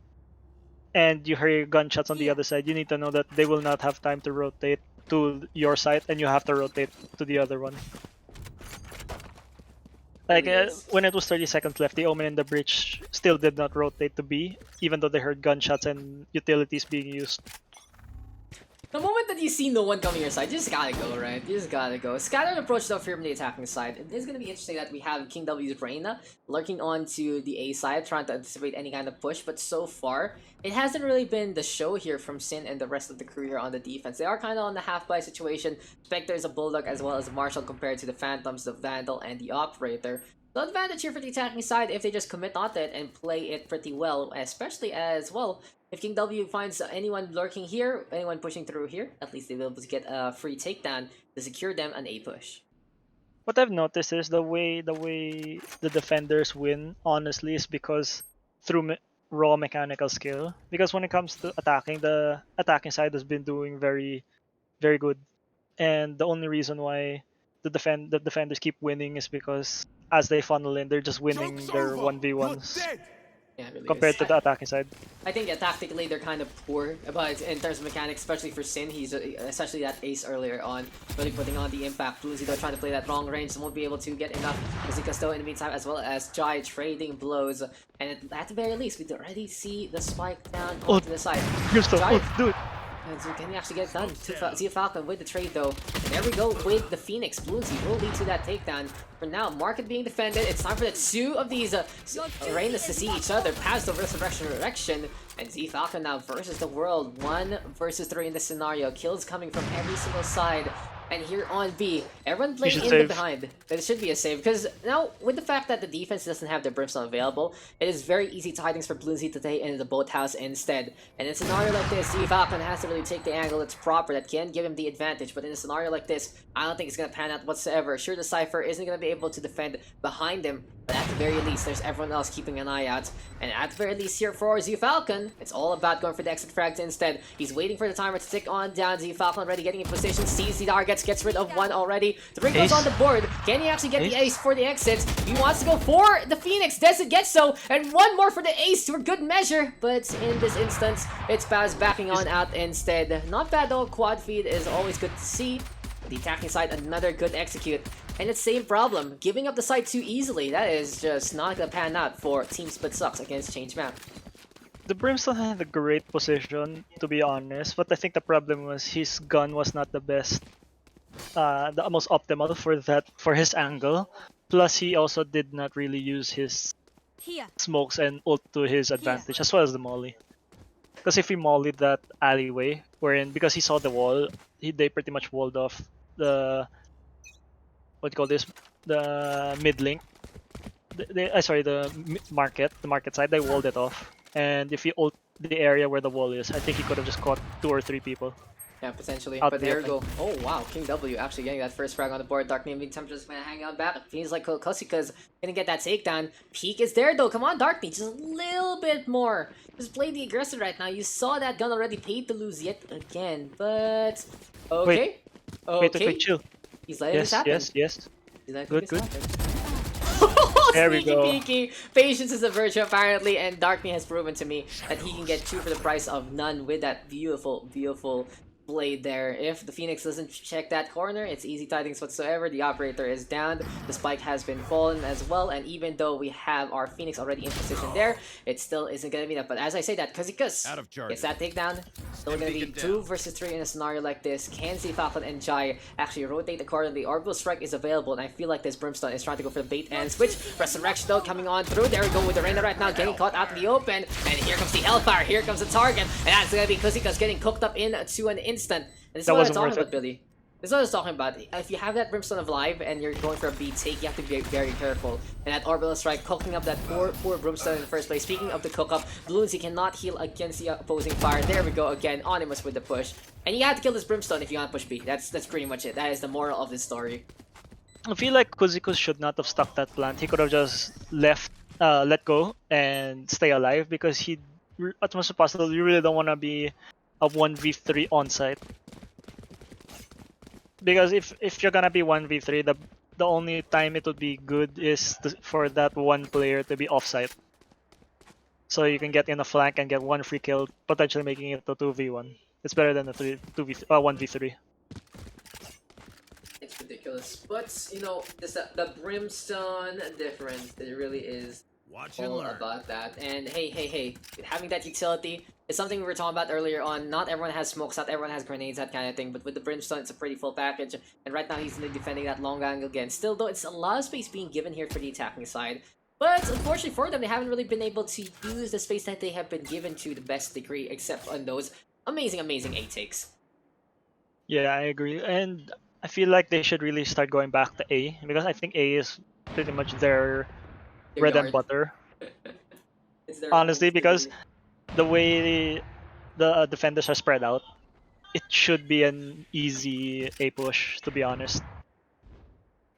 and you hear gunshots on the other side, you need to know that they will not have time to rotate to your side, and you have to rotate to the other one. Like when it was 30 seconds left, the Omen and the Breach still did not rotate to B, even though they heard gunshots and utilities being used. The moment that you see no one coming your side, you just gotta go, right? You just gotta go. Scattered approach though from the attacking side. It is gonna be interesting that we have King W's Reina lurking onto the A side, trying to anticipate any kind of push, but so far, it hasn't really been the show here from Sin and the rest of the crew here on the defense. They are kind of on the half-buy situation. Spectre is a Bulldog as well as a Marshall compared to the Phantoms, the Vandal, and the Operator. The advantage here for the attacking side if they just commit on it and play it pretty well, especially as well. If King W finds anyone lurking here, anyone pushing through here, at least they'll be able to get a free takedown to secure them an A push. What I've noticed is the way the defenders win, honestly, is because through raw mechanical skill. Because when it comes to attacking, the attacking side has been doing very, very good. And the only reason why the defenders keep winning is because as they funnel in, they're just winning their 1v1s Yeah, it really compared is. to the attacking side. I think tactically they're kind of poor, but in terms of mechanics, especially for Sin, he's especially that ace earlier on, really putting on the impact. Bluesy though trying to play that long range, won't be able to get enough. Kazika still in the meantime, as well as Jai trading blows, and at the very least, we already see the spike down onto the side. Gusto, Jai, do it. and so can he actually get it done? Zia Falcon with the trade though. There we go with the Phoenix. Bluesy will lead to that takedown. For now, market being defended. It's time for the two of these Reynas to see each other past the Resurrection direction. And Z Falcon now versus the world. 1 versus 3 in this scenario. Kills coming from every single side. And here on B, everyone playing in the behind. It should be a save, because now, with the fact that the defense doesn't have their Brimstone available, it is very easy tidings for Bluesy to take into the boathouse instead. And in a scenario like this, Z Falcon has to really take the angle that's proper, that can give him the advantage, but in a scenario like this, I don't think it's going to pan out whatsoever. Sure, the Cypher isn't going to be able to defend behind him, but at the very least, there's everyone else keeping an eye out. And at the very least here for Z Falcon, it's all about going for the exit frags instead. He's waiting for the timer to tick on down. Z Falcon already getting in position, sees the targets, gets rid of one already. 3 goes on the board. Can he actually get the ace for the exit? He wants to go for the Phoenix. Does it get so? And one more for the ace for good measure. But in this instance, it's Baz backing on out instead. Not bad though. Quad feed is always good to see. The attacking side, another good execute. And it's same problem. Giving up the site too easily. That is just not gonna pan out for Team Split Sucks against Change Map. The Brimstone had a great position, to be honest, but I think the problem was his gun was not the best, the most optimal for his angle. Plus, he also did not really use his smokes and ult to his advantage, as well as the molly. Because if he mollied that alleyway, because he saw the wall, they pretty much walled off the the mid link. The market side. They walled it off. And if he ult the area where the wall is, I think he could have just caught 2 or 3 people. Yeah, potentially. Out But the there we open. go. Oh, wow. King W actually getting that first frag on the board. Dark Knee meantime just gonna hang out back. Feels like Kosika's gonna get that takedown. Peak is there though. Come on, Dark Knee. Just a little bit more. Just play the aggressor right now. You saw that gun already paid to lose yet again. But okay. Wait, chill. He's letting this happen. Yes. He's letting Good, this good. happen. There we Sneaky go. peeky. Patience is a virtue apparently, and Darkney has proven to me that he can get 2 for the price of none with that beautiful blade there. If the Phoenix doesn't check that corner, it's easy tidings whatsoever. The operator is down, the spike has been fallen as well, and even though we have our Phoenix already in position there, it still isn't gonna be enough. But as I say that, Kazikus gets that takedown. Still gonna be 2 versus 3 in a scenario like this. Can see Falcon and Jai actually rotate accordingly. Orbital Strike is available, and I feel like this Brimstone is trying to go for the bait and switch. Resurrection though coming on through. There we go with the Reyna right now, getting caught out in the open. And here comes the Hellfire, here comes the target. And that's gonna be Kazikus getting cooked up into an instant. And this is what I'm talking about, Billy. This is what I was talking about. If you have that Brimstone of Live and you're going for a beat take, you have to be very careful. And that Orbital Strike cooking up that poor Brimstone in the first place. Speaking of the cook up, Bloons, he cannot heal against the opposing fire. There we go again, Onimus with the push. And you have to kill this Brimstone if you want to push B. That's pretty much it. That is the moral of this story. I feel like Kuzikus should not have stuck that plant. He could have just let go and stay alive, because as much as possible, you really don't want to be a 1v3 on site. Because if you're gonna be 1v3, the only time it would be good is for that one player to be offsite. So you can get in a flank and get 1 free kill, potentially making it a 2v1. It's better than a 1v3. It's ridiculous. But, you know, the Brimstone difference, it really is all about that. And hey, having that utility is something we were talking about earlier on. Not everyone has smokes, not everyone has grenades, that kind of thing. But with the Brimstone, it's a pretty full package. And right now, he's defending that long angle again. Still, though, it's a lot of space being given here for the attacking side. But unfortunately for them, they haven't really been able to use the space that they have been given to the best degree, except on those amazing A takes. Yeah, I agree. And I feel like they should really start going back to A, because I think A is pretty much their bread and butter. Honestly, because the way the defenders are spread out, it should be an easy A push, to be honest.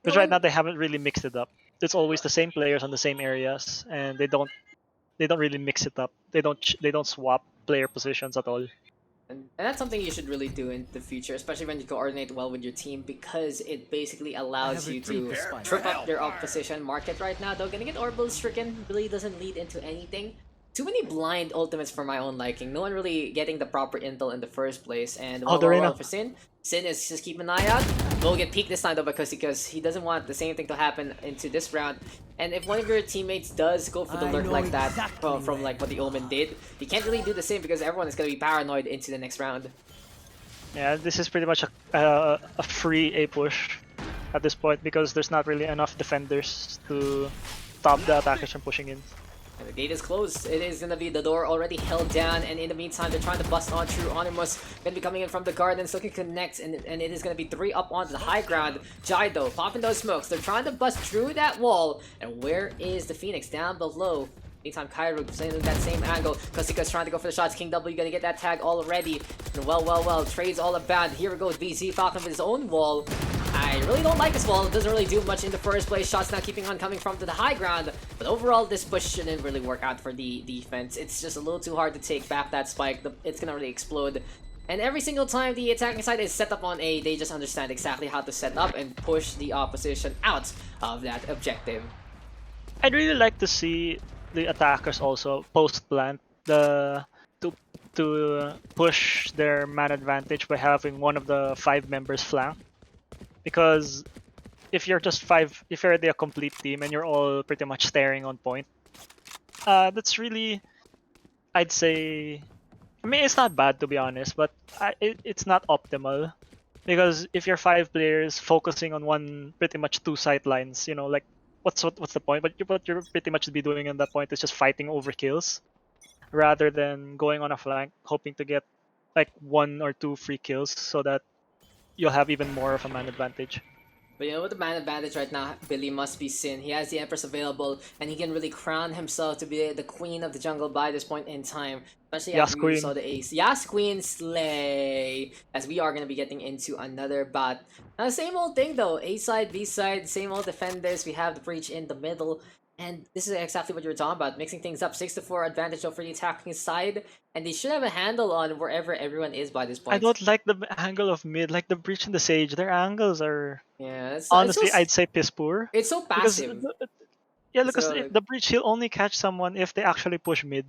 Because right now they haven't really mixed it up. It's always the same players on the same areas, and they don't they don't really mix it up. They don't swap player positions at all. And that's something you should really do in the future, especially when you coordinate well with your team, because it basically allows you to trip up their opposition market right now. Though getting it orbital stricken really doesn't lead into anything. Too many blind ultimates for my own liking. No one really getting the proper intel in the first place. And well for Sin. Sin is just keep an eye out. Will get peeked this time though because he doesn't want the same thing to happen into this round. And if one of your teammates does go for the lurk like that from like what the Omen did, you can't really do the same because everyone is gonna be paranoid into the next round. Yeah, this is pretty much a free A push at this point because there's not really enough defenders to stop the attackers from pushing in. And the gate is closed. It is gonna be the door already held down, and in the meantime, they're trying to bust on through. Onimus gonna be coming in from the gardens, looking to connect, and it is gonna be 3 up onto the high ground. Jai though, popping those smokes. They're trying to bust through that wall, and where is the Phoenix? Down below. Meantime, Kairu playing that same angle. Kasika's trying to go for the shots. King W gonna get that tag already. And well. Trades all about. Here we go with VZ Falcon with his own wall. I really don't like this wall. It doesn't really do much in the first place. Shots now keeping on coming from to the high ground. But overall, this push shouldn't really work out for the defense. It's just a little too hard to take back that spike. It's gonna really explode. And every single time the attacking side is set up on A, they just understand exactly how to set up and push the opposition out of that objective. I'd really like to see the attackers also post-plant to push their man advantage by having one of the 5 members flank. Because if you're just 5, if you're the complete team and you're all pretty much staring on point, that's really, I'd say, I mean, it's not bad to be honest, but it's not optimal. Because if you're 5 players focusing on pretty much 2 sight lines, you know, like what's the point? But what you're pretty much be doing at that point is just fighting over kills, rather than going on a flank hoping to get like 1 or 2 free kills so that you'll have even more of a man advantage. But you know, with the man advantage right now, Billy must be Sin. He has the Empress available, and he can really crown himself to be the queen of the jungle by this point in time. Especially after we saw the ace. Yas Queen slay! As we are going to be getting into another bout. Now, same old thing though. A side, B side, same old defenders. We have the breach in the middle. And this is exactly what you were talking about, mixing things up. 6-4 advantage over the attacking side, and they should have a handle on wherever everyone is by this point. I don't like the angle of mid, like the breach and the sage. Their angles are it's honestly, so, I'd say piss poor. It's so passive. Because the breach he'll only catch someone if they actually push mid.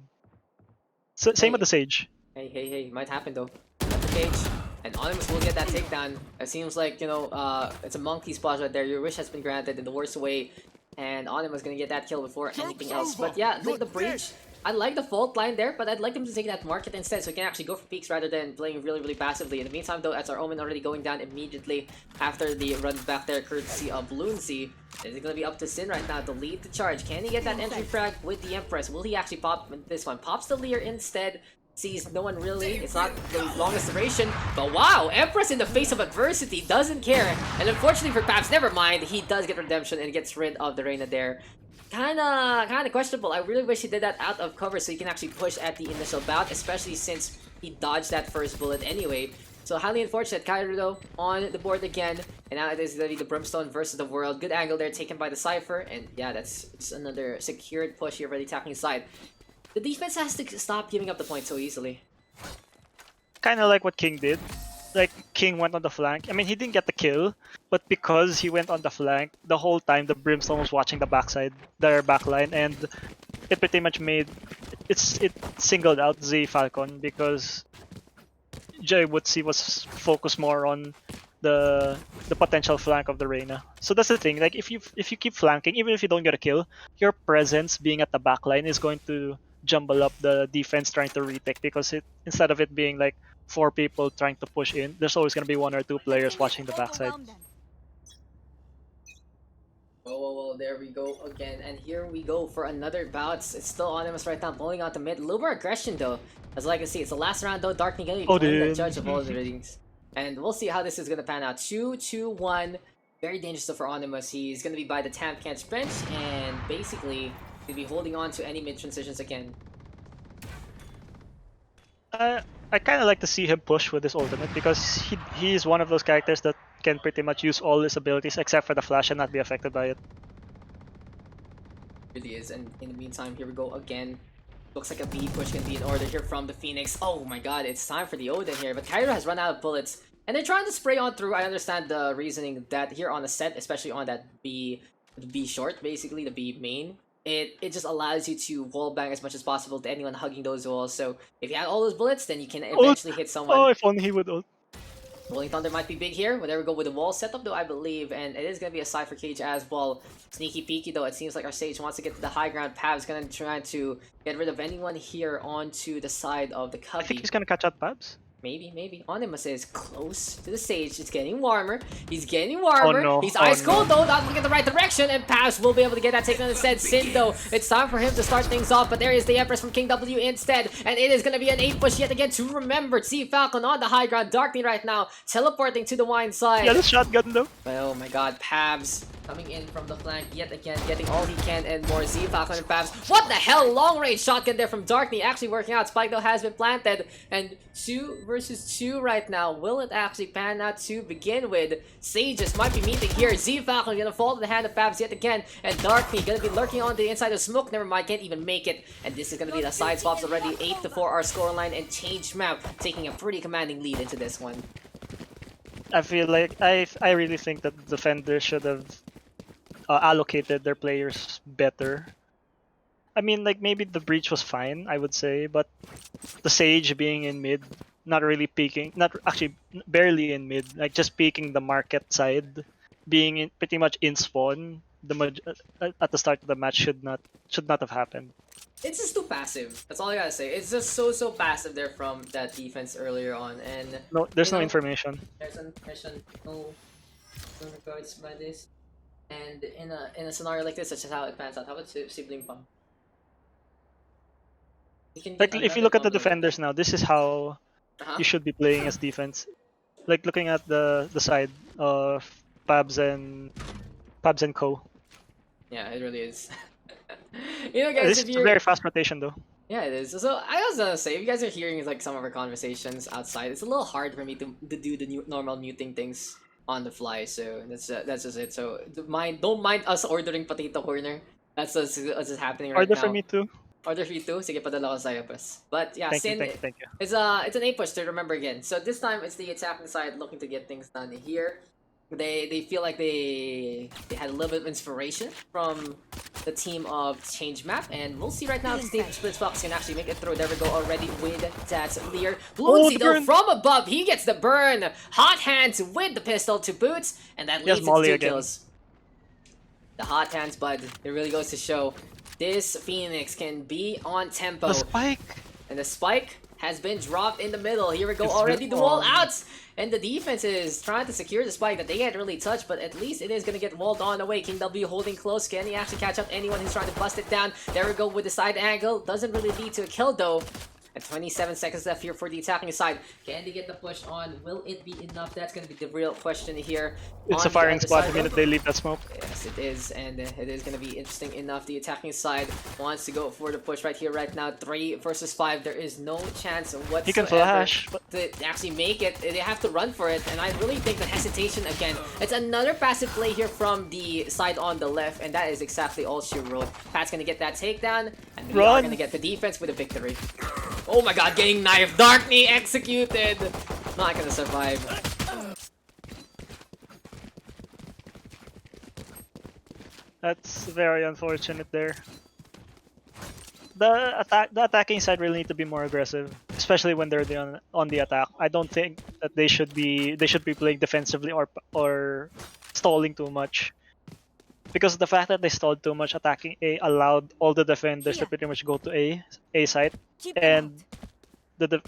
So, same with the sage. Hey, might happen though. At the cage, and Onimus will get that takedown. It seems like, you know, it's a monkey spot right there. Your wish has been granted in the worst way. And Onimus gonna get that kill before anything else. But yeah, the breach, I like the fault line there, but I'd like them to take that market instead so we can actually go for peaks rather than playing really passively. In the meantime though, as our Omen already going down immediately after the run back there courtesy of Bloonsy, is it gonna be up to Sin right now to lead the charge? Can he get that entry frag with the Empress? Will he actually pop this one? Pops the Leer instead. Sees no one really. It's not the longest duration, but wow, Empress in the face of adversity doesn't care. And unfortunately for Paps, never mind, he does get redemption and gets rid of the Reyna there. Kinda questionable. I really wish he did that out of cover so he can actually push at the initial bout, especially since he dodged that first bullet anyway. So highly unfortunate. Kairu though on the board again, and now it is gonna be the Brimstone versus the World. Good angle there taken by the Cypher, and yeah, that's just another secured push here for the attacking side. The defense has to stop giving up the point so easily. Kinda like what King did. Like, King went on the flank. I mean, he didn't get the kill, but because he went on the flank, the whole time the Brimstone was watching the backside, their backline, and it pretty much made... It singled out Z Falcon because Jai Woodsy was focused more on the potential flank of the Reyna. So that's the thing, like if you keep flanking, even if you don't get a kill, your presence being at the backline is going to jumble up the defense trying to retake, because instead of it being like 4 people trying to push in, there's always going to be 1 or 2 players watching the backside. Whoa, there we go again, and here we go for another bout. It's still Onimus right now, pulling out the mid. A little more aggression though, as I can see. It's the last round though. Darkney gonna be playing the judge of all the ratings, and we'll see how this is gonna pan out. 2-2-1, very dangerous for Onimus. He's gonna be by the Tamp Can't Sprint, and basically he'll be holding on to any mid transitions again. I kind of like to see him push with his ultimate, because he is one of those characters that can pretty much use all his abilities except for the flash and not be affected by it. Really is, and in the meantime, here we go again. Looks like a B push can be in order here from the Phoenix. Oh my god, it's time for the Odin here, but Cairo has run out of bullets. And they're trying to spray on through. I understand the reasoning that here on Ascent, especially on that B short, basically the B main, it just allows you to wall bang as much as possible to anyone hugging those walls. So if you have all those bullets, then you can eventually hit someone. Oh, if only he would ult. Rolling Thunder might be big here. But there we go with the wall setup though, I believe. And it is going to be a Cypher Cage as well. Sneaky peeky though. It seems like our Sage wants to get to the high ground. Pav's going to try to get rid of anyone here onto the side of the Cubby. I think he's gonna catch out Pabs. Maybe. Onimus is close to the Sage. It's getting warmer. He's getting warmer. Oh, no. He's ice cold though, not looking at the right direction. And Pavs will be able to get that taken instead. Sin though, it's time for him to start things off. But there is the Empress from King W instead. And it is going to be an 8 push yet again to remember. See Falcon on the high ground. Darkney right now teleporting to the wine side. Yeah, the shotgun though. But oh my god, Pabs coming in from the flank yet again, getting all he can and more. Z Falcon and Pabs. What the hell? Long range shotgun there from Darkney. Actually working out. Spike though has been planted. And 2 versus 2 right now. Will it actually pan out to begin with? Sages might be meeting here. Z Falcon gonna fall to the hand of Pabs yet again. And Darkney gonna be lurking on the inside of smoke. Never mind, can't even make it. And this is gonna be the side swaps already. 8-4 our scoreline and change map. Taking a pretty commanding lead into this one. I feel like I really think that the defenders should have allocated their players better. I mean, like maybe the breach was fine, I would say, but the Sage being in mid, not really peeking, not actually barely in mid, like just peeking the market side, being in, pretty much in spawn, at the start of the match should not have happened. It's just too passive. That's all I gotta say. It's just so passive there from that defense earlier on, and No, there's no know, information. There's no information, no regards by this. And in a scenario like this, such as how it pans out, how about sibling pump? Like if you look at the defenders now, this is how you should be playing as defense. Like looking at the side of Pabs and Co. Yeah, it really is. You know, guys, This is a very fast rotation though. Yeah, it is. So I was gonna say, if you guys are hearing like some of our conversations outside, it's a little hard for me to do the normal muting things on the fly. So that's just it. So don't mind us ordering potato corner. That's just happening right Order now. for me too. Order for you too. Sige, padala ko sa'yo, bes. But yeah, Thank Sin, you. it's an 8 push to remember again. So this time it's the attacking side looking to get things done here. They feel like they had a little bit of inspiration from the team of Change Map, and we'll see right now if Steve Splitsbox can actually make it through. There we go already with Daks Lear. Bloonsy though from above, he gets the burn. Hot hands with the pistol to boots, and that leads to 2 kills. The hot hands, bud. It really goes to show this Phoenix can be on tempo. The spike! And the spike has been dropped in the middle. Here we go, already the wall out! And the defense is trying to secure the spike that they can't really touch, but at least it is going to get walled on away. King W holding close. Can he actually catch up anyone who's trying to bust it down? There we go with the side angle. Doesn't really lead to a kill though. And 27 seconds left here for the attacking side. Can they get the push on? Will it be enough? That's going to be the real question here. It's a firing squad the minute they leave that smoke. Yes, it is. And it is going to be interesting enough. The attacking side wants to go for the push right here, right now. 3 versus 5. There is no chance whatsoever He can flash, to actually make it. They have to run for it. And I really think the hesitation again. It's another passive play here from the side on the left. And that is exactly all she wrote. Pat's going to get that takedown. And we are going to get the defense with a victory. Oh my god, getting knifed. Darkney executed. Not gonna survive. That's very unfortunate there. The attacking side really need to be more aggressive, especially when they're on the attack. I don't think that they should be playing defensively or stalling too much. Because the fact that they stalled too much attacking A allowed all the defenders to pretty much go to A side, and the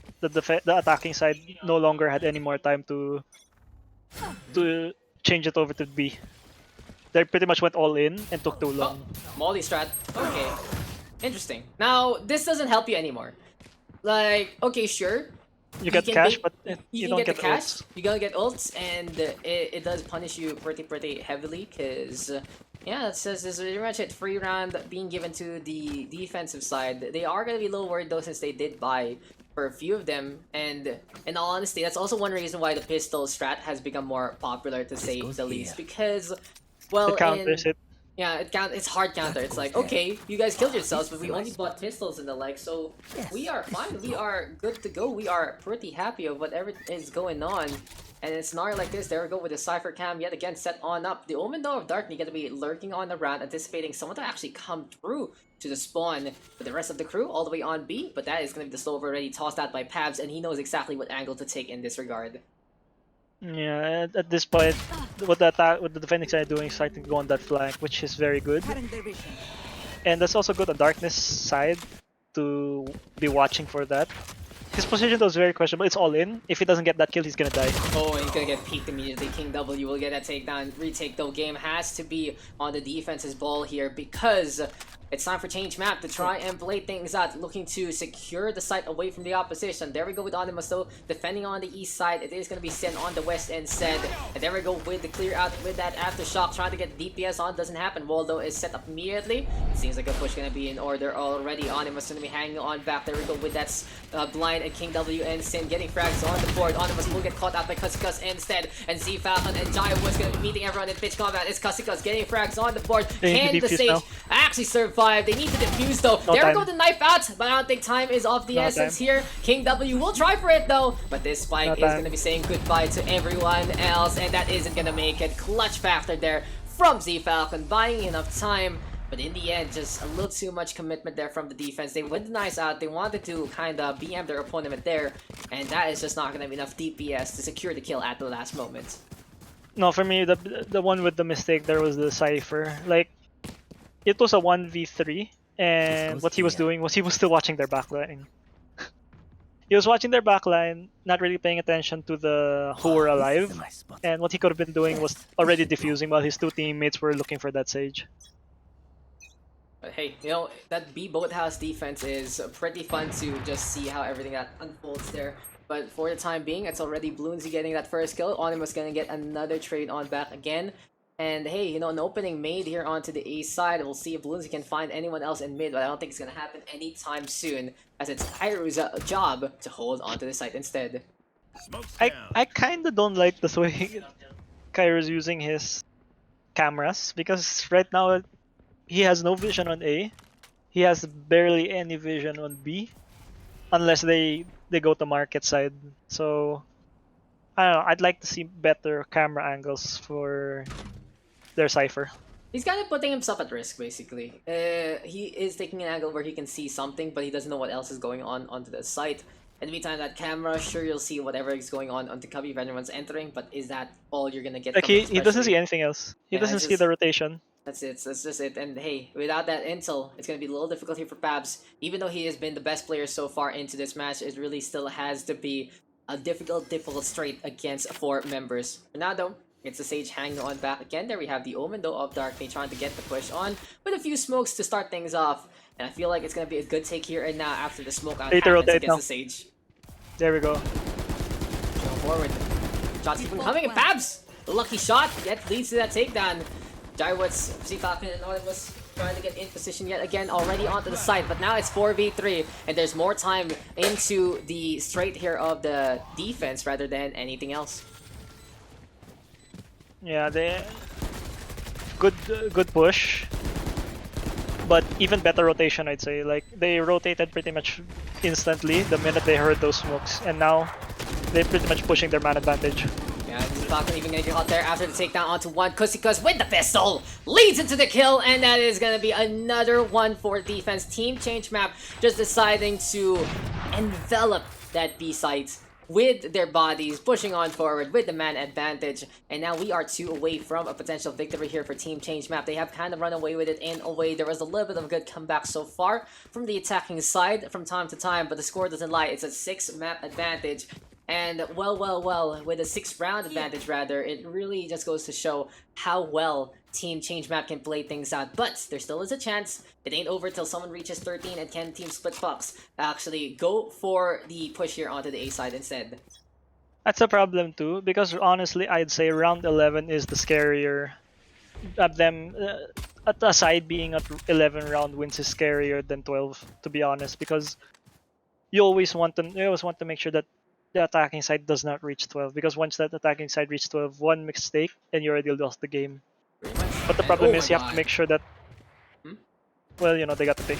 attacking side no longer had any more time to change it over to B. They pretty much went all in and took too long. Molly strat. Okay. Interesting. Now, this doesn't help you anymore. Like, okay, sure. You get cash, but you don't get the get cash. ults. You're gonna get ults, and it does punish you pretty heavily, because yeah, it says this is pretty much it. Free round being given to the defensive side. They are gonna be a little worried though, since they did buy for a few of them, and in all honesty, that's also one reason why the pistol strat has become more popular, to say the least, because well, it counters it. Yeah, it's hard counter. It's like, okay, you guys killed yourselves, but we only bought pistols and the like, so we are fine. We are good to go. We are pretty happy of whatever is going on. And in a scenario like this, there we go with the Cypher Cam yet again set on up. The Omen though of Darkness gonna be lurking on the round, anticipating someone to actually come through to the spawn with the rest of the crew all the way on B, but that is gonna be the slow already tossed out by PUGS, and he knows exactly what angle to take in this regard. Yeah, at this point, what the defending side doing is starting to go on that flank, which is very good. And that's also good on Darkness side to be watching for that. His position though is very questionable. It's all in. If he doesn't get that kill, he's gonna die. Oh, and he's gonna get peeked immediately. King W will get that takedown. Retake though. Game has to be on the defense's ball here because it's time for change map to try and play things out, looking to secure the site away from the opposition. There we go with Onimus though, defending on the east side. It is going to be sent on the west instead. And there we go with the clear out with that aftershock, trying to get DPS on. Doesn't happen. Waldo is set up immediately. It seems like a push going to be in order already. Onimus going to be hanging on back. There we go with that blind and King W and Sin getting frags on the board. Onimus will get caught out by Cussicus instead. And Z Falcon and Jaya was going to be meeting everyone in pitch combat. It's Cussicus getting frags on the board. Can the Sage actually survive? They need to defuse though. There we go, the knife out, but I don't think time is of the essence here. King W will try for it though, but this spike is going to be saying goodbye to everyone else, and that isn't going to make it. Clutch factor there from Z Falcon, buying enough time, but in the end, just a little too much commitment there from the defense. They went the nice out, they wanted to kind of BM their opponent there, and that is just not going to be enough DPS to secure the kill at the last moment. No, for me, the one with the mistake there was the Cypher. Like, it was a 1v3, and what he was doing was he was still watching their backline. He was watching their backline, not really paying attention to the who were alive, and what he could have been doing was already defusing while his two teammates were looking for that Sage. But hey, you know, that B boathouse defense is pretty fun to just see how everything that unfolds there. But for the time being, it's already Bloonsy getting that first kill. Onimus gonna get another trade on back again. And hey, you know, an opening made here onto the A side. We'll see if Bloonsy can find anyone else in mid, but I don't think it's gonna happen anytime soon, as it's Kairu's job to hold onto the site instead. I kinda don't like the way Kairu's using his cameras, because right now he has no vision on A. He has barely any vision on B, unless they go to market side. So I don't know, I'd like to see better camera angles for their Cypher. He's kind of putting himself at risk, basically. He is taking an angle where he can see something, but he doesn't know what else is going on onto the site. In the meantime, that camera, sure, you'll see whatever is going on the cubby if anyone's entering, but is that all you're gonna get? Like, he doesn't see anything else. He doesn't see the rotation. That's it. That's just it. And hey, without that intel, it's gonna be a little difficult here for PUGS. Even though he has been the best player so far into this match, it really still has to be a difficult straight against 4 members. For now though, it's the Sage hanging on back again. There we have the Omen though of Darkness trying to get the push on with a few smokes to start things off. And I feel like it's gonna be a good take here and now after the smoke out happens against the Sage. There we go. Going forward. Shots keep coming and PUGS! The lucky shot yet leads to that takedown. Jaiwoods, Z Falcon and Onimus trying to get in position yet again already onto the site, but now it's 4v3 and there's more time into the straight here of the defense rather than anything else. Yeah, they good push, but even better rotation, I'd say. Like, they rotated pretty much instantly the minute they heard those smokes, and now they're pretty much pushing their man advantage. Yeah, Falcon even gonna get out there after the takedown onto one. Cussicus with the pistol leads into the kill, and that is gonna be another one for defense. Team change map just deciding to envelop that B site with their bodies, pushing on forward with the man advantage. And now we are 2 away from a potential victory here for Team Change Map. They have kind of run away with it in a way. There was a little bit of a good comeback so far from the attacking side from time to time, but the score doesn't lie. It's a 6-map advantage. And well, with a 6-round advantage rather, it really just goes to show how well Team Change Map can play things out. But there still is a chance. It ain't over till someone reaches 13 and can Team Split PUGS actually go for the push here onto the A side instead. That's a problem too, because honestly, I'd say round 11 is the scarier. Aside being at 11 round wins is scarier than 12, to be honest, because you always want to make sure that the attacking side does not reach 12, because once that attacking side reaches 12, one mistake and you already lost the game. Pretty much. But the And, problem oh is my you have to God. make sure that, well, you know, they got the pick.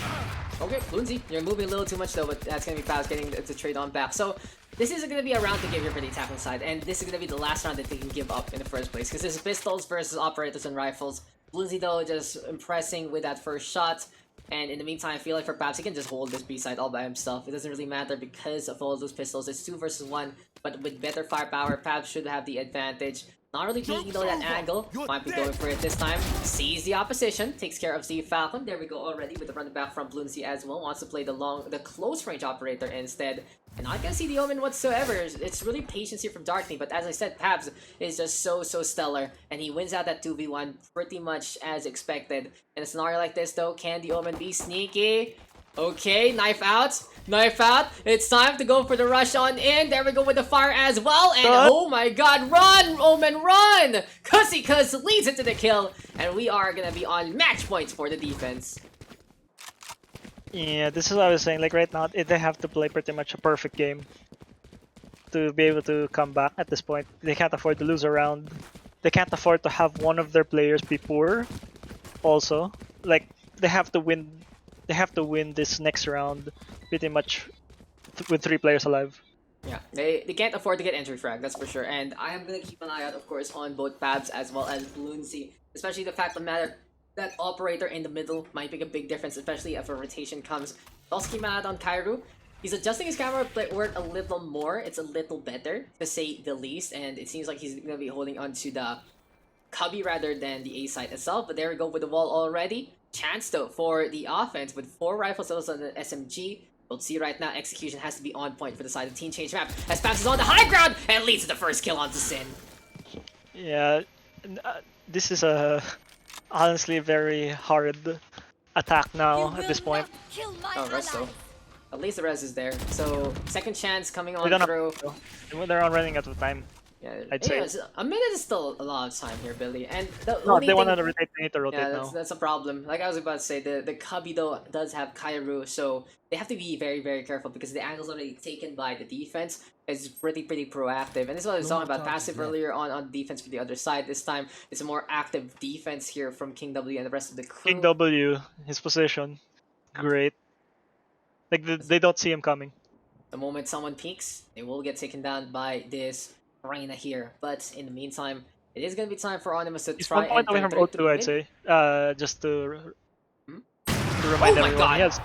Okay, Bloonsy, you're moving a little too much though, but that's gonna be fast getting the trade on back. So this is gonna be a round to give here for the attacking side, and this is gonna be the last round that they can give up in the first place, because this is pistols versus operators and rifles. Bloonsy though just impressing with that first shot, and in the meantime, I feel like for Pabs, he can just hold this B side all by himself. It doesn't really matter because of all those pistols. It's 2 versus 1, but with better firepower, Pabs should have the advantage. Not really taking though that angle, might be going for it this time. Sees the opposition, takes care of the Falcon. There we go already with the run back from Bloonsy as well. Wants to play the close range operator instead. And not gonna see the Omen whatsoever. It's really patience here from Darkney, but as I said, Pabs is just so stellar, and he wins out that 2v1 pretty much as expected. In a scenario like this though, can the Omen be sneaky? Okay, knife out. Knife out. It's time to go for the rush on in. There we go with the fire as well. And oh my god, run, Omen, run! Cuz leads it to the kill. And we are gonna be on match points for the defense. Yeah, this is what I was saying. Like right now, they have to play pretty much a perfect game to be able to come back at this point. They can't afford to lose a round. They can't afford to have one of their players be poor. Also, like they have to win. They have to win this next round pretty much with 3 players alive. Yeah, they can't afford to get entry frag, that's for sure. And I am gonna keep an eye out, of course, on both Pabs as well as Bloonsy. Especially the fact of the matter that operator in the middle might make a big difference, especially if a rotation comes. Also keep an eye out on Kairu. He's adjusting his camera work a little more. It's a little better, to say the least. And it seems like he's gonna be holding onto the cubby rather than the A side itself. But there we go with the wall already. Chance though for the offense with 4 rifles also on the SMG. We'll see right now, execution has to be on point for the side of Team Change Map. As Pabs is on the high ground and leads to the first kill onto Sin. Yeah, this is a honestly very hard attack now at this point. Oh, rest though. At least the res is there. So second chance coming on They're through. They're on running out of time. Yeah, I'd say. a minute is still a lot of time here, Billy. And the No, only they want thing, to rotate. They need to rotate yeah, now. that's a problem. Like I was about to say, the cubby though does have Kairu, so they have to be very careful because the angle's already taken by the defense. It's pretty proactive, and this is what I was talking about passive earlier on defense for the other side. This time it's a more active defense here from King W and the rest of the crew. King W, his position, great. Like they don't see him coming. The moment someone peeks, they will get taken down by this Reina here. But in the meantime, it is going to be time for Onimus to He's try 1 point and away from penetrate O2, I'd say. Just to remind Oh my everyone. God. Yes.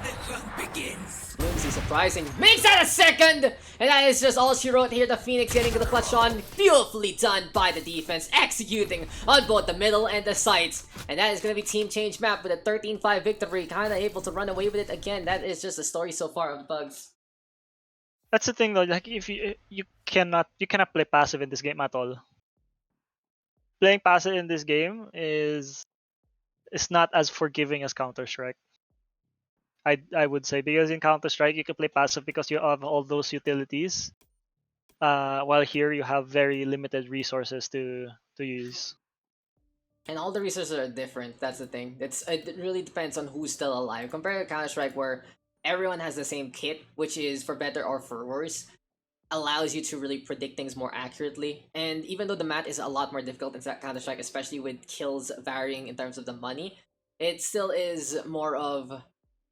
Bloonsy surprising. Makes that a second! And that is just all she wrote here. The Phoenix getting the clutch on. Beautifully done by the defense. Executing on both the middle and the sides. And that is going to be Team Change Map with a 13-5 victory. Kind of able to run away with it again. That is just the story so far of Pugs. That's the thing though. Like if you cannot play passive in this game at all. Playing passive in this game is not as forgiving as Counter-Strike. I would say, because in Counter-Strike you can play passive because you have all those utilities. While here you have very limited resources to use. And all the resources are different. That's the thing. It really depends on who's still alive. Compared to Counter-Strike, where everyone has the same kit, which is for better or for worse, allows you to really predict things more accurately. And even though the math is a lot more difficult in Counter-Strike, especially with kills varying in terms of the money, it still is more of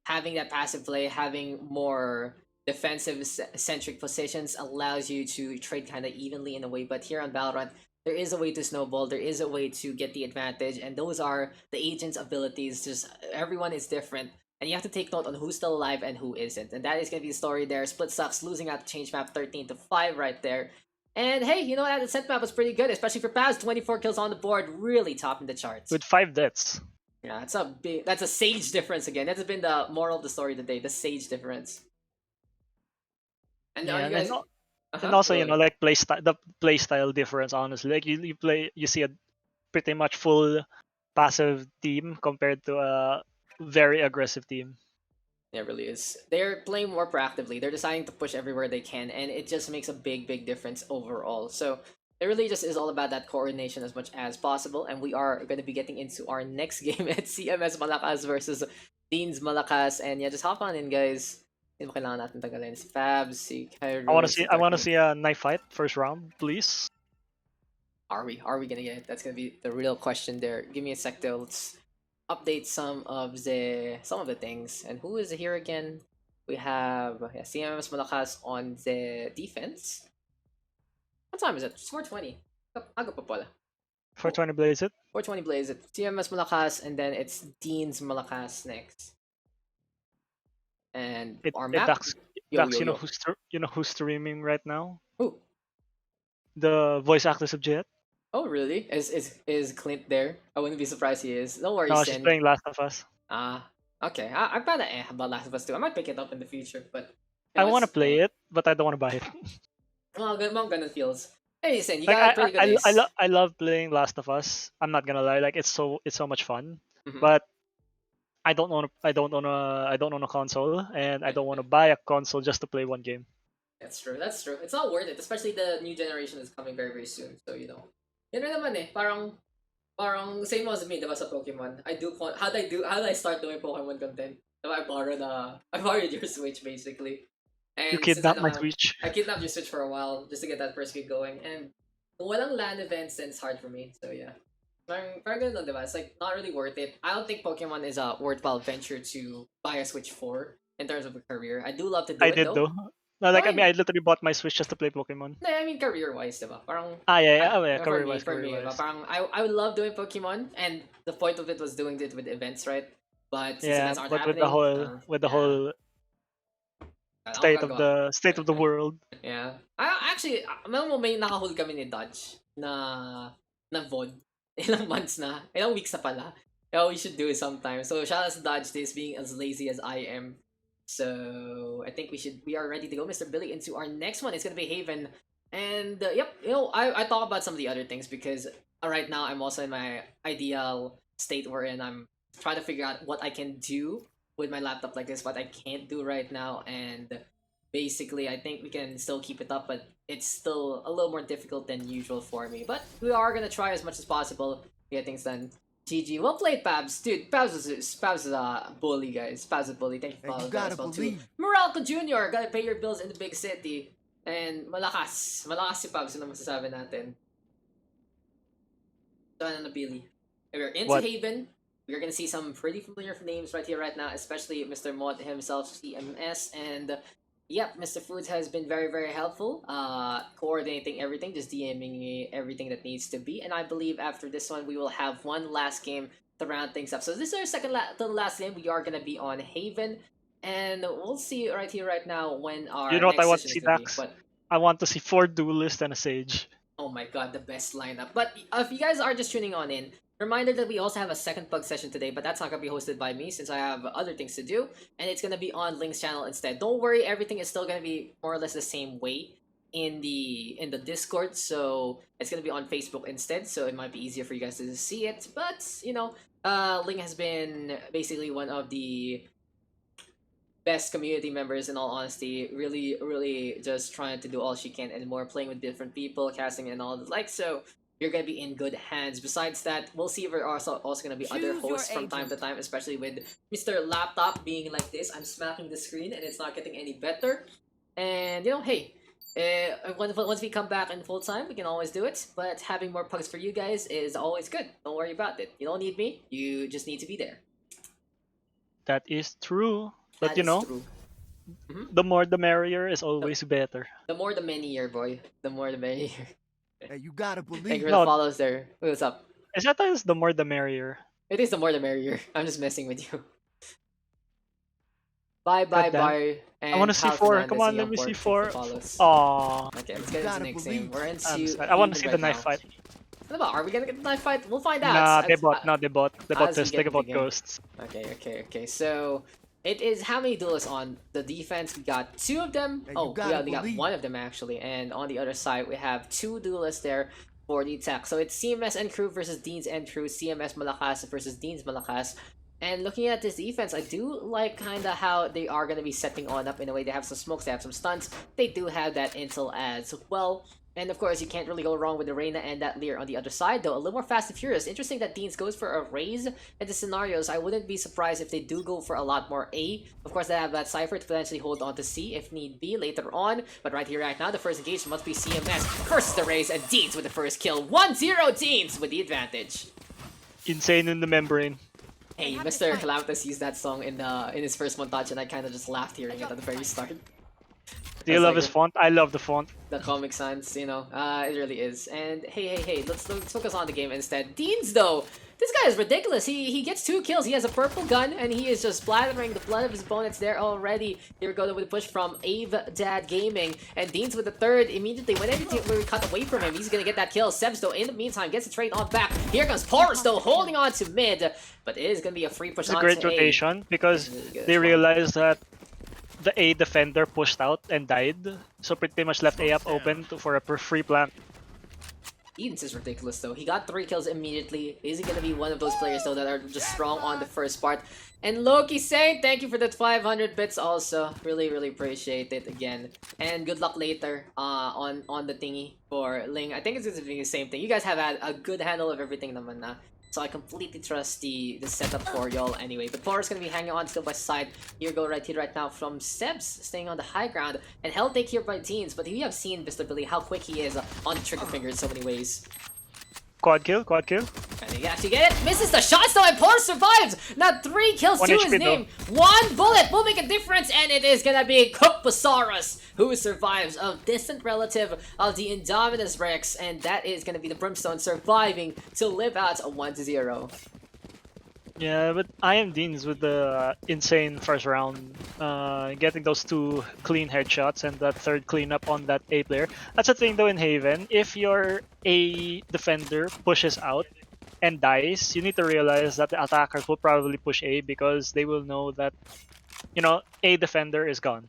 having that passive play, having more defensive-centric positions allows you to trade kind of evenly in a way. But here on Valorant, there is a way to snowball, there is a way to get the advantage, and those are the agent's abilities. Just everyone is different. And you have to take note on who's still alive and who isn't. And that is going to be the story there. Split sucks, losing out to Change Map 13-5 right there. And hey, you know what? The Ascent map was pretty good, especially for Paz. 24 kills on the board, really topping the charts. With 5 deaths. Yeah, that's a Sage difference again. That's been the moral of the story today, the Sage difference. And Yeah, you guys... and also, you know, like the play style difference, honestly. Like you see a pretty much full passive team compared to a very aggressive team. It really is. They're playing more proactively. They're deciding to push everywhere they can, and it just makes a big difference overall. So it really just is all about that coordination as much as possible, and we are going to be getting into our next game at CMS Malakas versus Deanz Malakas. And yeah, just hop on in, guys. Sino kailangan natin tagalin? Si Fabs, si Kairu, I want to see a knife fight first round, please. Are we? Are we gonna get it? That's gonna be the real question there. Give me a sec though. Let's update some of the things. And who is here again? We have CMS Malakas on the defense. What time is it? It's 4:20. Aga pa pala. 420 Blaze it. 4:20 Blaze it. CMS Malakas, and then it's Deanz Malakas next. And our map. Daks, Yo, Daks, yo, you know yo. who's streaming right now? Who? The voice actress of Jet. Oh really? Is Clint there? I wouldn't be surprised he is. No worries, No, she's Sin. playing Last of Us. Okay. I'm kinda about Last of Us too. I might pick it up in the future, but I want to play it, but I don't want to buy it. Well, good mom gonna feels. Hey, Sin, you Like got a pretty good ace. I love playing Last of Us. I'm not gonna lie, like it's so much fun. Mhm. But I don't own a console, and I don't want to buy a console just to play one game. That's true. That's true. It's not worth it, especially the new generation is coming very very soon. So you know, yun rin naman parang same as me, diba, sa Pokemon. How did I start doing Pokemon content? Diba, I borrowed your Switch basically. And You since kidnapped my Switch. I kidnapped your Switch for a while just to get that first gig going, and walang LAN events, and it's hard for me. So yeah, parang ganun lang, diba? It's like not really worth it. I don't think Pokemon is a worthwhile venture to buy a Switch for in terms of a career. I do love to do I it did though. No, like I Fine. mean, I literally bought my Switch just to play Pokemon. No, I mean career-wise, diba? Parang Yeah, for career-wise, me, diba? Parang I would love doing Pokemon, and the point of it was doing it with events, right? But since Yeah, events aren't but happening, with the whole wala state of the world. Yeah. I actually, may nakahul kami ni Dodge na VOD. Ilang months na. Ilang weeks na pala. Yeah, we should do it sometime. So shout out to Dodge this being as lazy as I am. So I think we are ready to go, Mr. Billy, into our next one. It's gonna be Haven. And yep, I talk about some of the other things because right now I'm also in my ideal state wherein I'm trying to figure out what I can do with my laptop like this, what I can't do right now, and basically I think we can still keep it up, but it's still a little more difficult than usual for me. But we are gonna try as much as possible to get things done. GG. Well played, Pabs. Dude, Pabs is a bully, guys. Pabs is a bully. Thank you for following as well, too. Moralco Jr., gotta pay your bills in the big city. And Malakas. Malakas si Pabs, yun ang masasabi natin. Sana na Billy. We're into Haven. We're gonna see some pretty familiar names right here, right now, especially Mr. Mod himself, CMS, and yep, Mr. Foods has been very, very helpful, coordinating everything, just DMing me everything that needs to be, and I believe after this one, we will have one last game to round things up. So this is our second to the last game. We are gonna be on Haven, and we'll see right here, right now, when our You know what next I want to session see, is gonna be. Dax? But I want to see 4 duelists and a Sage. oh my god, the best lineup. But if you guys are just tuning on in, reminder that we also have a second pug session today, but that's not gonna be hosted by me since I have other things to do, and it's gonna be on Link's channel instead. Don't worry, everything is still gonna be more or less the same way in the Discord, so it's gonna be on Facebook instead, so it might be easier for you guys to see it. But you know, Link has been basically one of the best community members in all honesty, really just trying to do all she can and more, playing with different people, casting and all the like, so you're gonna be in good hands. Besides that, we'll see if there are also gonna be other hosts from time to time, especially with Mr. Laptop being like this. I'm smacking the screen and it's not getting any better. And you know, hey, once we come back in full time, we can always do it. But having more pugs for you guys is always good. Don't worry about it. You don't need me. You just need to be there. That is true. But That you is know, true. the more the merrier is always better. The more the merrier, boy. The more the merrier. Hey, you gotta Thank you believe. for the No. follows there. What's up? Is that the more the merrier? It is the more the merrier. I'm just messing with you. Bye. I want to see 4. Come on, let me see 4. Aww. Okay, let's get into the next game. We're into. I want to see the right knife now. fight. What about? Are we gonna get the knife fight? We'll find out. Nah, they bought as we this. get They into bought the game. ghosts. Okay. So it is how many duelists on the defense? We got 2 of them. Hey, Oh, we gotta only got believe. 1 of them actually. And on the other side, we have 2 duelists there for the attack. So it's CMS and Crew versus Deanz and Crew. CMS Malakas versus Deanz Malakas. And looking at this defense, I do like kind of how they are going to be setting on up in a way. They have some smokes, they have some stunts. They do have that intel as well. And of course, you can't really go wrong with the Reyna and that Lear on the other side, though. A little more fast and furious. Interesting that Deanz goes for a raise in the scenarios. I wouldn't be surprised if they do go for a lot more A. Of course, they have that Cypher to potentially hold on to C if need be later on. But right here, right now, the first engagement must be CMS versus the raise, and Deanz with the first kill. 1-0 Deanz with the advantage. Insane in the membrane. Hey, Mr. Calamitous used that song in his first montage, and I kind of just laughed hearing it at the very start. Do you love his font? I love the font. The Comic Sans, you know, it really is. And hey, let's focus on the game instead. Deanz, though, this guy is ridiculous. He gets 2 kills. He has a purple gun, and he is just splattering the blood of his opponents there already. Here we go with a push from Ave Dad Gaming, and Deanz with the third immediately. Whenever we cut away from him, he's gonna get that kill. Sebs, though, in the meantime, gets the trade on back. Here comes Porus, though, holding on to mid, but it is gonna be a free push. It's a great rotation because really they realized that the A defender pushed out and died, so pretty much left A up open for a free plant. Deanz is ridiculous though. He got 3 kills immediately. Is he gonna be one of those players though that are just strong on the first part? And Loki saying thank you for the 500 bits also. Really appreciate it again. And good luck later on the thingy for Ling. I think it's gonna be the same thing. You guys have had a good handle of everything naman na. So I completely trust the setup for y'all anyway. But Porus gonna be hanging on still by side. Here go right here right now from Sebs, staying on the high ground. And held take here by Deanz. But you have seen Mr. Billy how quick he is on the trigger finger in so many ways. Quad kill. And he actually get it. Misses the shots though, and Porus survives. Now 3 kills to his name. Though. 1 bullet will make a difference, and it is gonna be Cookpasaurus who survives, a distant relative of the Indominus Rex, and that is gonna be the Brimstone surviving to live out a 1-0. Yeah, but I am Deanz with the insane first round, getting those 2 clean headshots and that 3rd cleanup on that A player. That's the thing though in Haven, if your A defender pushes out and dies, you need to realize that the attackers will probably push A because they will know that, you know, A defender is gone.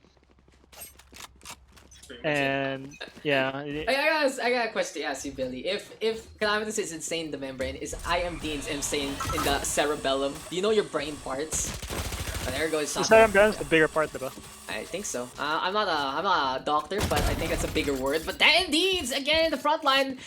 And yeah, I got a question to ask you, Billy. If Calamitous is insane in the membrane, is I am Deanz insane in the cerebellum? Do you know your brain parts? Oh, there goes the something. cerebellum is the bigger part, diba? I think so. I'm not a doctor, but I think that's a bigger word. But that Deanz again in the front line.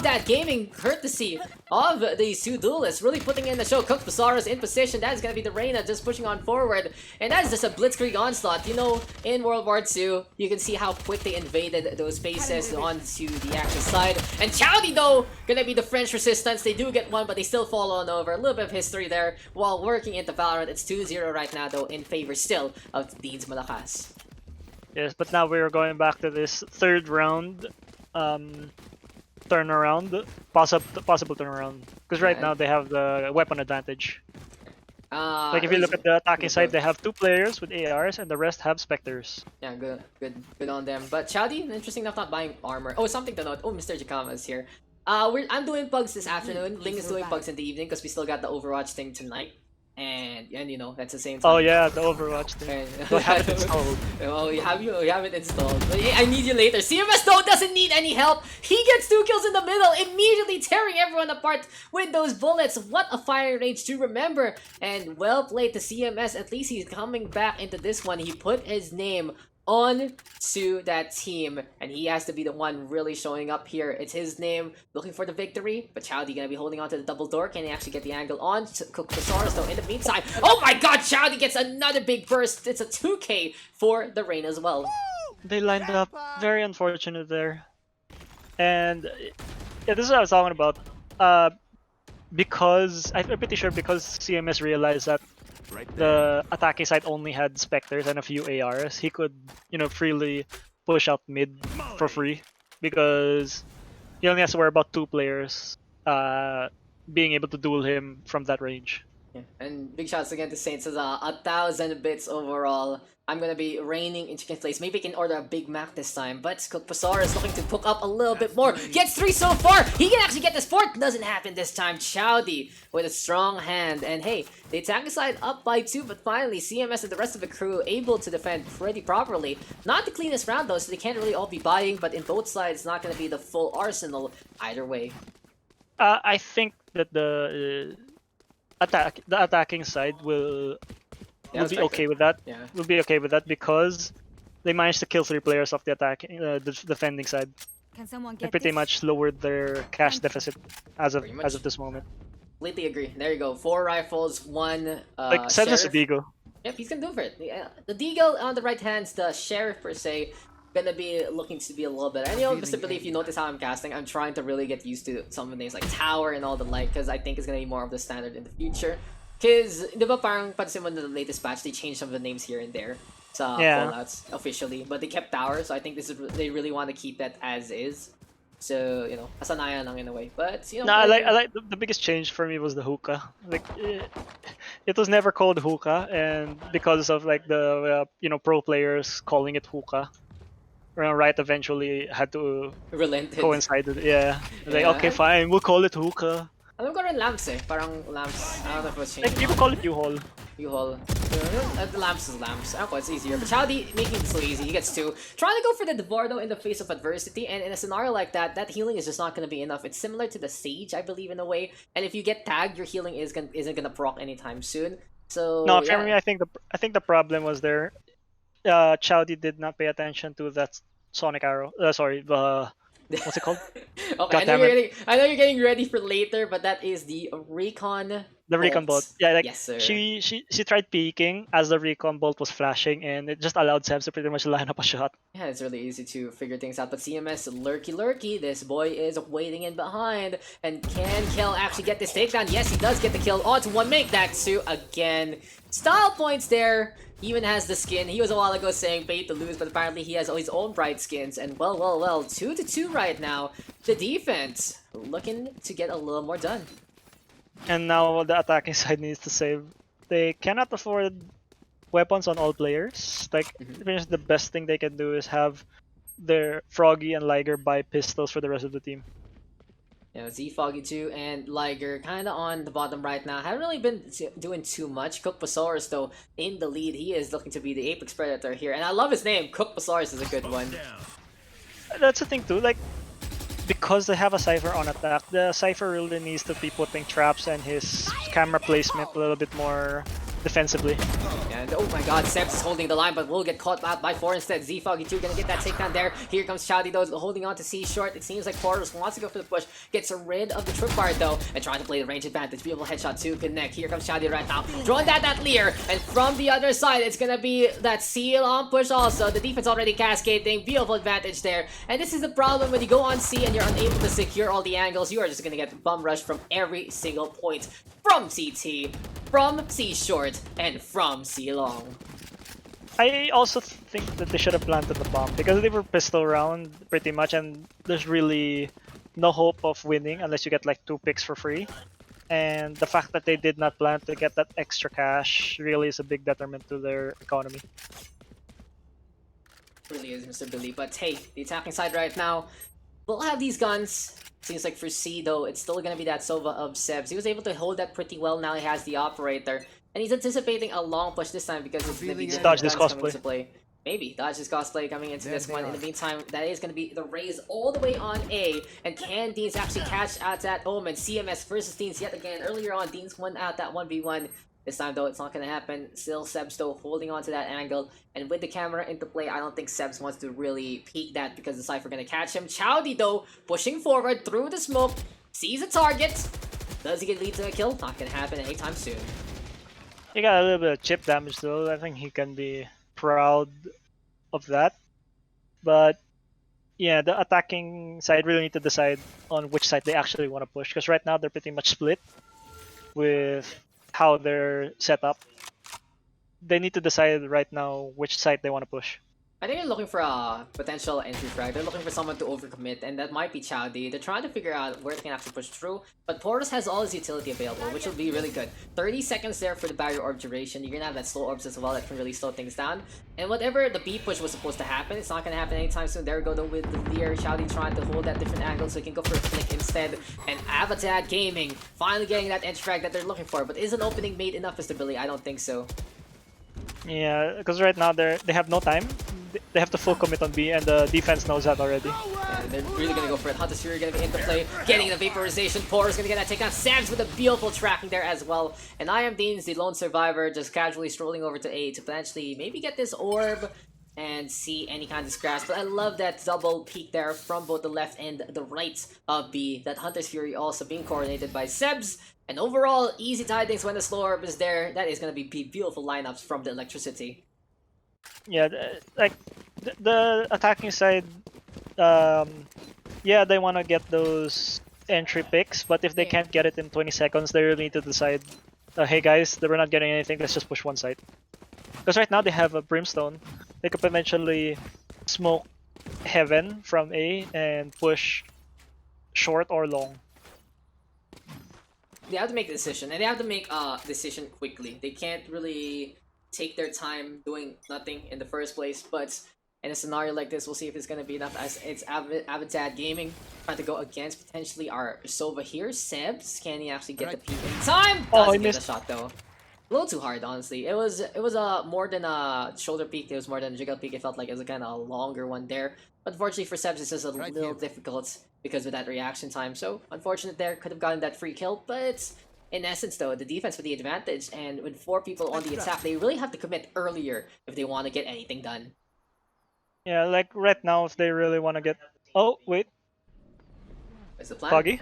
That Gaming, courtesy of these 2 duelists, really putting in the show. Cookpasaurus in position. That is gonna be the Reyna just pushing on forward, and that is just a blitzkrieg onslaught. You know, in World War II, you can see how quick they invaded those bases onto the Axis side. And Chowdy though, gonna be the French resistance. They do get 1, but they still fall on over. A little bit of history there while working into Valorant. It's 2-0 right now though, in favor still of Deanz Malakas. Yes, but now we're going back to this 3rd round turnaround, possible turnaround. Because right now they have the weapon advantage. Like if you look at the attacking side, they have 2 players with ARs and the rest have Spectres. Yeah, good on them. But Chowdy, interesting enough, not buying armor. Oh, something to note. Oh, Mr. Jakama is here. I'm doing Pugs this afternoon. Ling is doing Pugs in the evening because we still got the Overwatch thing tonight. And you know, that's the same time. Oh yeah, the Overwatch thing. Don't have it installed. Oh, you have it installed. But I need you later. CMS though doesn't need any help. He gets 2 kills in the middle, immediately tearing everyone apart with those bullets. What a firing range to remember. And well played to CMS. At least he's coming back into this one. He put his name on to that team, and he has to be the one really showing up here. It's his name, looking for the victory, but Chowdy gonna be holding on to the double door. Can he actually get the angle on? Cookpasaurus though in the meantime. Oh my god, Chowdy gets another big burst. It's a 2k for the Reyna as well. They lined up, very unfortunate there. And yeah, this is what I was talking about. Because I'm pretty sure because CMS realized that the attacking side only had Spectres and a few ARs, he could, you know, freely push out mid for free because he only has to worry about 2 players being able to duel him from that range. Yeah. And big shots again to Saints as 1,000 bits overall. I'm gonna be reigning in chicken place. Maybe I can order a Big Mac this time. But Cookpasaurus looking to hook up a little bit more. Gets 3 so far. He can actually get this 4th. Doesn't happen this time. Chowdy with a strong hand. And hey, the attacking side up by 2. But finally, CMS and the rest of the crew able to defend pretty properly. Not the cleanest round though, so they can't really all be buying. But in both sides, it's not gonna be the full arsenal either way. I think that the attacking side will be okay with that. Yeah. We'll be okay with that because they managed to kill 3 players off the attacking, the defending side. Can someone They get pretty this? much lowered their cash deficit as Pretty much. of this moment. Completely agree. There you go. 4 rifles, 1 Like Sebs is a sheriff. Digo. Yep, he's gonna do for it. The Deagle on the right hand's the sheriff per se. Gonna be looking to be a little bit. And you know, Mr. Billy, if you notice how I'm casting, I'm trying to really get used to some of the names like Tower and all the like, because I think it's gonna be more of the standard in the future. Because, di ba parang pansin mo in the latest patch, they changed some of the names here and there sa callouts officially, but they kept Tower, so I think they really want to keep that as is. So, you know, kasanayan lang in a way. But, you know, No, I like the biggest change for me was the hookah. Like it was never called hookah, and because of like the pro players calling it hookah, Riot eventually had to relented. coincide with it. Yeah, like okay, and- fine, we'll call it hookah. Alam ko rin lamps eh. Parang lamps. I don't know if it was changed. Like people call it U-Haul. U-Haul. The lamps is lamps. I don't know, it's easier. But Chowdy making it so easy. He gets 2. Trying to go for the Devordo in the face of adversity, and in a scenario like that, that healing is just not going to be enough. It's similar to the Sage, I believe, in a way. And if you get tagged, your healing isn't going to proc anytime soon. So No, for me, I think the problem was there. Chowdy did not pay attention to that Sonic Arrow. Sorry, the what's it called? Okay, I know you're getting ready for later, but that is the Recon. The Recon Bolt. Yeah, like yes, sir. she tried peeking as the Recon Bolt was flashing, and it just allowed Sebs to pretty much line up a shot. Yeah, it's really easy to figure things out. But CMS lurky. This boy is waiting in behind, and can Kel actually get this takedown? Yes, he does get the kill. On to one make that too again. Style points there. He even has the skin. He was a while ago saying pay to lose, but apparently he has his own bright skins. And well, 2-2 right now. The defense looking to get a little more done. And now the attacking side needs to save. They cannot afford weapons on all players. Like, the best thing they can do is have their Froggy and Liger buy pistols for the rest of the team. Yeah, Z-Foggy2 and Liger kind of on the bottom right now. Haven't really been doing too much. Cookpasaurus, though, in the lead. He is looking to be the Apex Predator here. And I love his name. Cookpasaurus is a good one. That's the thing, too. Like, because they have a Cypher on attack, the Cypher really needs to be putting traps and his camera placement a little bit more defensively. And oh my god, Sebs is holding the line, but will get caught out by 4 instead. Z-Foggy2 gonna get that takedown there. Here comes Chowdy though, holding on to C short. It seems like Porters wants to go for the push. Gets rid of the tripwire though, and trying to play the range advantage. Beautiful headshot to connect. Here comes Chowdy right now. Drawing that Leer, and from the other side, it's gonna be that seal on push also. The defense already cascading. Beautiful advantage there. And this is the problem when you go on C and you're unable to secure all the angles. You are just gonna get bum rushed from every single point. From CT, from C short, and from C long. I also think that they should have planted the bomb because they were pistol round pretty much, and there's really no hope of winning unless you get like 2 picks for free. And the fact that they did not plant to get that extra cash really is a big detriment to their economy. It really is, Mr. Billy. But hey, the attacking side right now will have these guns. Seems like for C though, it's still gonna be that Sova of Sebs. He was able to hold that pretty well. Now he has the operator. And he's anticipating a long push this time because it's gonna be Dodge this guns coming cosplay. into play. Maybe Dodge this cosplay coming into this one. In the meantime, that is gonna be the raise all the way on A. And can Deanz actually catch out that Omen? CMS versus Deanz yet again. Earlier on, Deanz won out that 1v1. This time though, it's not gonna happen. Still Sebs though holding on to that angle. And with the camera into play, I don't think Sebs wants to really peek that because the Cypher gonna catch him. Chowdy though, pushing forward through the smoke. Sees a target. Does he get lead to a kill? Not gonna happen anytime soon. He got a little bit of chip damage though. I think he can be proud of that. But yeah, the attacking side really need to decide on which side they actually want to push. Because right now they're pretty much split with how they're set up. They need to decide right now which side they want to push. I think they're looking for a potential entry frag. They're looking for someone to overcommit, and that might be Chowdy. They're trying to figure out where they can actually push through, but Portis has all his utility available, which will be really good. 30 seconds there for the barrier orb duration. You're gonna have that slow orbs as well that can really slow things down. And whatever the B push was supposed to happen, it's not gonna happen anytime soon. There we go though with the Leer. Chowdy trying to hold that different angle so he can go for a flick instead. And Avatar Gaming finally getting that entry frag that they're looking for, but is an opening made enough, Mr. Billy? I don't think so. Yeah, because right now they have no time. They have to full commit on B, and the defense knows that already. And they're really gonna go for it. Hunter's Fury gonna be into play, getting the vaporization. Porter's gonna get that takedown. Sabs with a beautiful tracking there as well. And I am Deanz, the lone survivor, just casually strolling over to A to potentially maybe get this orb. and see any kind of scratch. But I love that double peek there from both the left and the right of B. That Hunter's Fury also being coordinated by Sebs. And overall, easy tidings when the slow orb is there. That is going to be beautiful lineups from the electricity. Yeah, the attacking side, yeah, they want to get those entry picks, but if they can't get it in 20 seconds, they really need to decide, hey guys, we're not getting anything, let's just push one side. Because right now they have a Brimstone. They could potentially smoke Heaven from A and push short or long. They have to make a decision, and they have to make a decision quickly. They can't really take their time doing nothing in the first place, but in a scenario like this, we'll see if it's going to be enough, as it's Avidad Gaming trying to go against potentially our Sova here. Sebs, can he actually get the peek in time? Oh, Doesn't he get missed. the shot though. A little too hard, honestly. It was more than a shoulder peek. It was more than a jiggle peek. It felt like it was a kind of longer one there. But unfortunately for Sebs, it's just a little difficult because of that reaction time. So unfortunate there. Could have gotten that free kill, but in essence, though, the defense with the advantage, and with 4 people on the attack, they really have to commit earlier if they want to get anything done. Yeah, like right now, if they really want to get... Oh, wait. What's the plan? Foggy?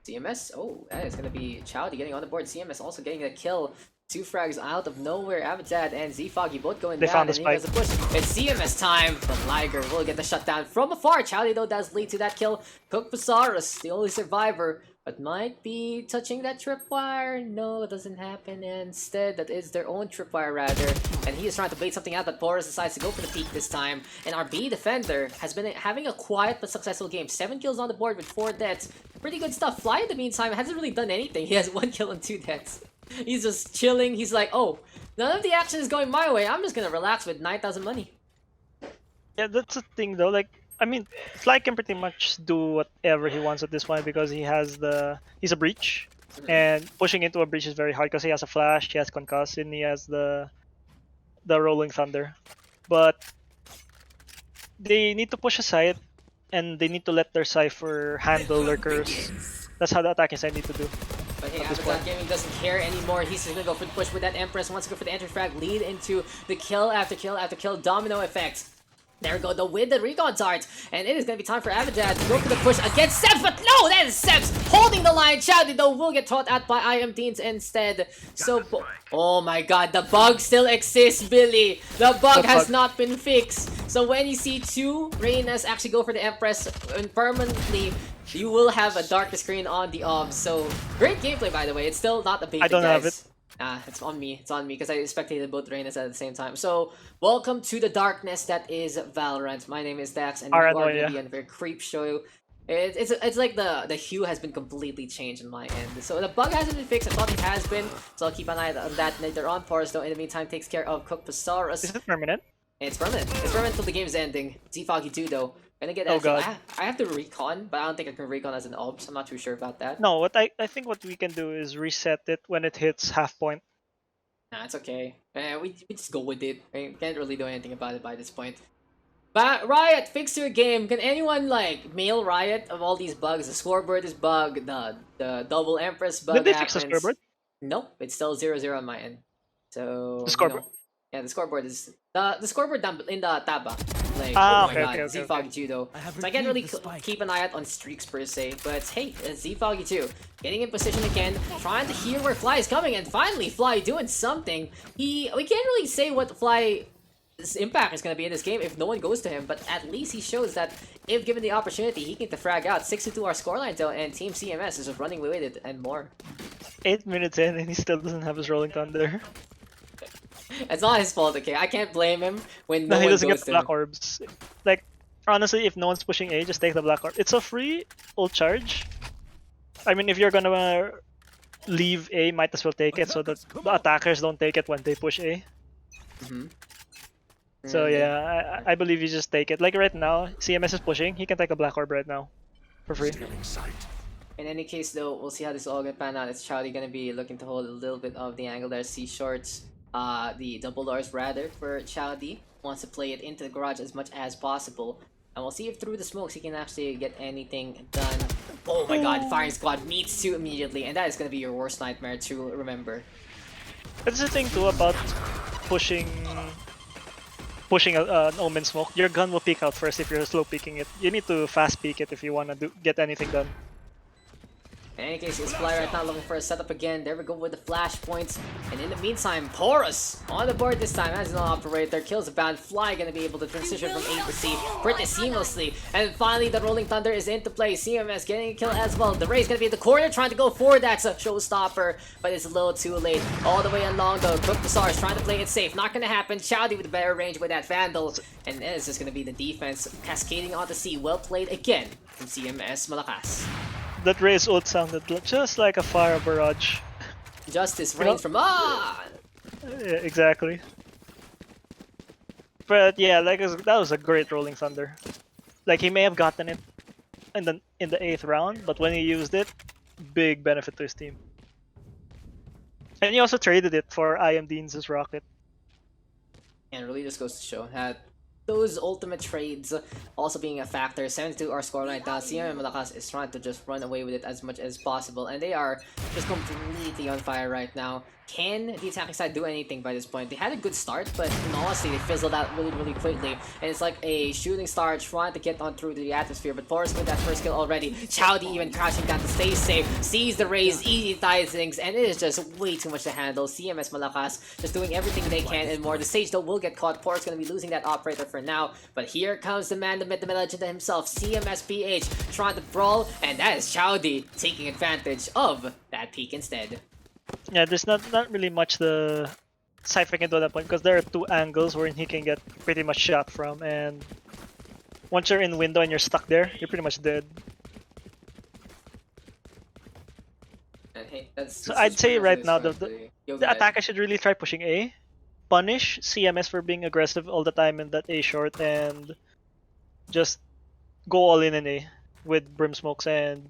CMS? Oh, that is going to be Chowdy getting on the board. CMS also getting a kill. 2 frags out of nowhere. Avidad and Z-Foggy both going They down. found the And he has spike. a push. It's CMS time, but Liger will get the shutdown from afar. Chowdy, though, does lead to that kill. Cook Pasaurus, the only survivor, but might be touching that tripwire. No, it doesn't happen. Instead, that is their own tripwire, rather. And he is trying to bait something out, but Boris decides to go for the peak this time. And our B defender has been having a quiet but successful game. 7 kills on the board with 4 deaths. Pretty good stuff. Fly, in the meantime, hasn't really done anything. He has 1 kill and 2 deaths. He's just chilling. He's like, oh, none of the action is going my way. I'm just gonna relax with 9,000 money. Yeah, that's the thing though, like, I mean, Fly can pretty much do whatever he wants at this point because he has he's a breach, and pushing into a breach is very hard because he has a flash, he has concuss, and he has the rolling thunder. But they need to push aside, and they need to let their Cypher handle lurkers. That's how the attacking side need to do. But hey, Avidad Gaming doesn't care anymore. He's just gonna go for the push with that Empress. Wants to go for the entry frag, lead into the kill after kill after kill, domino effect. There we go, though, with the recon dart. And it is going to be time for Avidad to go for the push against Sebs. But no, that is Sebs holding the line. Chowdy, though, will get taught out by IM Deanz instead. So, oh my god, the bug still exists, Billy. The bug has not been fixed. So when you see 2 Reynas actually go for the Empress permanently, you will have a dark screen on the OBS. So, great gameplay, by the way. It's still not the basic, I don't guys. have it. It's on me. It's on me because I spectated both Reynas at the same time. So, welcome to the darkness that is Valorant. My name is Daks, and you are really in a creep show. It's like the hue has been completely changed on my end. So the bug hasn't been fixed. I thought it has been. So I'll keep an eye on that later on. Forrest, though, in the meantime, takes care of Cook Pasaurus. Is it permanent? It's permanent. It's permanent until the game's ending. Z-Foggy too, though. Gonna get I have to recon, but I don't think I can recon as an OBS. I'm not too sure about that. No, I think what we can do is reset it when it hits half point. Nah, it's okay. We just go with it. We can't really do anything about it by this point. But Riot, fix your game. Can anyone like mail Riot of all these bugs? The scoreboard is bugged. The double Empress bug. Did they fix the scoreboard? Nope, it's still 0-0 on my end. So the scoreboard. Yeah, the scoreboard is the scoreboard down in the taba. Like, okay. Z-Foggy too, though. So I can't really keep an eye out on streaks per se, but hey, Z-Foggy too. Getting in position again, trying to hear where Fly is coming, and finally Fly doing something. We can't really say what Fly's impact is going to be in this game if no one goes to him, but at least he shows that if given the opportunity, he can frag out. 6-2 our scoreline though, and Team CMS is running with it and more. 8 minutes in, and he still doesn't have his rolling thunder. It's not his fault, okay? I can't blame him when no one he doesn't goes get to the black him. orbs. Like, honestly, if no one's pushing A, just take the black orb. It's a free ult charge. I mean, if you're gonna leave A, might as well take it so that the attackers don't take it when they push A. So yeah, I believe you just take it. Like right now, CMS is pushing. He can take a black orb right now for free. In any case, though, we'll see how this all gonna pan out. It's Chowdy gonna be looking to hold a little bit of the angle there. C shorts, the double doors rather for Chowdy. Wants to play it into the garage as much as possible. And we'll see if through the smokes he can actually get anything done. Oh my god, Firing Squad meets 2 immediately, and that is gonna be your worst nightmare to remember. That's the thing too about pushing pushing an Omen smoke, your gun will peek out first if you're slow peeking it. You need to fast peek it if you wanna get anything done. In any case, it's Fly right now looking for a setup again. There we go with the flash points. And in the meantime, Porous on the board this time as an operator. Kills a bad Fly, gonna be able to transition from A to C pretty seamlessly. And finally, the Rolling Thunder is into play. CMS getting a kill as well. The Ray's gonna be in the corner trying to go for that showstopper, but it's a little too late. All the way along though, Cook Bazaar is trying to play it safe. Not gonna happen. Chowdy with a better range with that Vandal. And this is gonna be the defense cascading onto C. Well played again from CMS Malakas. That Ray's ult sounded just like a fire barrage. Justice You know- reigns from Yeah, Yeah, exactly. But yeah, like that was a great Rolling Thunder. Like he may have gotten it in the 8th round, but when he used it, big benefit to his team. And he also traded it for Deanz's rocket. and really just goes to show that those ultimate trades also being a factor. 7-2 our score right now. CM Malakas is trying to just run away with it as much as possible, and they are just completely on fire right now. Can the attacking side do anything by this point? They had a good start, but in all honesty, they fizzled out really quickly. And it's like a shooting star trying to get on through the atmosphere, but Forrest with that first kill already. Chowdy even crashing down to stay safe, sees the Rays, easy ties things, and it is just way too much to handle. CMS Malakas just doing everything they can and more. The Sage though will get caught. Forrest gonna be losing that operator for now, but here comes the man, the myth, the legend himself, CMS PH, trying to brawl, and that is Chowdy taking advantage of that peak instead. Yeah, there's not really much the Cypher can do at that point because there are 2 angles where he can get pretty much shot from, and once you're in window and you're stuck there, you're pretty much dead. And hey, that's So I'd say right now the Yo, the guys. attacker should really try pushing A, punish CMS for being aggressive all the time in that A short, and just go all in A with Brim Smokes and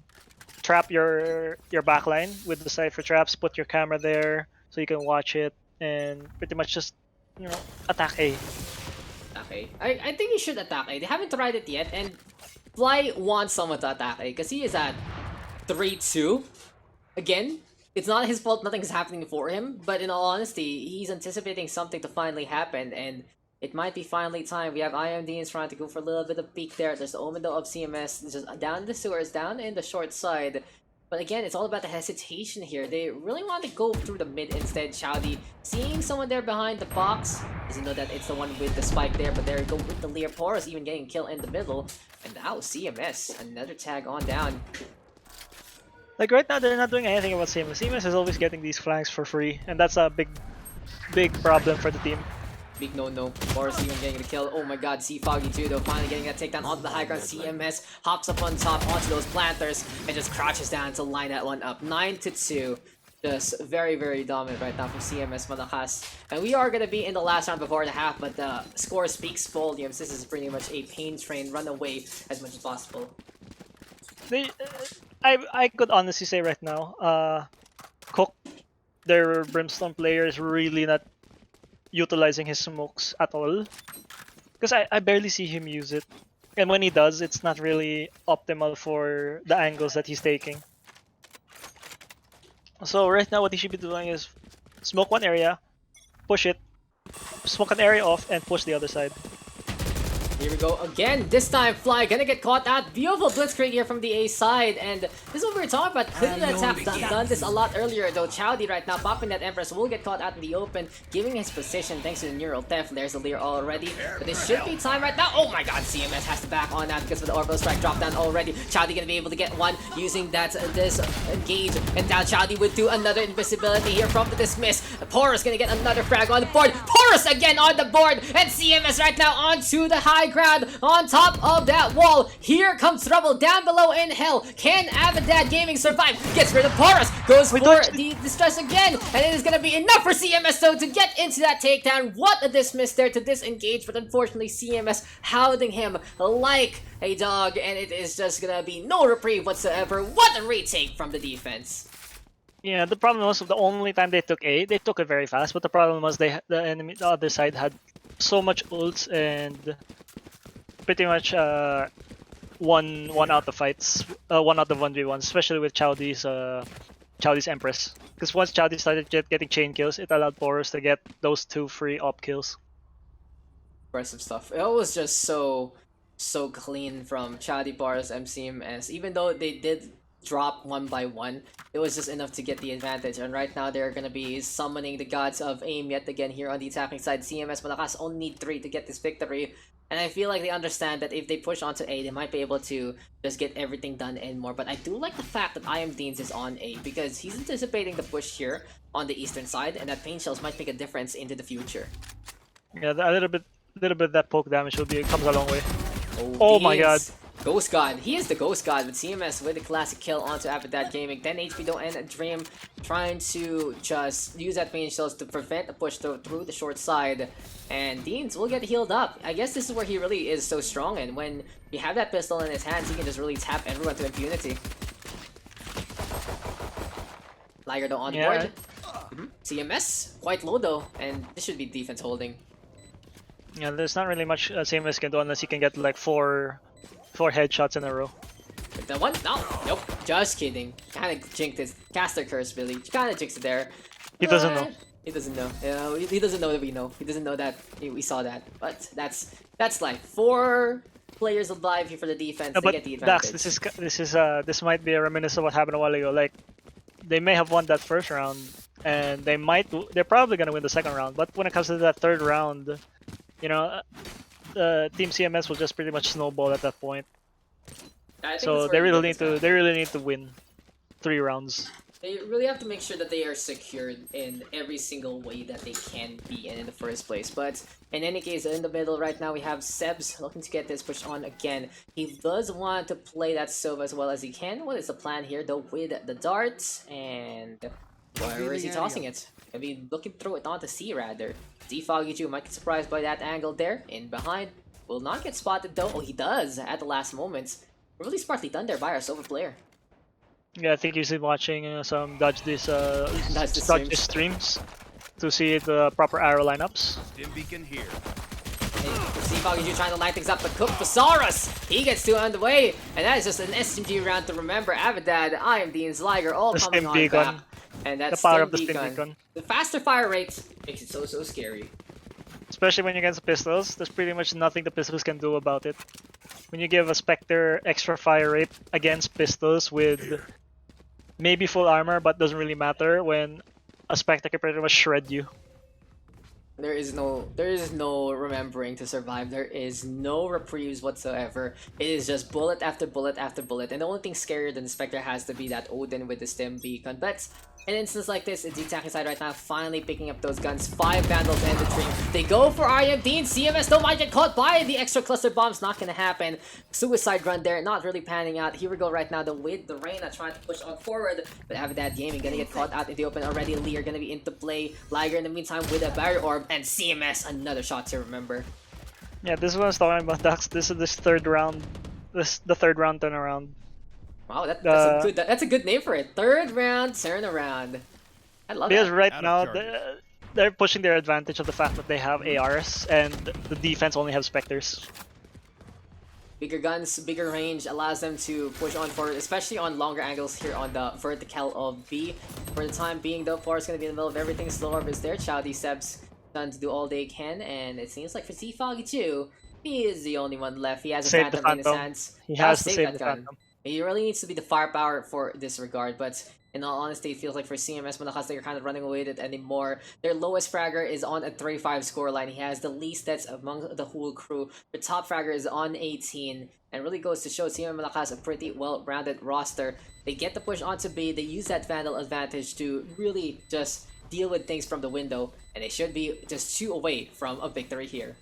trap your backline with the Cypher traps, put your camera there so you can watch it, and pretty much just, you know, attack A. Okay, I think he should attack A. They haven't tried it yet, and Fly wants someone to attack A because he is at 3-2. Again, it's not his fault, nothing's happening for him, but in all honesty, he's anticipating something to finally happen, and it might be finally time. We have Deanz trying to go for a little bit of peek there. There's the Omen though of CMS just down the sewers, down in the short side. But again, it's all about the hesitation here. They really want to go through the mid instead. Chowdy seeing someone there behind the box. Doesn't know that it's the one with the spike there, but there we go with the Lear. Porous even getting kill in the middle. And now CMS, another tag on down. Like right now, they're not doing anything about CMS. CMS is always getting these flanks for free, and that's a big problem for the team. Big no-no. Forrest even getting the kill. Oh my god, Foggy too though. Finally getting that takedown onto the high ground. CMS hops up on top onto those planters and just crouches down to line that one up. 9-2. Just very dominant right now from CMS Malakas. And we are going to be in the last round before the half, but the score speaks volumes. This is pretty much a pain train. Run away as much as possible. I could honestly say right now, Cook, their Brimstone player, is really not utilizing his smokes at all, because I barely see him use it, and when he does, it's not really optimal for the angles that he's taking. So right now what he should be doing is smoke one area, push it, smoke an area off, and push the other side. Here we go again. This time, Fly gonna get caught out. Beautiful blitzkrieg here from the A side, and this is what we were talking about. Cleveland have done this a lot earlier, though. Chowdy right now popping that Empress will get caught out in the open, giving his position thanks to the neural theft. There's a Lear already, but this should be time right now. Oh my god, CMS has to back on that because of the orbital strike drop down already. Chowdy gonna be able to get one using that engage, and down Chowdy would do another invisibility here from the dismiss. Porous gonna get another frag on the board. Porous again on the board, and CMS right now onto the high ground on top of that wall. Here comes trouble down below in hell. Can Avidad Gaming survive? Gets rid of Porous, goes for the distress again, and it is going to be enough for CMS though to get into that takedown. What a dismiss there to disengage, but unfortunately CMS hounding him like a dog, and it is just going to be no reprieve whatsoever. What a retake from the defense. Yeah, the problem was the only time they took A, they took it very fast, but the problem was the other side had so much ults and pretty much won out the fights, one out of 1v1, especially with Chowdy's Empress. Because once Chowdy started getting chain kills, it allowed Porous to get those 2 free op kills. impressive stuff. It was just so clean from Chadi Bar's MCMS. Even though they did drop one by one, it was just enough to get the advantage. And right now they're gonna be summoning the gods of aim yet again here on the attacking side. CMS Malakas only need 3 to get this victory. And I feel like they understand that if they push onto A, they might be able to just get everything done and more. But I do like the fact that Deanz is on A, because he's anticipating the push here on the eastern side, and that pain shells might make a difference into the future. Yeah, a little bit of that poke damage comes a long way. Oh my god. Ghost God. He is the Ghost God with CMS with the classic kill onto Apadat Gaming. 10 HP don't end a Dream, trying to just use that pain shells to prevent the push through the short side. And Deanz will get healed up. I guess this is where he really is so strong, and when you have that pistol in his hands, he can just really tap everyone to impunity. Liger though on board. CMS, quite low though, and this should be defense holding. Yeah, there's not really much CMS can do unless he can get like four headshots in a row. With that one? No, nope, just kidding. Kinda jinked his caster curse, really. Kinda jinxed it there. He doesn't know. He doesn't know. He doesn't know that we know. He doesn't know that we saw that. But that's like 4 players alive here for the defense. They get the advantage. Daks, this might be a reminiscence of what happened a while ago. Like, they may have won that first round, and they're probably gonna win the second round. But when it comes to that third round, you know, Team CMS will just pretty much snowball at that point. So they really need to win 3 rounds. They really have to make sure that they are secured in every single way that they can be in the first place. But in any case, in the middle right now, we have Sebs looking to get this push on again. He does want to play that Sova as well as he can. What is the plan here, though, with the darts? And where is he tossing it? I mean, looking to throw it onto C, rather. Foggy might get surprised by that angle there. In behind. Will not get spotted, though. Oh, he does at the last moment. Really smartly done there by our Sova player. Yeah, I think he's been watching some Dodge This streams to see the proper arrow lineups. Stim beacon here. Foggy trying to line things up, but Cook Basaurus, he gets 2 on the way, and that is just an SMG round to remember. Avidad, Deanz, Liger, all coming on back. And that's the power of the Stim Beacon. The faster fire rate makes it so scary. Especially when you're against pistols, there's pretty much nothing the pistols can do about it. When you give a Spectre extra fire rate against pistols with maybe full armor, but doesn't really matter when a Spectre can pretty much shred you. There is no remembering to survive. There is no reprieves whatsoever. It is just bullet after bullet after bullet. And the only thing scarier than the Spectre has to be that Odin with the Stim Beacon. But in an instance like this, it's the attacking side right now finally picking up those guns. 5 Vandals and the Dream. They go for Deanz. CMS don't mind get caught by the extra cluster bombs. Not gonna happen. Suicide run there, not really panning out. Here we go right now, with the Reyna trying to push on forward. But Avidad Gaming gonna get caught out in the open already. Lee are gonna be into play. Liger in the meantime with a barrier orb, and CMS another shot to remember. Yeah, this is what I was talking about, Daks. This is the third round turnaround. Wow, that's a good name for it. Third round turnaround. I love because that. Right now they're pushing their advantage of the fact that they have ARs and the defense only have Spectres. Bigger guns, bigger range allows them to push on forward, especially on longer angles here on the vertical of B. For the time being, though, Forrest gonna be in the middle of everything. Slow Orb is there. Chowdy Sebs trying to do all they can, and it seems like for Foggy too, he is the only one left. He has a Phantom in his hands. He has to save the Phantom. He really needs to be the firepower for this regard, but in all honesty, it feels like for CMS Malakas, they're kind of running away with it anymore. Their lowest fragger is on a 35 scoreline. He has the least deaths among the whole crew. The top fragger is on 18, and really goes to show CMS Malakas a pretty well-rounded roster. They get the push onto B, they use that Vandal advantage to really just deal with things from the window, and they should be just 2 away from a victory here.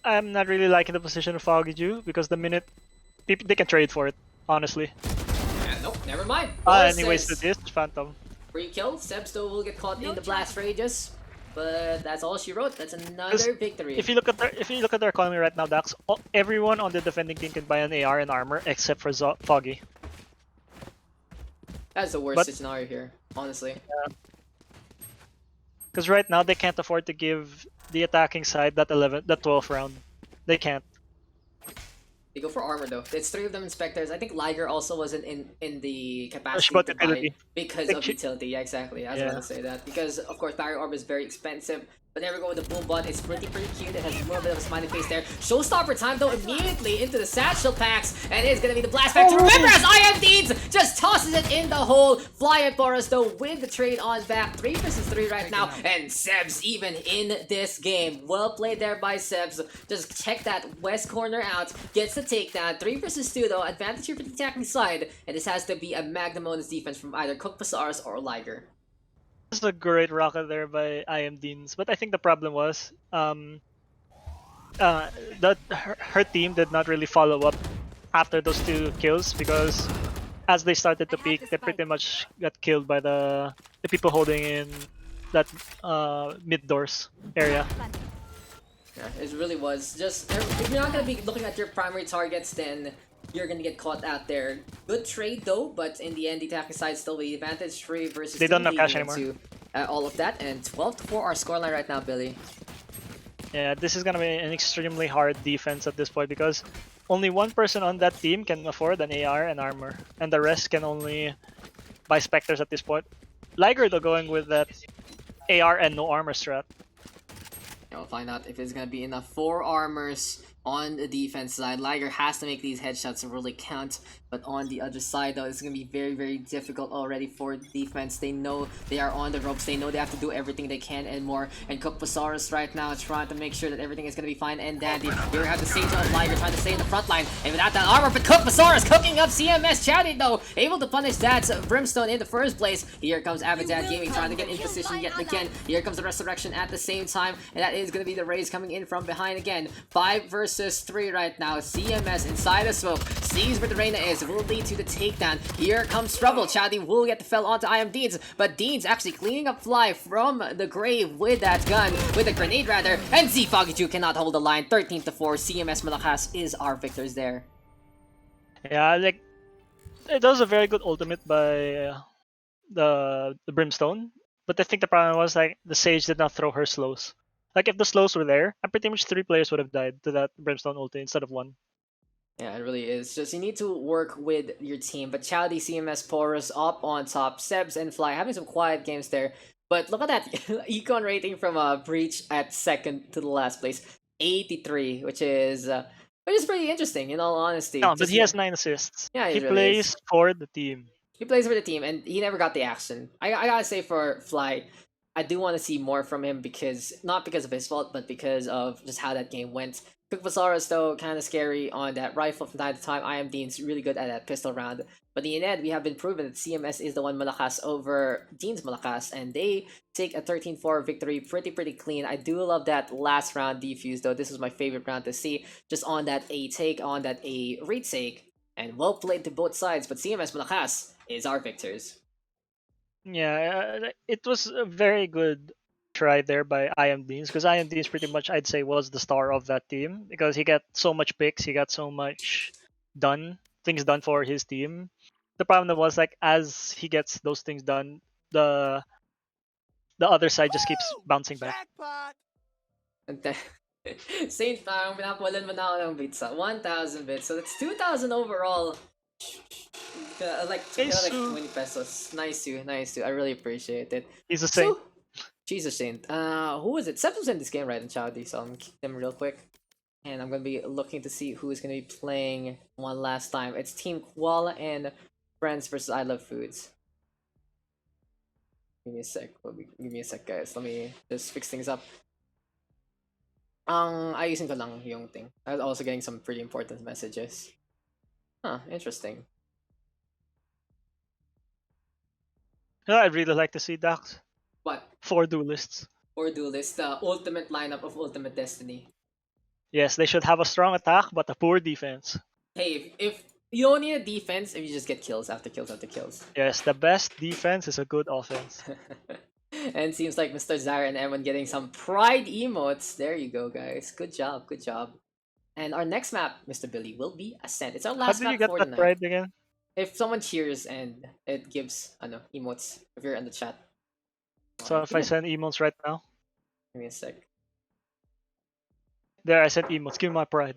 I'm not really liking the position of Foggy Jew, because the minute they can trade for it, honestly. Yeah, nope, never mind. And he wasted this Phantom. Free kill. Sebs though will get caught in the blast rages, but that's all she wrote. That's another victory. If you look at their economy right now, Daks, everyone on the defending team can buy an AR and armor except for Foggy. That's the worst scenario here, honestly. Because right now they can't afford to give the attacking side that 12th round. They can't. They go for armor though. It's 3 of them inspectors. I think Liger also wasn't in the capacity to buy because of utility. Yeah, exactly. I was going to say that. Because of course Barrier Orb is very expensive. But there we go with the boom bot. It's pretty cute. It has a little bit of a smiley face there. Showstopper time though, immediately into the satchel packs, and it is gonna be the blast back to remember as Deanz just tosses it in the hole. Fly it for us though with the trade on back. 3 versus 3 right now, and Sebs even in this game. Well played there by Sebs. Just check that west corner out, gets the takedown. 3 versus 2 though, advantage here for the attacking side, and this has to be a Magnamon's defense from either Cook Pasaris or Liger. This is a great rocket there by Deanz, but I think the problem was that her team did not really follow up after those 2 kills, because as they started to peak, they pretty much got killed by the people holding in that mid doors area. Yeah, it really was. Just if you're not gonna be looking at your primary targets, then you're gonna get caught out there. Good trade though, but in the end, the attacking side still the advantage. 3 versus 2. They don't have cash anymore. All of that, and 12-4 our scoreline right now, Billy. Yeah, this is gonna be an extremely hard defense at this point, because only one person on that team can afford an AR and armor, and the rest can only buy Spectres at this point. Liger though going with that AR and no armor strat. Yeah, we'll find out if it's gonna be enough 4 armors on the defense side. Liger has to make these headshots really count, but on the other side though, it's gonna be very difficult already for the defense. They know they are on the ropes, they know they have to do everything they can and more, and Cook Pasaris right now trying to make sure that everything is gonna be fine and dandy. Here we have the stage of Liger trying to stay in the front line, and without that armor, but Cook Pasaris cooking up CMS Chatty though, able to punish that Brimstone in the first place. Here comes Abidad Gaming trying to get in position yet again. Here comes the Resurrection at the same time, and that is gonna be the Rays coming in from behind again. 5 versus 3 right now. CMS inside the smoke, sees where the Reyna is, will lead to the takedown. Here comes trouble. Chatty will get the fell onto Deanz, but Deanz actually cleaning up Fly from the grave with that gun, with a grenade rather, and Z-Foggy2 cannot hold the line. 13-4. CMS Malakas is our victors there. Yeah, like it was a very good ultimate by the Brimstone, but I think the problem was like the Sage did not throw her slows. Like if the slows were there, and pretty much 3 players would have died to that Brimstone ulti instead of 1. Yeah, it really is. Just you need to work with your team. But Chowdy, CMS, Porus up on top. Sebs and Fly having some quiet games there. But look at that econ rating from Breach at second to the last place, 83, which is pretty interesting in all honesty. No, but he has 9 assists. Yeah, he really plays is. for the team. He plays for the team, and he never got the action. I gotta say for Fly, I do want to see more from him, because not because of his fault, but because of just how that game went. Cook Pasaris though kind of scary on that rifle from time to time. Deanz really good at that pistol round. But in the end, we have been proven that CMS is the one Malakas over Deanz Malakas, and they take a 13-4 victory pretty clean. I do love that last round defuse though. This was my favorite round to see, just on that A take, on that A retake, and well played to both sides. But CMS Malakas is our victors. Yeah, it was a very good try there by Deanz, because Deanz pretty much, I'd say, was the star of that team, because he got so much picks, he got so much things done for his team. The problem was like as he gets those things done, the other side just keeps bouncing back. Saint Fang, pinapawalan mo na ako ng bits. 1,000 bits. So that's 2,000 overall. Like 20 pesos. Nice you. I really appreciate it. He's a saint. So, she's a saint. Who is it? Sebs was in this game, right? In Chowdy, so I'm gonna keep them real quick. And I'm gonna be looking to see who is gonna be playing one last time. It's Team Koala and Friends versus I Love Foods. Give me a sec, guys. Let me just fix things up. Ayusin ko lang yung thing. I was also getting some pretty important messages. Huh, interesting. Yeah, I'd really like to see Daks. What? 4 duelists. 4 duelists, the ultimate lineup of Ultimate Destiny. Yes, they should have a strong attack, but a poor defense. Hey, if you don't need a defense, if you just get kills after kills after kills. Yes, the best defense is a good offense. And it seems like Mr. Zara and Evan getting some pride emotes. There you go, guys. Good job. And our next map, Mr. Billy, will be Ascent. It's our last How map did you for get the that night. pride again? If someone cheers and it gives emotes, if you're in the chat. So if I send emotes right now? Give me a sec. There, I sent emotes. Give me my pride.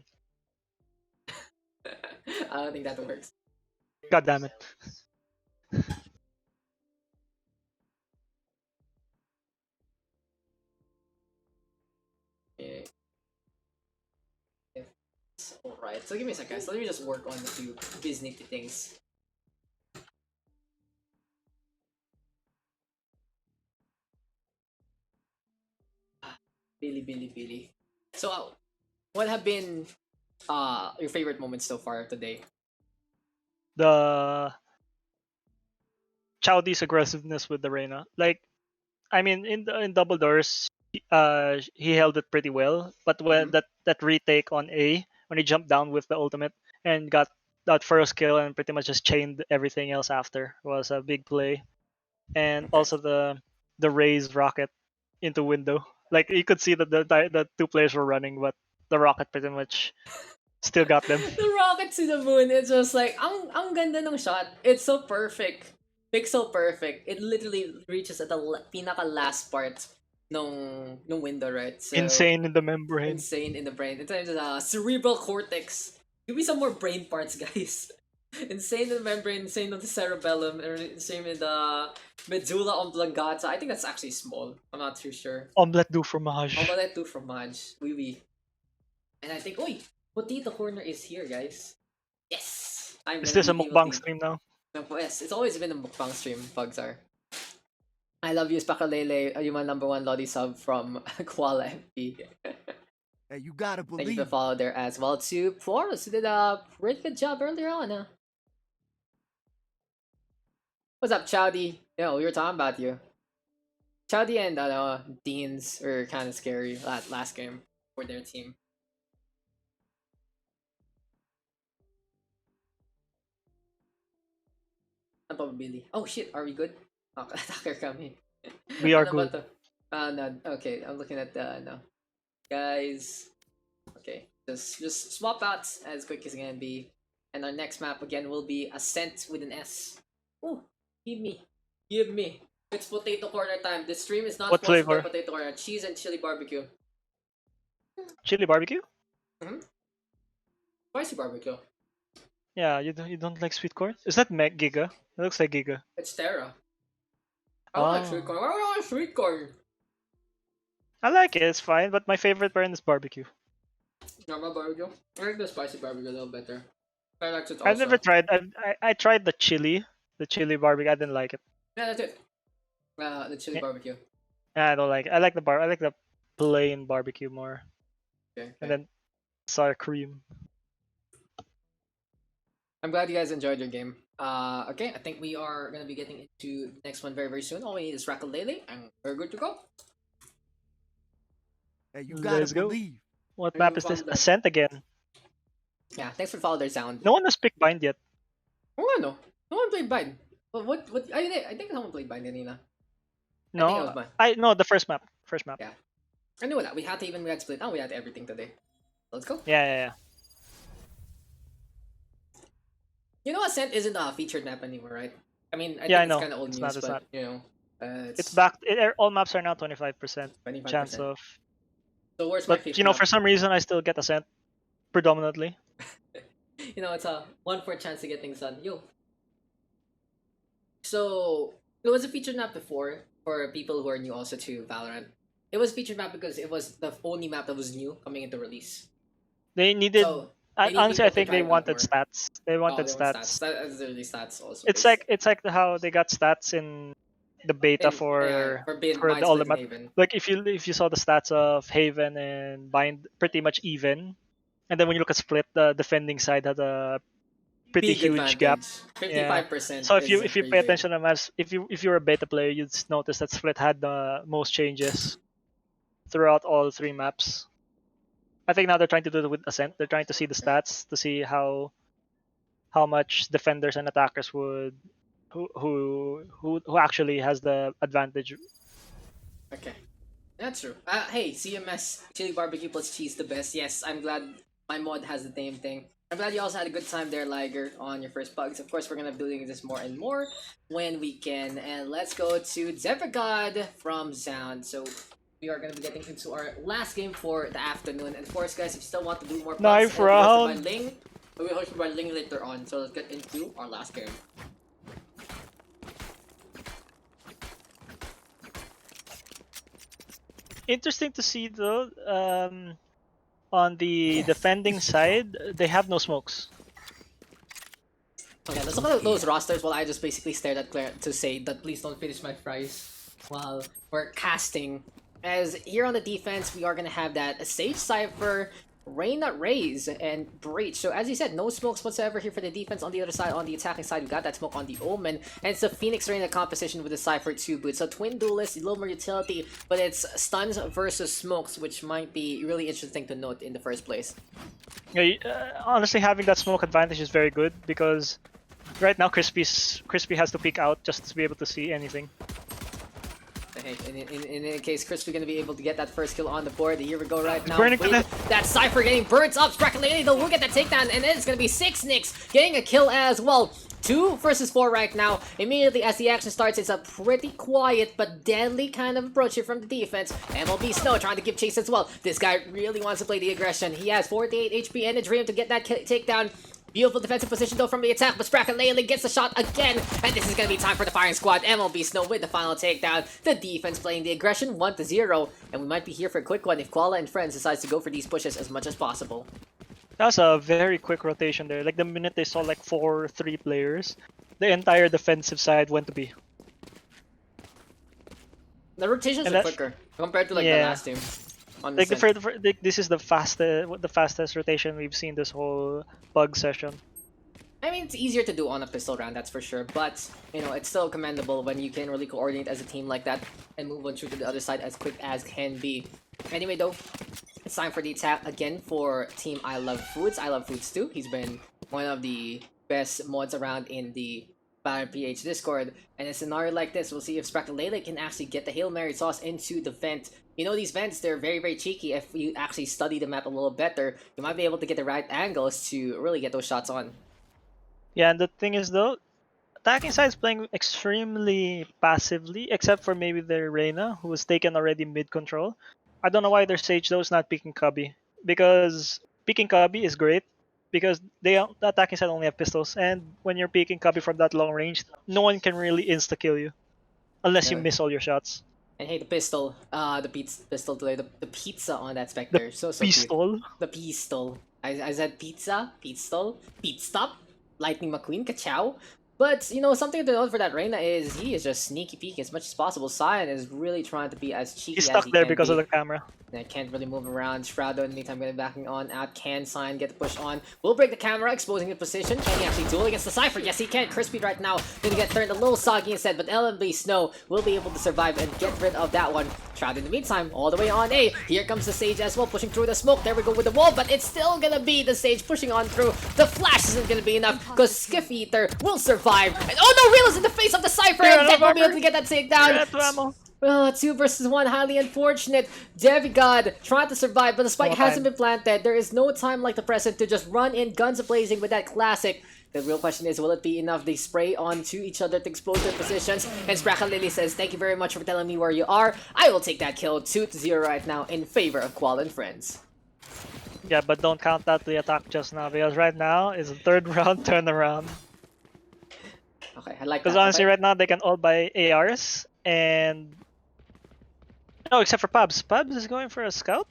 I don't think that works. God damn it. Nice. Alright, so give me a second, guys. So let me just work on a few business things. Billy. So, what have been your favorite moments so far today? The Chowdy's aggressiveness with the Reyna. Like, I mean, in double doors, he held it pretty well. But when that retake on A, when he jumped down with the ultimate and got that first kill and pretty much just chained everything else after, was a big play. And Okay. also the raised rocket into window. Like you could see that the two players were running, but the rocket pretty much still got them. The rocket to the moon, it's just like, ang ganda ng shot. It's so perfect. Pixel perfect. It literally reaches at the pinaka last part nung window, right? So, Insane in the membrane. insane in the brain. It's a cerebral cortex. Give me some more brain parts, guys. Insane in the membrane, insane in the cerebellum, insane in the medulla oblongata. I think that's actually small. I'm not too sure. Omelette du fromage. Omelette du fromage. Oui, oui. And I think, oi, potato corner is here, guys. Yes! I'm Is gonna this a be able mukbang to... stream now? No, yes, it's always been a mukbang stream, Pugs are. I love you, Spakalele. You're my #1 Lodi sub from Koala MP. Hey, you gotta Thank you believe. for the follow there as well to Flores, who did a pretty good job earlier on. What's up, Chowdy? Yo, we were talking about you. Chowdy and Deanz were kind of scary last game for their team. Probability. Oh shit, are we good? Oh, attacker coming. We are Ano ba good. to? No, okay, I'm looking at the, no. Guys, okay, just swap out as quick as it can be. And our next map again will be Ascent with an S. Oh, give me. It's potato corner time. The stream is not What sponsored by flavor? potato corner. Cheese and chili barbecue. Chili barbecue? Spicy barbecue. Yeah, you don't like sweet corn? Is that Giga? It looks like Giga. It's Terra. I don't like sweet Oh. corn. Why do I like sweet corn? I like it, it's fine, but my favorite brand is barbecue. Normal barbecue? I like the spicy barbecue a little better. I like it also. I've never tried. I tried the chili barbecue. I didn't like it. Yeah, that's it. The chili Yeah. barbecue. I don't like it. I like the plain barbecue more. Okay. And then sour cream. I'm glad you guys enjoyed your game. Okay, I think we are gonna be getting into the next one very, very soon. All we need is Rakalele, and we're good to go. Hey, you gotta Let's go. believe. What Maybe map is this? from the- Ascent again. Yeah, thanks for the follow their sound. No one has picked bind yet. Oh, no. No one played Bind. But what, I think someone played Bind kanina. I think it No, was mine. no, the first map. First map. Yeah. I knew that. We had split. Oh, we had everything today. Let's go. Yeah. You know, Ascent isn't a featured map anymore, right? I mean, I Yeah, I think know. it's kind of old It's news, not, it's but not. you know, It's back. All maps are now 25% 25%. chance of. So where's my But 50 you know, map? for some reason, I still get Ascent predominantly. You know, it's a 1 4 chance to get things done. Yo. So it was a featured map before for people who are new also to Valorant. It was featured map because it was the only map that was new coming into release. They needed. So they need Honestly, people I to think they drive that wanted more. stats. They wanted They want stats. That's really stats also. It's like how they got stats in the beta for Bind the split and ultimate. Haven. Like if you saw the stats of Haven and Bind, pretty much even. And then when you look at Split, the defending side had a pretty Big huge gap. advantage. Yeah. 55% So if is you pretty pay big. attention to maps, if you're a beta player, you'd notice that Split had the most changes throughout all 3 maps. I think now they're trying to do it with Ascent. They're trying to see the stats to see how much defenders and attackers would who actually has the advantage. Okay. That's true. Hey, CMS chili barbecue plus cheese the best. Yes, I'm glad my mod has the same thing. I'm glad you also had a good time there, Liger, on your first pugs. Of course, we're gonna be doing this more and more when we can. And let's go to Zephyr from Sound. So we are gonna be getting into our last game for the afternoon. And of course, guys, if you still want to do more pugs, Knife it'll be hosted by round. Ling. We'll be hosted by Ling later on. So let's get into our last game. Interesting to see though. On the defending side, they have no smokes. Okay, let's look at those rosters while I just basically stared at Claire to say that please don't finish my fries while we're casting. As here on the defense, we are going to have that Sage Cypher, Reyna Raze, and Breach. So as you said, no smokes whatsoever here for the defense. On the other side, on the attacking side, we got that smoke on the Omen. And it's a Phoenix Reyna composition with the Cypher 2 boots. So twin duelist, a little more utility, but it's stuns versus smokes, which might be really interesting to note in the first place. Yeah, honestly, having that smoke advantage is very good because right now Crispy has to peek out just to be able to see anything. Hey, in any case, Crispy gonna be able to get that first kill on the board. Here we go right now. Burning Wait, that Cypher getting burnt up. Sprakalele though will get that takedown, and then it's gonna be 6 Nicks getting a kill as well. 2 versus 4 right now. Immediately as the action starts, it's a pretty quiet but deadly kind of approach here from the defense. MLB Snow trying to give chase as well. This guy really wants to play the aggression. He has 48 HP and a dream to get that takedown. Beautiful defensive position though from the attack, but Sprakalele gets the shot again, and this is going to be time for the firing squad. MLB Snow with the final takedown. The defense playing the aggression 1-0, and we might be here for a quick one if Koala and friends decides to go for these pushes as much as possible. That was a very quick rotation there. Like the minute they saw like 4-3 players, the entire defensive side went to B. The rotations are quicker compared to like the last team. Like this is the fastest rotation we've seen this whole PUG session. I mean, it's easier to do on a pistol round, that's for sure, but, you know, it's still commendable when you can really coordinate as a team like that and move on through to the other side as quick as can be. Anyway, though, it's time for the attack again for Team I Love Foods. I Love Foods too. He's been one of the best mods around in the Valorant PH Discord, and in a scenario like this, we'll see if Sprakalele can actually get the Hail Mary sauce into the vent. You know, these vents, they're very, very cheeky. If you actually study the map a little better, you might be able to get the right angles to really get those shots on. Yeah, and the thing is though, attacking side is playing extremely passively, except for maybe their Reyna, who was taken already mid-control. I don't know why their Sage though is not picking Cubby, because picking Cubby is great, because the attacking side only have pistols, and when you're picking Cubby from that long range, no one can really insta-kill you, unless you miss all your shots. And hey, the pistol, the pizza on that Spectre, so pistol? cute. The pistol. I said pizza, pistol, pizza, Lightning McQueen, ka-chow. But, you know, something to note for that Reyna is he is just sneaky peeking as much as possible. Cyan is really trying to be as cheeky as he can. He's stuck there because of the camera. And can't really move around. Shroud in the meantime getting backing on out. Can Cyan get the push on? Will break the camera, exposing the position. Can he actually duel against the Cypher? Yes, he can. Crispy right now. Gonna get turned a little soggy instead, but LMB Snow will be able to survive and get rid of that one. Shroud in the meantime, all the way on A. Here comes the Sage as well, pushing through the smoke. There we go with the wall, but it's still gonna be the Sage pushing on through. The flash isn't gonna be enough because Skiff Eater will survive. And oh no, Real is in the face of the Cypher, and Deck will be able to get that takedown. 2 versus 1, highly unfortunate. Demigod trying to survive, but the spike hasn't been planted. There is no time like the present to just run in guns blazing with that classic. The real question is, will it be enough? They spray onto each other to expose their positions. And Sprakalele says, thank you very much for telling me where you are. I will take that kill 2-0 right now in favor of Koala and friends. Yeah, but don't count that the attack just now, because right now is a 3rd round turnaround. Okay, I like that. Because honestly, right now they can all buy ARs and... No, except for PUGS. PUGS is going for a scout?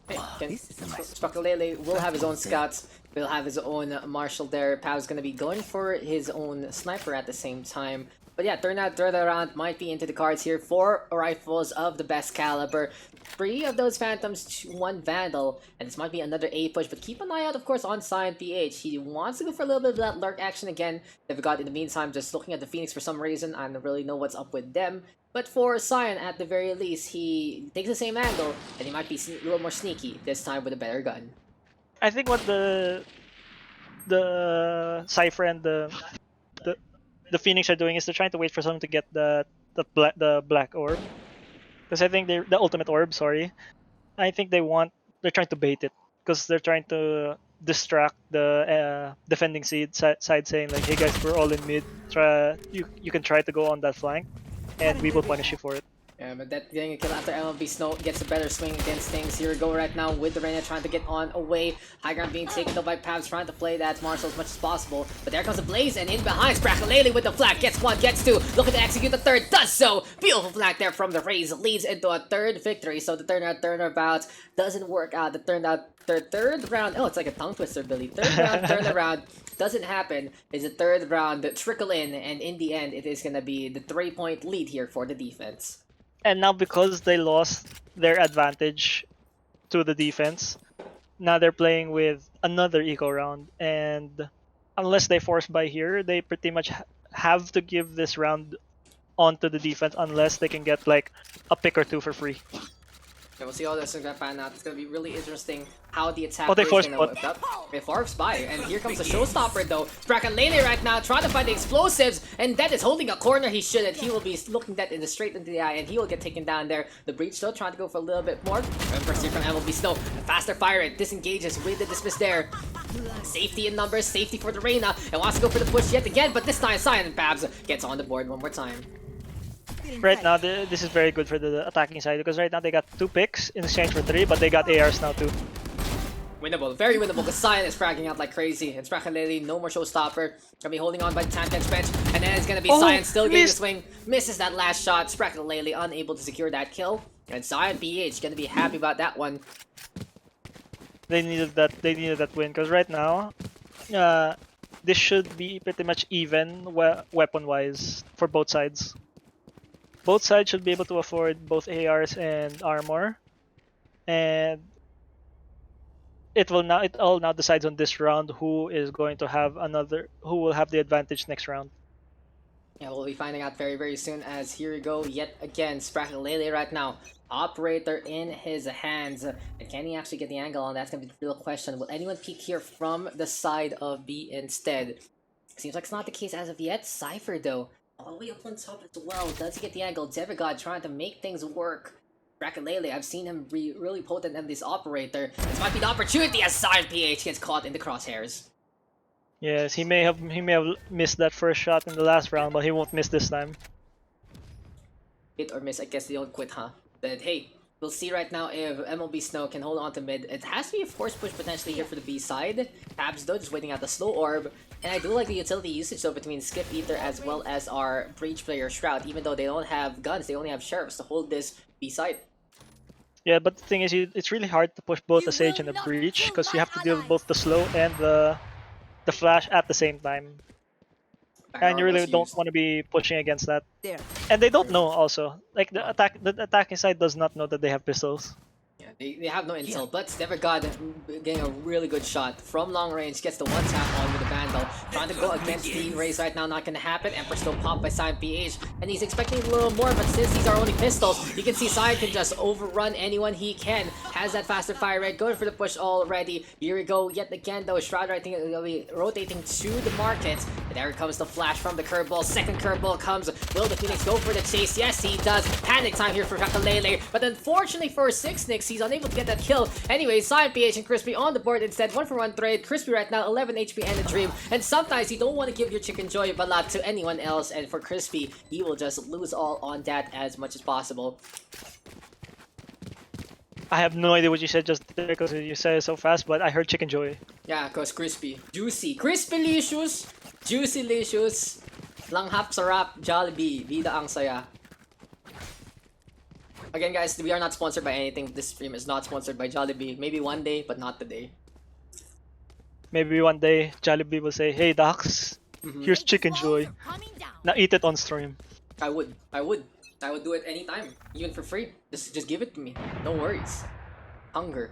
Sprakalele will have his own scouts. Will have his own marshal there. Pav's gonna be going for his own sniper at the same time. But yeah, third round might be into the cards here. 4 rifles of the best caliber. 3 of those Phantoms, 1 Vandal. And this might be another A push, but keep an eye out, of course, on Cyan PH. He wants to go for a little bit of that lurk action again. They've got, in the meantime, just looking at the Phoenix for some reason. I don't really know what's up with them. But for Cyan, at the very least, he takes the same angle, and he might be a little more sneaky, this time with a better gun. I think what the Cypher and the Phoenix are doing is they're trying to wait for someone to get the black orb. Because I think the ultimate orb, sorry. I think they're trying to bait it. Because they're trying to distract the defending side saying like, hey guys, we're all in mid. You can try to go on that flank, and we will punish you for it. Yeah, but that getting a kill after MLB Snow gets a better swing against things. Here we go right now with the Reyna trying to get on away. High ground being taken though by PUGS, trying to play that Marshall as much as possible. But there comes a Blaze, and in behind, Sprakalele with the flag. Gets one, gets two. Looking to execute the third, does so. Beautiful flag there from the Rays. Leads into a third victory. So the turnabout doesn't work out. The third round, oh, it's like a tongue twister, Billy. Third round turnaround doesn't happen. It's a third round trickle in, and in the end, it is going to be the 3-point lead here for the defense. And now because they lost their advantage to the defense, now they're playing with another eco round, and unless they force buy here, they pretty much have to give this round onto the defense unless they can get like a pick or two for free. Yeah, we'll see how this is going to pan out. It's going to be really interesting how the attack they is going forced to what? whip up. They forced by, and here comes the showstopper though. Sprakalele right now trying to find the explosives, and that is holding a corner he shouldn't. He will be looking that straight into the eye, and he will get taken down there. The Breach though trying to go for a little bit more. First here from MLB Snow. Faster fire it, disengages with the dismiss there. Safety in numbers, safety for the Reyna, and wants to go for the push yet again, but this time Silent PUGS gets on the board one more time. Right now, this is very good for the attacking side because right now they got 2 picks in exchange for 3, but they got ARs now too. Winnable, very winnable, because Silent is fragging out like crazy. And Sprakalele, no more showstopper. Gonna be holding on by the tank bench, and then it's gonna be Silent still getting the swing. Misses that last shot. Sprakalele unable to secure that kill. And Silent PH gonna be happy about that one. They needed that win because right now, this should be pretty much even weapon-wise for both sides. Both sides should be able to afford both ARs and armor, and it all now decides on this round who is going to have who will have the advantage next round. Yeah, we'll be finding out very, very soon, as here we go yet again. Sprakalele right now, operator in his hands, and can he actually get the angle on? That's gonna be the real question. Will anyone peek here from the side of B instead? Seems like it's not the case as of yet. Cypher though, all the way up on top as well. Does he get the angle? Devigod trying to make things work. Sprakalele, I've seen him be really potent in this operator. This might be the opportunity as Silent PH gets caught in the crosshairs. Yes, he may have missed that first shot in the last round, but he won't miss this time. Hit or miss, I guess they don't quit, huh? But hey, we'll see right now if MLB Snow can hold on to mid. It has to be a force push potentially here for the B side. PUGS though just waiting out the slow orb. And I do like the utility usage though between Skip Ether as well as our Breach player Shroud. Even though they don't have guns, they only have sheriffs to hold this B side. Yeah, but the thing is, it's really hard to push both the Sage and the Breach because you have to deal with both the slow and the flash at the same time. And you really don't want to be pushing against that. And they don't know also. Like the attacking side does not know that they have pistols. Yeah, they have no intel, but Devigod getting a really good shot from long range, gets the one tap on with the Vandal. Trying to go against the Rays right now, not gonna happen. Emperor still popped by Silent PH, and he's expecting a little more, but since these are only pistols, you can see Silent can just overrun anyone he can. Has that faster fire rate, going for the push already. Here we go, yet again though, Shroud I think is gonna be rotating to the market. And there comes the flash from the curveball. Second curveball comes. Will the Phoenix go for the chase? Yes, he does. Panic time here for Sprakalele, but unfortunately for 6nix, he's unable to get that kill. Anyway, Silent PH and Crispy on the board instead. 1-for-1 trade. Crispy right now 11 HP and a dream. And sometimes you don't want to give your chicken joy balat to anyone else, and for Crispy, he will just lose all on that as much as possible. I have no idea what you said just there because you said it so fast, but I heard Chicken Joy. Yeah, cause crispy. Juicy. Crispy-licious. Juicy-licious. Langhap sarap. Jollibee. Bida ang saya. Again guys, we are not sponsored by anything. This stream is not sponsored by Jollibee. Maybe one day, but not today. Maybe one day Jollibee will say, "Hey Daks, here's Chicken Joy. Now eat it on stream." I would do it anytime, even for free. Just give it to me. No worries. Hunger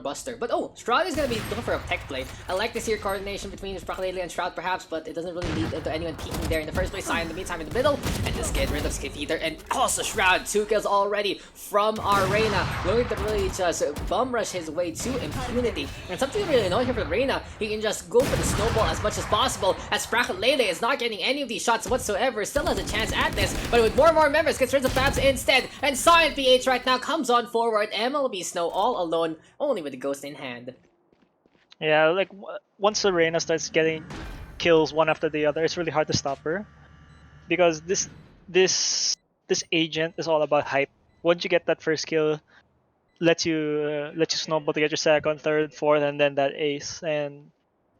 buster. But oh, Shroud is gonna be going for a tech play. I like to see your coordination between Sprakalele and Shroud perhaps, but it doesn't really lead into anyone peeking there in the first place. Sign in the meantime in the middle, and just get rid of Skip Ether, and also Shroud, 2 kills already from our Reyna. Going to really just bum rush his way to impunity. And something really annoying here for the Reyna, he can just go for the snowball as much as possible, as Sprakalele is not getting any of these shots whatsoever, still has a chance at this, but with more and more members, gets rid of PUGS instead, and Silent PH right now comes on forward. MLB Snow all alone, only with the ghost in hand. Yeah, like once the Reyna starts getting kills one after the other, it's really hard to stop her because this this agent is all about hype. Once you get that first kill, lets you snowball to get your second, third, fourth, and then that ace. And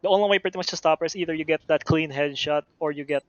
the only way pretty much to stop her is either you get that clean headshot or you get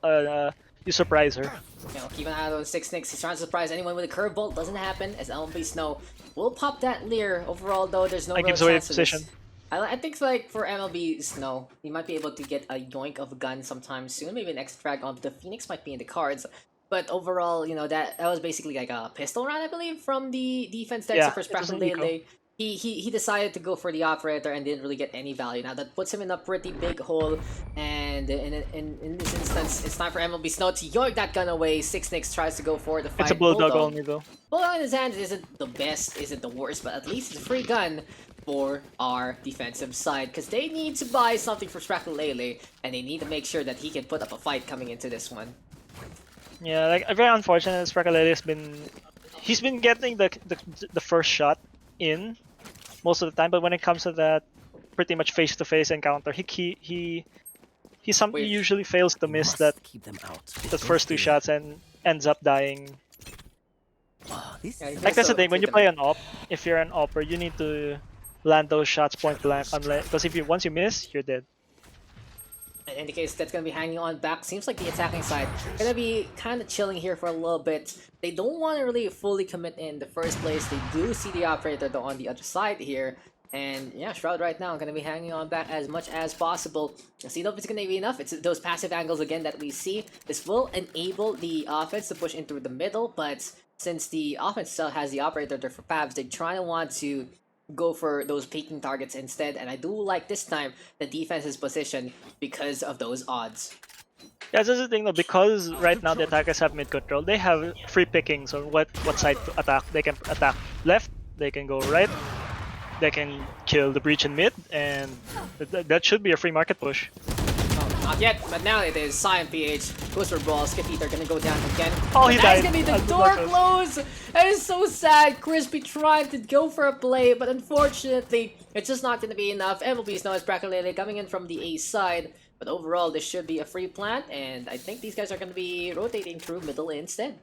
you surprise her. You know, keep an eye out on 6 Nicks. He's trying to surprise anyone with a curveball. Doesn't happen as MLB Snow will pop that leer. Overall, though, there's no real Gives away chance of this. position. I think like for MLB Snow, he might be able to get a yoink of a gun sometime soon. Maybe an extra frag onto the Phoenix might be in the cards. But overall, you know, that was basically like a pistol round, I believe, from the defense deck. Yeah, So for it was an Sprackle he decided to go for the operator and didn't really get any value. Now that puts him in a pretty big hole, and in this instance, it's time for MLB Snow to yoink that gun away. 6 Nicks tries to go for the fight. It's a bulldog only though. Bulldog in his hand isn't the best, isn't the worst, but at least it's a free gun for our defensive side, because they need to buy something for Sprackle, and they need to make sure that he can put up a fight coming into this one. Yeah, like very unfortunate. Sprakalele he's been getting the first shot in most of the time, but when it comes to that pretty much face-to-face encounter, he usually fails to miss that Keep them out. the first two shots and ends up dying. This Yeah, Like that's the thing, when you play an op, if you're an opper, you need to land those shots point blank, because once you miss, you're dead. In any case, that's going to be hanging on back. Seems like the attacking side going to be kind of chilling here for a little bit. They don't want to really fully commit in the first place. They do see the operator though on the other side here. And yeah, Shroud right now going to be hanging on back as much as possible. Let's see if it's going to be enough. It's those passive angles again that we see. This will enable the offense to push into the middle, but since the offense still has the operator there for PUGS, they try to want to go for those peeking targets instead, and I do like this time the defense's position because of those odds. Yeah, that's the thing though, because right now the attackers have mid control, they have free pickings on what side to attack. They can attack left, they can go right, they can kill the breach in mid, and that should be a free market push. Not yet, but now it is. Cyan PH goes for brawl. Skip Eater gonna go down again. Oh, he died. That's gonna be the door close. That is so sad. Crispy trying to go for a play, but unfortunately, it's just not gonna be enough. MLB Snow is Brakalele coming in from the A side, but overall, this should be a free plant, and I think these guys are gonna be rotating through middle instead.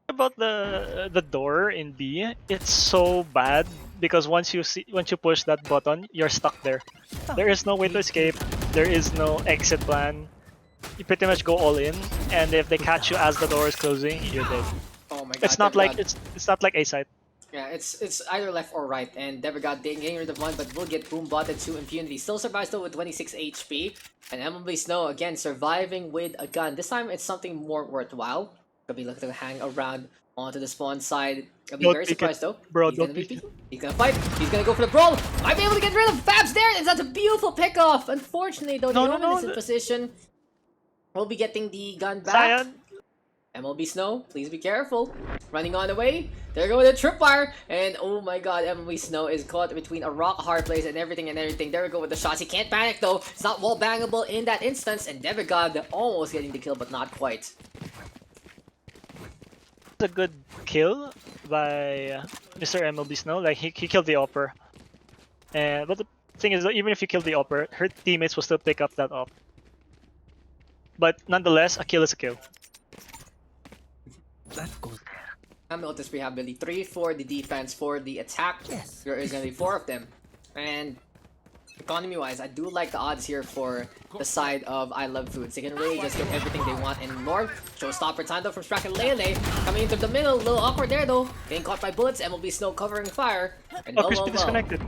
About the door in B, it's so bad because once you push that button, you're stuck there. There is no way to escape. There is no exit plan. You pretty much go all in, and if they catch you as the door is closing, you're dead. Oh my god! It's not like Devgod. it's not like A side. Yeah, it's either left or right, and Devgod getting rid of one, but will get boom botted to impunity. Still survives though with 26 HP, and MLB Snow again surviving with a gun. This time it's something more worthwhile. Could be looking to hang around onto the spawn side. I'll be Don't very peek it. surprised though. Bro, He's don't gonna be peek it. peeking. He's gonna fight. He's gonna go for the brawl. Might be able to get rid of PUGS there. That's a beautiful pickoff. Unfortunately though, the Omen is in position. We'll be getting the gun back. Cyan. MLB Snow, please be careful. Running on the way. There go with the tripwire. And oh my god, MLB Snow is caught between a rock hard place and everything. There we go with the shots. He can't panic though. It's not wall bangable in that instance. And Devgod almost getting the kill, but not quite. It's a good kill by Mr. MLB Snow. Like he killed the opper. But the thing is that even if you kill the opper, her teammates will still pick up that op. But nonetheless, a kill is a kill. that goes. I'm noticed we have really 3 for the defense. For the attack, Yes. there is going to be 4 of them. And economy-wise, I do like the odds here for the side of I Love Foods. They can really just get everything they want and more. Showstopper time though from Sprakalele. Coming into the middle, a little awkward there though. Getting caught by bullets, MLB Snow covering fire. And Oh, Crispy disconnected.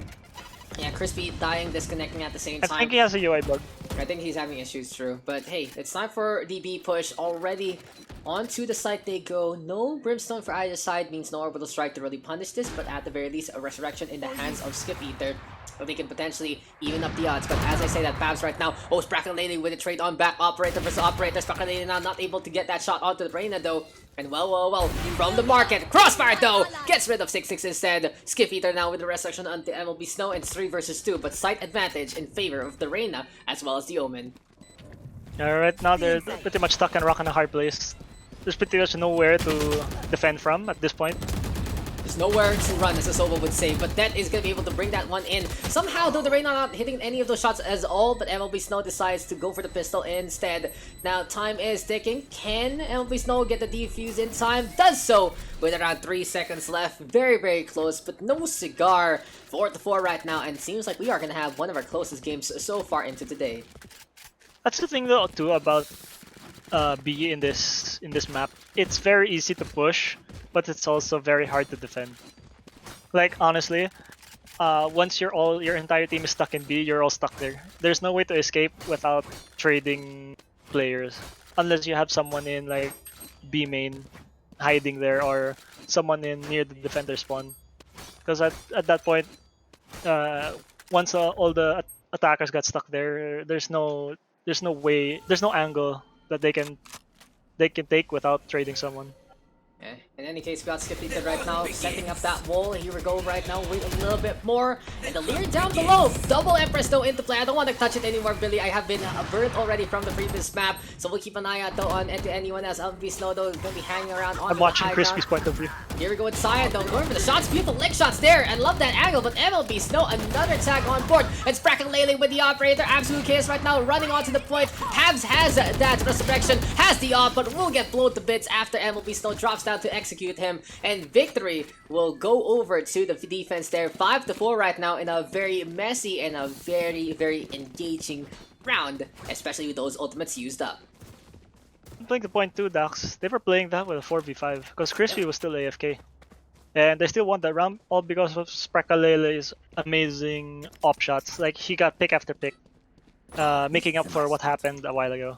Yeah, Crispy dying, disconnecting at the same I time. think he has a UI bug. I think he's having issues, true. But hey, it's time for the B push already. Onto the site they go. No Brimstone for either side means no orbital strike to really punish this, but at the very least, a resurrection in the hands of Skip Eater. So they can potentially even up the odds. But as I say that, PUGS right now, oh, Sprakalele with a trade on back. Operator versus operator. Sprakalele now not able to get that shot onto the Reina though. And well, from the market. Crossfire though! Gets rid of 6-6 instead. Skip Eater now with the resurrection onto MLB Snow, and it's 3 versus 2. But site advantage in favor of the Reina as well as the Omen. Right now they're pretty much stuck and rock in a hard place. There's pretty much nowhere to defend from at this point. There's nowhere to run, as Asova would say, but that is going to be able to bring that one in. Somehow, though, the Reyna not hitting any of those shots as all, but MLB Snow decides to go for the pistol instead. Now, time is ticking. Can MLB Snow get the defuse in time? Does so with around 3 seconds left. Very, very close, but no cigar. 4-4 right now, and seems like we are going to have one of our closest games so far into today. That's the thing though too about B in this map. It's very easy to push, but it's also very hard to defend. Like honestly, once your entire team is stuck in B, you're all stuck there. There's no way to escape without trading players, unless you have someone in like B main hiding there or someone in near the defender spawn. Because at that point, once all the attackers got stuck there, there's no way, there's no angle that they can take without trading someone. Yeah. In any case, we got Skipita right now, setting up that wall. Here we go right now, wait a little bit more. And the Leer down below. Double Empress though into play. I don't want to touch it anymore, Billy. I have been burnt already from the previous map. So we'll keep an eye out though on anyone else. MLB Snow though is going to be hanging around on I'm the watching high Crispy's ground. point of view. Here we go with Saya though, going for the shots. Beautiful lick shots there. I love that angle, but MLB Snow, another tag on board. It's Lele with the operator. Absolute chaos right now, running onto the point. Habs has that resurrection, has the op, but will get blown to bits after MLB Snow drops down to execute him. And victory will go over to the defense there. 5-4 right now in a very messy and a very, very engaging round, especially with those ultimates used up. I think the point too, Daks, they were playing that with a 4v5 because Crispy was still AFK. And they still won that round all because of Sprakalele's amazing op shots. Like he got pick after pick, making up for what happened a while ago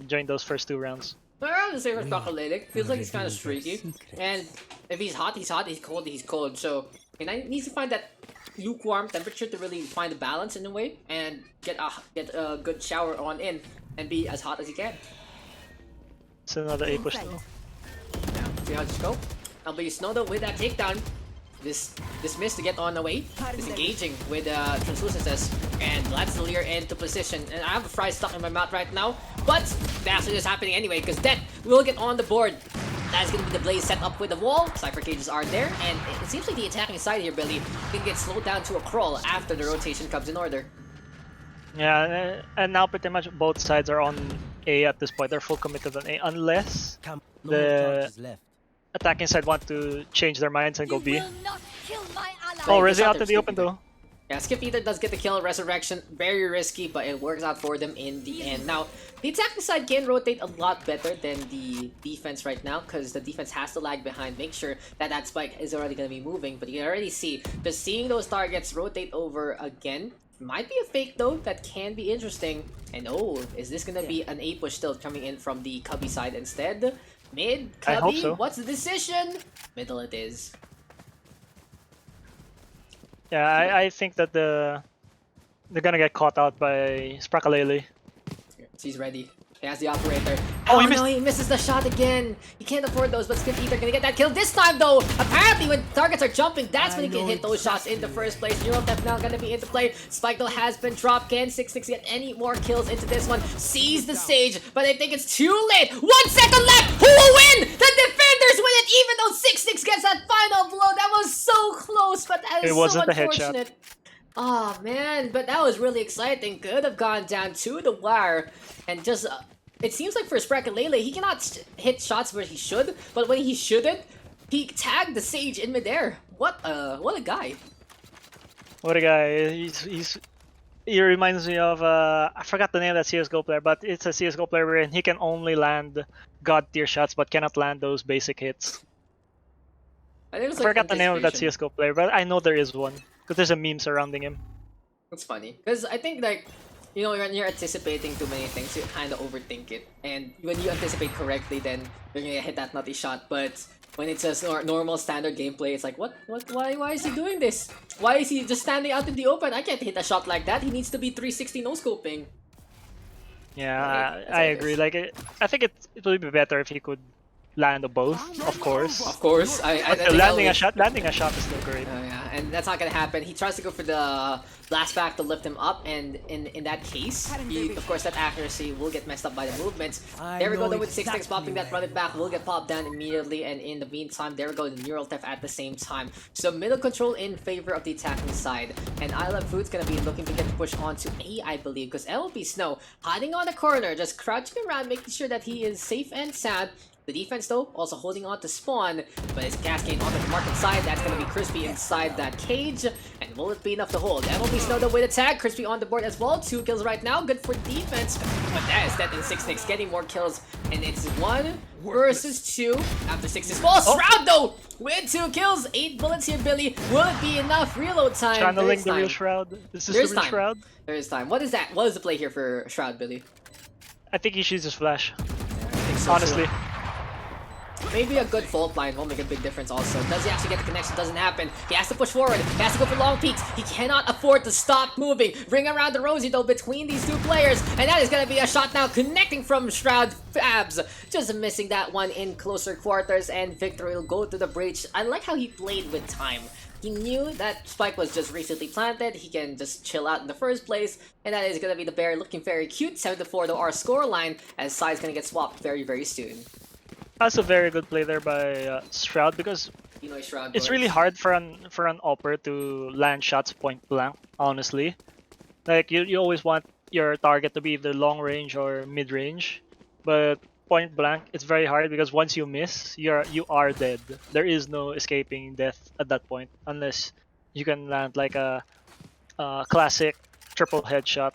during those first 2 rounds. But I would say with Sprakalele, feels like he's kind of streaky. And if he's hot, he's hot. He's cold, he's cold. So he needs to find that lukewarm temperature to really find the balance in a way and get a good shower on in and be as hot as he can. It's another A push though. Now, see how this go? MLB Snow though with that takedown. This miss to get on the way. Disengaging with Translucences and lets the Leer into position. And I have a fry stuck in my mouth right now, but that's what is happening anyway because Death will get on the board. That's going to be the Blaze set up with the wall. Cypher cages are there, and it seems like the attacking side here, Billy, can get slowed down to a crawl after the rotation comes in order. Yeah, and now pretty much both sides are on A at this point. They're full committed on A unless the attacking side want to change their minds and go B. Oh, Resi out to the open though. Yeah, Skip Eater does get the kill. Resurrection, very risky, but it works out for them in the end. Now, the attacking side can rotate a lot better than the defense right now because the defense has to lag behind, make sure that that spike is already going to be moving. But you can already see, just seeing those targets rotate over again, might be a fake though, that can be interesting. And oh, is this going to be an A push still coming in from the Cubby side instead? Mid, Cubby, I hope so. What's the decision? Middle it is. Yeah, I think that they're gonna get caught out by Sprakalele. He's ready. He has the operator. Oh, Oh, no, he misses the shot again. He can't afford those, but Skip Eater gonna get that kill this time though. Apparently when targets are jumping, that's when he can hit those shots in the first place. Neurodef now gonna be into play. Spike though has been dropped. Can 6-6 get any more kills into this one? Sees the Sage, but I think it's too late. 1 second left. Who will win? The defenders win it, even though 6-6 gets that final blow. That was so close, but that is It so wasn't a unfortunate. Oh man, but that was really exciting. Could have gone down to the wire and just it seems like for Sprakalele, he cannot hit shots where he should, but when he shouldn't, he tagged the Sage in midair. What a guy. What a guy. He reminds me of I forgot the name of that CS:GO player, but it's a CS:GO player where he can only land god tier shots but cannot land those basic hits. I forgot the name of that CS:GO player, but I know there is one because there's a meme surrounding him. That's funny because I think like, you know, when you're anticipating too many things, you kind of overthink it, and when you anticipate correctly, then you're gonna hit that nutty shot. But when it's a normal standard gameplay, it's like, why is he doing this? Why is he just standing out in the open? I can't hit a shot like that. He needs to be 360 no scoping. Yeah, I agree. Like, I think it would be better if he could land a both, of course. Of course, I think Landing I'll- landing a shot is still great. Yeah, and that's not gonna happen. He tries to go for the blast back to lift him up, and in that case, of course that accuracy will get messed up by the movements. There we go though with 6 popping that running back will get popped down immediately, and in the meantime, there we go the neural theft at the same time. So middle control in favor of the attacking side, and I Love Food's gonna be looking to get the push onto A, I believe, because MLB Snow hiding on the corner, just crouching around, making sure that he is safe and sound. The defense though, also holding on to spawn, but it's Cascade on the market side. That's gonna be Crispy inside that cage, and will it be enough to hold? MLB Snow though with a tag, Crispy on the board as well. 2 kills right now, good for defense, but that is that in 6 getting more kills, and it's 1 versus 2 after 6 is falls. Shroud though with 2 kills, 8 bullets here, Billy. Will it be enough? Reload time. Channeling the real Shroud. This is the real Shroud. There is time. What is that? What is the play here for Shroud, Billy? I think he chooses Flash. I think so, Honestly. too. Maybe a good fault line will make a big difference also. Does he actually get the connection? Doesn't happen. He has to push forward. He has to go for long peeks. He cannot afford to stop moving. Bring around the Rosie though between these 2 players. And that is going to be a shot now connecting from Shroud. Fabs just missing that one in closer quarters. And Victor will go to the breach. I like how he played with time. He knew that spike was just recently planted. He can just chill out in the first place. And that is going to be the bear looking very cute. 7-4 though our score line. As Sai's going to get swapped very, very soon. That's a very good play there by Shroud, because Shroud it's really hard for an opper to land shots point blank. Honestly, like you always want your target to be either long range or mid range, but point blank it's very hard because once you miss, you are dead. There is no escaping death at that point unless you can land like a classic triple headshot,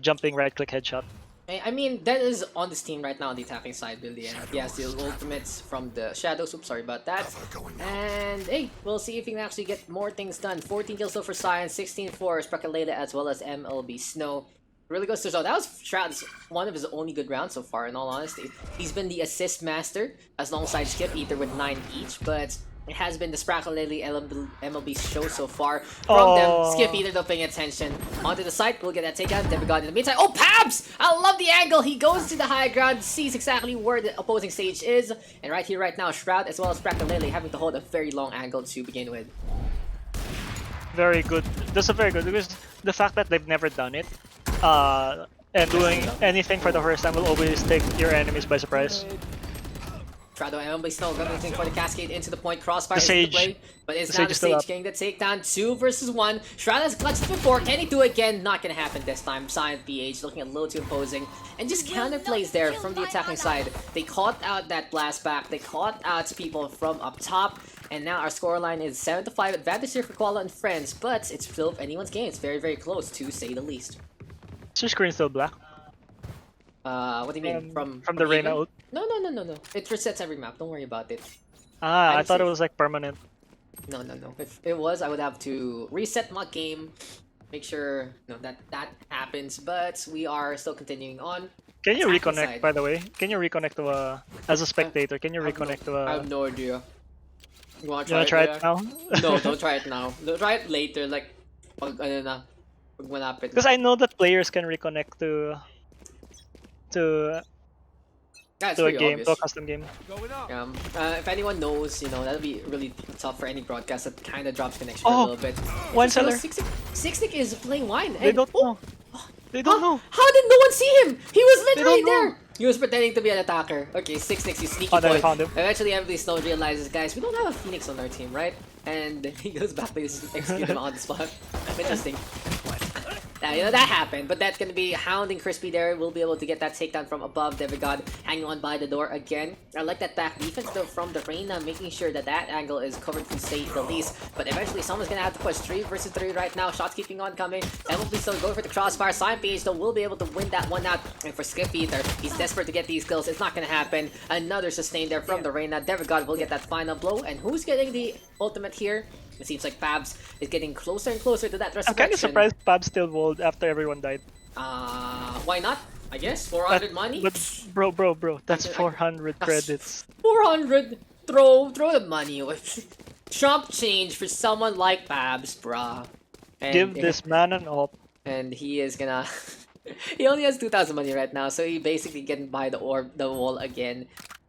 jumping right click headshot. I mean, that is on this team right now on the attacking side, Billy, and he has the ultimates from the Shadows. Oops, sorry about that. And hey, we'll see if he can actually get more things done. 14 kills though for Science, 16 for Speculata as well as MLB Snow. Really goes to show that was Shroud's one of his only good rounds so far, in all honesty. He's been the assist master alongside Skip Eater with 9 each, but it has been the Sprackle-Lily MLB show so far. From them, Skip Eater though paying attention. Onto the site, we'll get that takeout. Then we got in the meantime. Oh, Pabs! I love the angle. He goes to the high ground, sees exactly where the opposing stage is. And right here, right now, Shroud as well as Sprackle-Lily having to hold a very long angle to begin with. Very good. That's a very good, because the fact that they've never done it, and doing anything for the first time will always take your enemies by surprise. Shroud and MLB Snow looking for the cascade into the point. Crossfire The is Sage. the play, but it's The now Sage the is still Sage up. getting the takedown. 2 versus 1. Shroud has clutched before. Can he do it again? Not gonna happen this time. Science PH looking a little too imposing. And just counterplays there from the attacking side. They caught out that blast back. They caught out people from up top. And now our scoreline is 7-5 advantage here for Koala and friends. But it's still anyone's game. It's very, very close to say the least. Is your screen still black? What do you mean? From the Reyna even? ult? No. It resets every map. Don't worry about it. Ah, I I'm thought it safe. was like permanent. No. If it was, I would have to reset my game, make sure that happens. But we are still continuing on. Can you Attacking reconnect, side. by the way? Can you reconnect to as a spectator? Can you reconnect to I have no idea. You wanna You wanna try it now? No, don't try it now. Don't try it later. Like, pag ano na, pag malapit Because na. I know that players can reconnect to Yeah, it's a pretty game, obvious. to a custom game. If anyone knows, that'll be really tough for any broadcast that kind of drops connection for Oh, a little bit. One seller. Sixnick is playing wine. They don't know. They don't know. How did no one see him? He was literally don't know. there. He was pretending to be an attacker. Okay, Sixnick, you sneaky Oh, then I boy. found him. Eventually, Emily Snow realizes, guys, we don't have a Phoenix on our team, right? And he goes back to execute him on the spot. Interesting. That happened, but that's gonna be hounding Crispy there. We'll be able to get that takedown from above. Devigod hanging on by the door again. I like that back defense though from the Reyna, making sure that angle is covered to say the least. But eventually, someone's gonna have to push 3 versus 3 right now. Shots keeping on coming. MLB still going for the crossfire. Sign PH though will be able to win that one out. And for Skip Eater, he's desperate to get these kills. It's not gonna happen. Another sustain there from the Reyna. Devigod will get that final blow. And who's getting the ultimate here? It seems like Pabs is getting closer and closer to that I'm resurrection. kind of surprised Pab still walled after everyone died. Why not? I guess 400 money. But bro, that's 400 That's- credits. 400. Throw the money away. Chump change for someone like Pabs, bruh. And, Give this man an op. And he is gonna. He only has 2,000 money right now, so he basically can buy the wall again.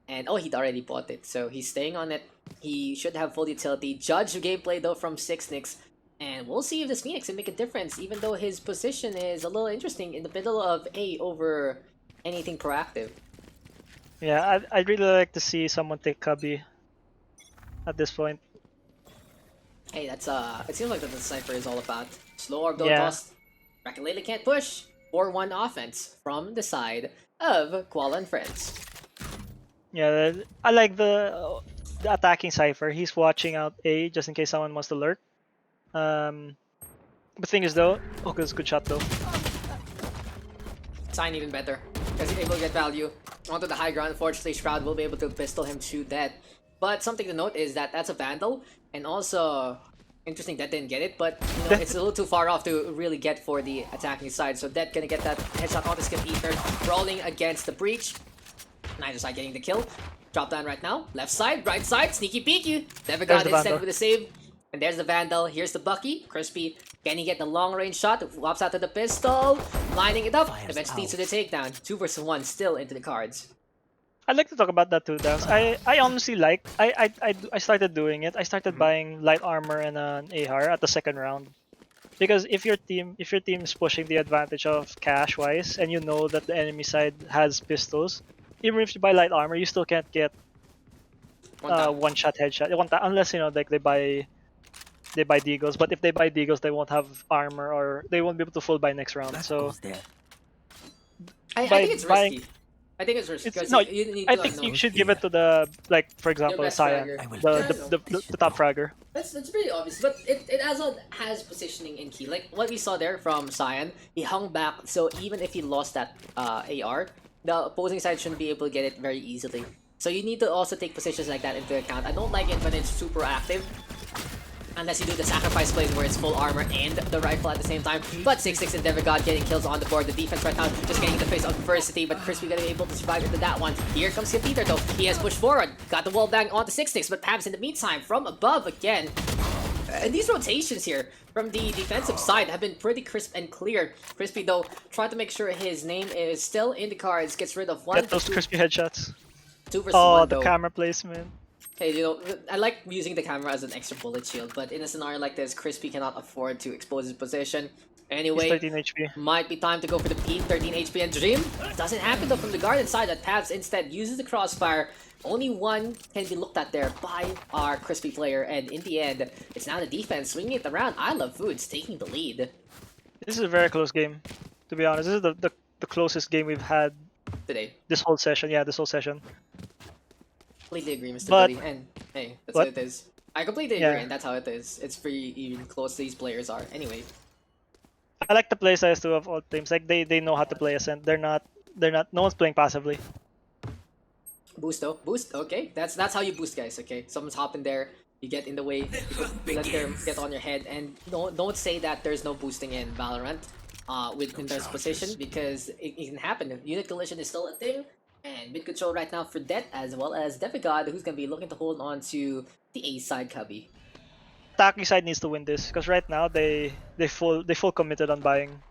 And oh, he'd already bought it, so he's staying on it. He should have full utility. Judge gameplay though from Sixnix. And we'll see if this Phoenix can make a difference, even though his position is a little interesting in the middle of A over anything proactive. Yeah, I'd really like to see someone take Cubby at this point. Hey, that's it seems like that the Cypher is all about. Slow orb, don't Yeah. toss. Rakalele can't push. 4-1 offense from the side of Koala and friends. Yeah, I like the attacking Cypher. He's watching out A just in case someone wants to lurk. The thing is though, oh, good shot though. Sign even better, because he's able to get value onto the high ground. Unfortunately, Shroud will be able to pistol him to death. But something to note is that that's a Vandal, and also interesting that didn't get it, but you know, it's a little too far off to really get for the attacking side. So Dead gonna get that headshot onto Skip Ether, rolling against the breach. Neither side getting the kill. Drop down right now. Left side, right side, sneaky peeky. Never got There's the instead Vandal. with a save. And there's the Vandal. Here's the Bucky. Crispy. Can he get the long range shot? Whops out to the pistol. Lining it up. Eventually leads to the takedown. 2 versus 1 still into the cards. I'd like to talk about that too, Daks. I honestly like I started doing it. I started buying light armor and an AR at the second round. Because if your team is pushing the advantage of cash wise and you know that the enemy side has pistols, even if you buy light armor, you still can't get one shot headshot. Unless you know like they buy Deagles, but if they buy Deagles they won't have armor or they won't be able to full buy next round. That So goes there. I By think it's buying- risky. I think it's risky. it's, Because no, you need I to think know. you should give it to the like for example best Cyan, fragger. I will the top fragger. That's pretty obvious, but it also has positioning in key. Like what we saw there from Cyan, he hung back, so even if he lost that AR, the opposing side shouldn't be able to get it very easily. So you need to also take positions like that into account. I don't like it when it's super active. Unless you do the sacrifice plays where it's full armor and the rifle at the same time. But 6-6 and Devigod getting kills on the board. The defense right now just getting the face of adversity, but Crispy gonna be able to survive into that one. Here comes Peter though. He has pushed forward. Got the wall bang onto 6-6, but Pabs in the meantime from above again. And these rotations here from the defensive side have been pretty crisp and clear. Crispy though, trying to make sure his name is still in the cards. Gets rid of one. Get those crispy headshots. 2 versus Oh, 1 the though. camera placement. Hey, you know, I like using the camera as an extra bullet shield, but in a scenario like this, Crispy cannot afford to expose his position. He's Anyway, 13 HP. might be time to go for the peak, 13 HP and Dream. Doesn't happen though from the garden side, that Pabs instead uses the crossfire. Only one can be looked at there by our Crispy player, and in the end, it's now the defense swinging it around. I Love Foods taking the lead This is a very close game, to be honest. This is the closest game we've had today. this whole session. Yeah, this whole session. Completely agree, Mr. But- Buddy, and hey, that's What? what it is. I completely Yeah. agree, and that's how it is. It's pretty even close these players are. Anyway. I like the play size too of all teams. Like they know how to play Ascent. They're not no one's playing passively. Boost though. Boost, okay. That's how you boost, guys, okay? Someone's hopping there, you get in the way, you let them get on your head, and don't say that there's no boosting in Valorant with Nintendo's position, because it can happen. Unit collision is still a thing, and mid control right now for Det, as well as Devigod, who's gonna be looking to hold on to the A side cubby. Attacking side needs to win this because right now they full committed on buying,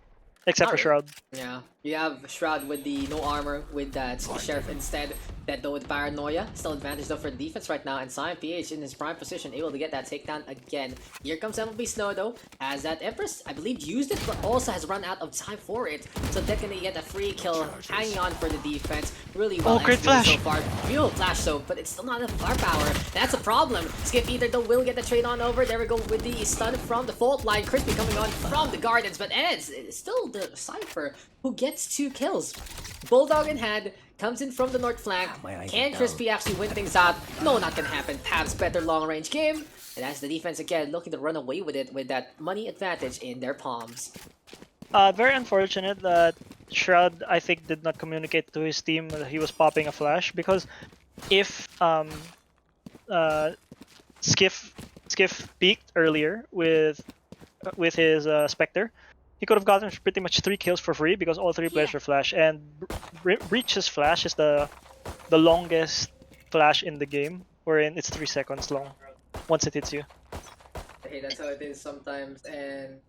except for Alright. Shroud. Yeah, you have Shroud with the no armor with that Sheriff instead. That though with Paranoia, still advantage though for the defense right now, and Cyan PH in his prime position, able to get that takedown again. Here comes MLB Snow though, as that Empress, I believe, used it, but also has run out of time for it. So they're gonna get a free kill, hanging on for the defense. Really well Oh, great executed flash. so far. Beautiful flash though, but it's still not enough firepower. That's a problem. Skip Ether though will get the trade on over. There we go with the stun from the fault line. Crispy coming on from the Gardens, but it's still the Cypher who gets 2 kills. Bulldog in hand, comes in from the north flank. My eyes Can are Crispy actually win things out? No, not gonna happen. Pav's better long range game. And that's the defense again, looking to run away with it with that money advantage in their palms. Very unfortunate that Shroud I think did not communicate to his team that he was popping a flash because if Skiff peeked earlier with his Spectre, he could have gotten pretty much 3 kills for free because all 3 players were flash, and Breach's flash is the longest flash in the game, wherein it's 3 seconds long once it hits you. Hey, that's how it is sometimes, and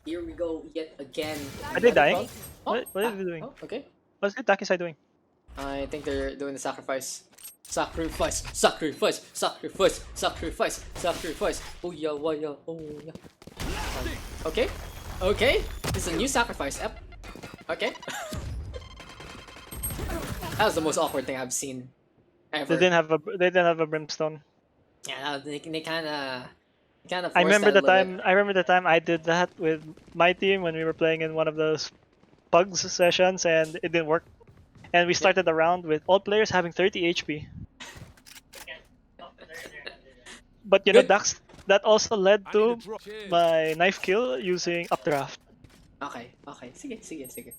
here we go yet again. Are they dying? Oh, What are they doing? Oh, okay. What's the attacking side doing? I think they're doing the sacrifice. Sacrifice, sacrifice, sacrifice, sacrifice, sacrifice. Oh yeah, oh yeah, oh yeah. Okay, okay. This is a new sacrifice. Yep. Okay. That was the most awkward thing I've seen ever. They didn't have a brimstone. Yeah, they kind of I remember that a the little time. I remember the time I did that with my team when we were playing in one of those PUGS sessions, and it didn't work. And we started the round with all players having 30 HP. But you know, Good. Daks, that also led to my knife kill using updraft. Okay, okay. Sige, sige, sige.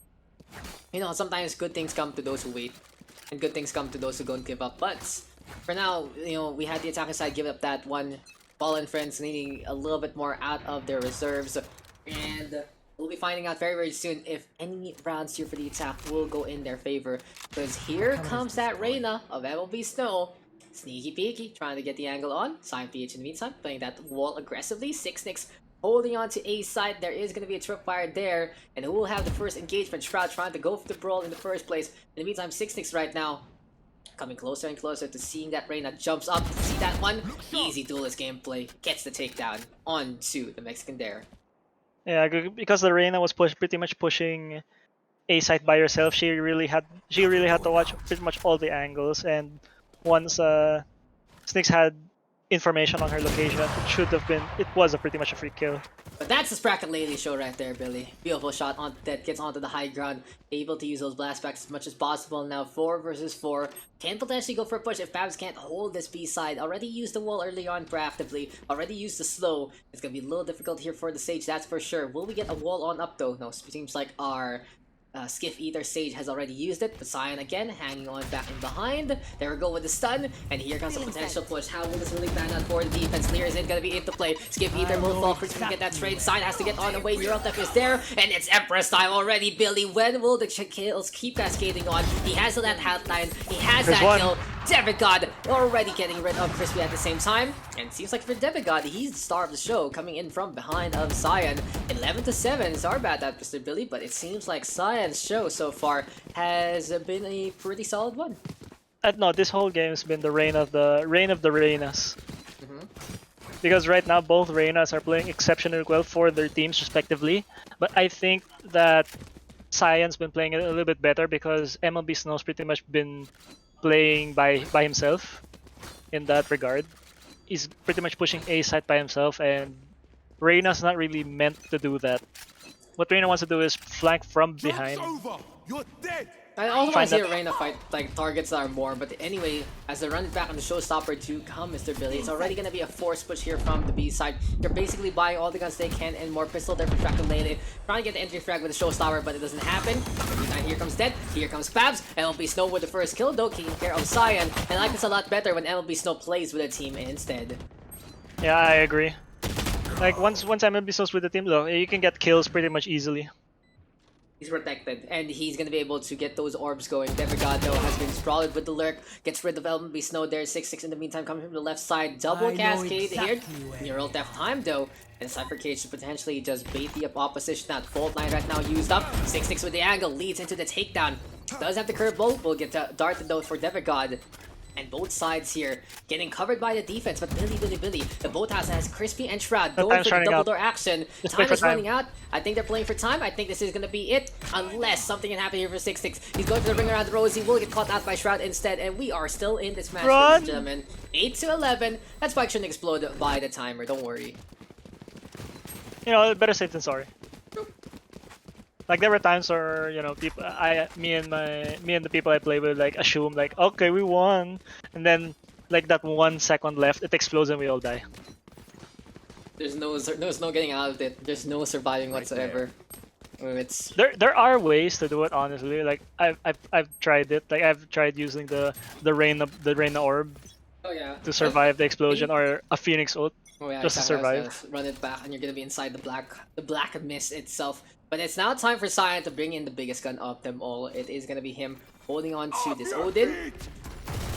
You know, sometimes good things come to those who wait, and good things come to those who don't give up. But for now, you know, we had the attacking side give up that one. Fallen friends needing a little bit more out of their reserves, and we'll be finding out very, very soon if any rounds here for the attack will go in their favor. Because here comes that Reyna of MLB Snow. Sneaky peeky, trying to get the angle on. Cyan PH in the meantime, playing that wall aggressively. 6-Nix holding on to A side. There is going to be a tripwire there. And who will have the first engagement? Shroud trying to go for the brawl in the first place. In the meantime, 6-Nix right now coming closer and closer to seeing that Reyna jumps up. See that one? Easy duelist gameplay. Gets the takedown onto the Mexican there. Yeah, because the Reyna was pretty much pushing A site by herself. She really had to watch pretty much all the angles, and once Snix had information on her location, it was pretty much a free kill. But that's the Spracket Lady show right there, Billy. Beautiful shot that gets onto the high ground. Able to use those blast backs as much as possible. Now 4 versus 4. Can potentially go for a push if PUGS can't hold this B side. Already used the wall early on proactively. Already used the slow. It's going to be a little difficult here for the Sage, that's for sure. Will we get a wall on up though? No, seems like our Skiff Eater Sage has already used it, but Cyan again hanging on back in behind. There we go with the stun, and here comes a potential push. How will this really pan out for the defense? Lear isn't gonna be into play. Skiff Eater will fall for to get that trade. Cyan has to get on the way. Neural Theft is there, and it's Empress time already. Billy, when will the kills keep cascading on? He has that hotline. He has There's that one. kill. Demigod already getting rid of Crispy at the same time. And it seems like for Demigod, he's the star of the show, coming in from behind of Cyan. 11-7 is our bad at Mr. Billy, but it seems like Cyan's show so far has been a pretty solid one. No, this whole game has been the reign of the Reynas. Because right now both Reynas are playing exceptionally well for their teams respectively. But I think that Cyan's been playing it a little bit better because MLB Snow's pretty much been playing by himself in that regard. He's pretty much pushing A side by himself, and Reyna's not really meant to do that. What Reyna wants to do is flank from behind. You're dead. I also want Find to see that- a Reyna fight like targets that are more, but anyway, as they run it back on the showstopper to come, Mr. Billy, it's already gonna be a force push here from the B side. They're basically buying all the guns they can and more pistol. They're distracted late, trying to get the entry frag with the showstopper, but it doesn't happen. And here comes Dead, here comes PUGS. MLB Snow with the first kill, though, taking care of Cyan. And I like this a lot better when MLB Snow plays with a team instead. Yeah, I agree. Like once MLB Snow's with the team though, you can get kills pretty much easily. He's protected, and he's gonna be able to get those orbs going. Demigod, though, has been sprawled with the lurk. Gets rid of MLB Snow there. 6-6 in the meantime, coming from the left side. Double cascade here. Neural Theft time, though. And Cypher Cage to potentially just bait the opposition. That fault line right now used up. 6-6 with the angle leads into the takedown. Does have the curveball. Will get darted though for Demigod. And both sides here getting covered by the defense, but Billy, the both has Crispy and Shroud going for the double door action. Time is running out. I think they're playing for time. I think this is gonna be it, unless something can happen here for 6-6. He's going for the ring around the Rosie. Will get caught out by Shroud instead, and we are still in this match, ladies and gentlemen. 8-11. That spike shouldn't explode by the timer. Don't worry. You know, better safe than sorry. Like there were times where, you know, me and the people I play with like assume like, okay, we won, and then like that 1 second left, it explodes and we all die. There's no getting out of it. There's no surviving whatsoever. It's There are ways to do it honestly. Like I've tried it. Like I've tried using the Reyna orb to survive the explosion, or a Phoenix ult just to survive. Run it back, and you're gonna be inside the black mist itself. But it's now time for Cyan to bring in the biggest gun of them all. It is gonna be him holding on to this Odin.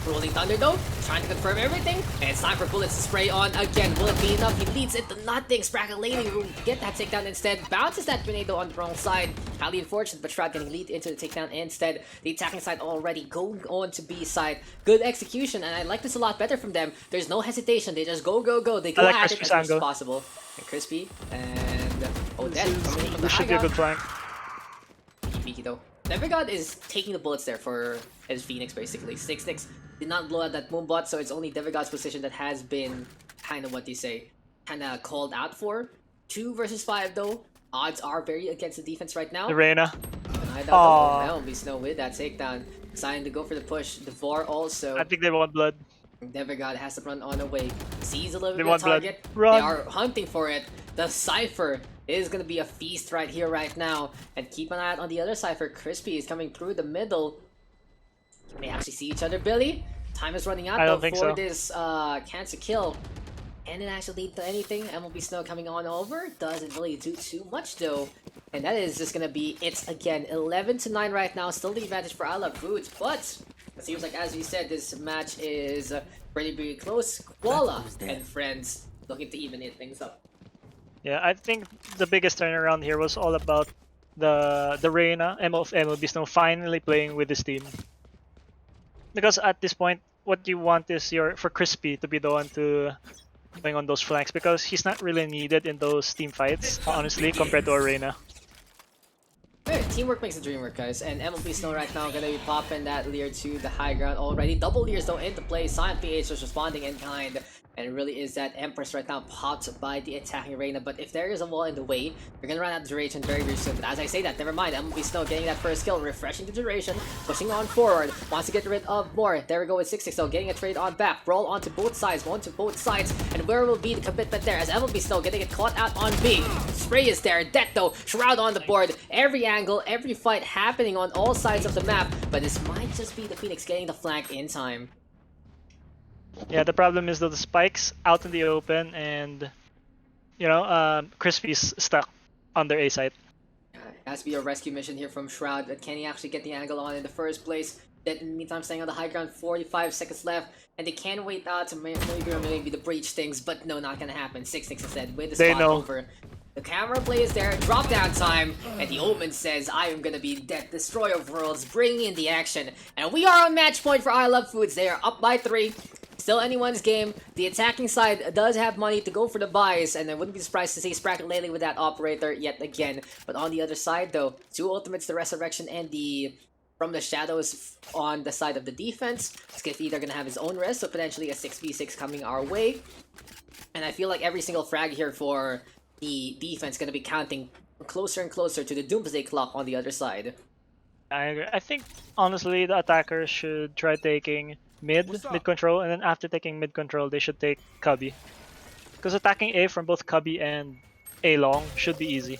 Rolling Thunder though, trying to confirm everything, and it's time for bullets to spray on again. Will it be enough? He leads it to nothing. Sprackle Lady will get that takedown instead. Bounces that grenade though on the wrong side. Highly unfortunate, but Shroud getting lead into the takedown instead. The attacking side already going on to B side. Good execution, and I like this a lot better from them. There's no hesitation. They just go, go, go. They go at it as much as possible. And Crispy and Odette coming from the high should be a good flank. Peaky though. Devigod is taking the bullets there for his Phoenix basically. 6-6 did not blow out that Moombot, so it's only Devigod's position that has been kind of what do you say, kind of called out for. 2 versus 5 though. Odds are very against the defense right now. The Reyna. That'll be Snow with that takedown. Deciding to go for the push. Devar also. I think they want blood. Devigod has to run on away. Sees a little They bit want of target. blood. Run. They are hunting for it. The Cypher is going to be a feast right here, right now. And keep an eye out on the other Cypher. Crispy is coming through the middle. Can they actually see each other, Billy? Time is running out though for this cancer kill. Can it actually lead to anything? MLB Snow coming on over. Doesn't really do too much though. And that is just going to be it again. 11-9 right now. Still the advantage for I Love Foods. But it seems like, as we said, this match is pretty close. Koala and friends looking to even things up. Yeah, I think the biggest turnaround here was all about the Reyna, MLB Snow finally playing with this team. Because at this point, what you want is for Crispy to be the one to going on those flanks, because he's not really needed in those team fights, honestly, compared to Arena. Hey, teamwork makes the dream work, guys. And MLB Snow right now gonna be popping that Leer to the high ground already. Double Leers though into play. Silent PH is responding in kind. And it really is that Empress right now popped by the attacking Reyna. But if there is a wall in the way, you're gonna run out of duration very soon. But as I say that, never mind. MLB Snow getting that first kill, refreshing the duration, pushing on forward, wants to get rid of more. There we go with 6-6 though, getting a trade on back. Brawl onto both sides, one to both sides. And where will be the commitment there as MLB Snow getting it caught out on B. Spray is there, Death though, Shroud on the board. Every angle, every fight happening on all sides of the map. But this might just be the Phoenix getting the flank in time. Yeah, the problem is that the spikes out in the open, and Crispy's stuck on their A site. It has to be a rescue mission here from Shroud, but can he actually get the angle on in the first place? Then in the meantime, staying on the high ground, 45 seconds left, and they can wait out to maybe the breach things, but no, not gonna happen. 6-6 instead with the spot over. The camera play is there, drop down time, and the Omen says, I am gonna be Death Destroyer of Worlds, bringing in the action. And we are on match point for I Love Foods. They are up by 3. Still anyone's game. The attacking side does have money to go for the buys, and I wouldn't be surprised to see Sprackle Lady with that operator yet again. But on the other side though, 2 ultimates, the Resurrection and the From the Shadows on the side of the defense. Skiffy, they're gonna have his own rest, so potentially a 6v6 coming our way. And I feel like every single frag here for the defense gonna be counting closer and closer to the Doomsday Clock on the other side. I agree. I think honestly the attackers should try taking mid control, and then after taking mid control they should take Cubby. Because attacking A from both Cubby and A long should be easy.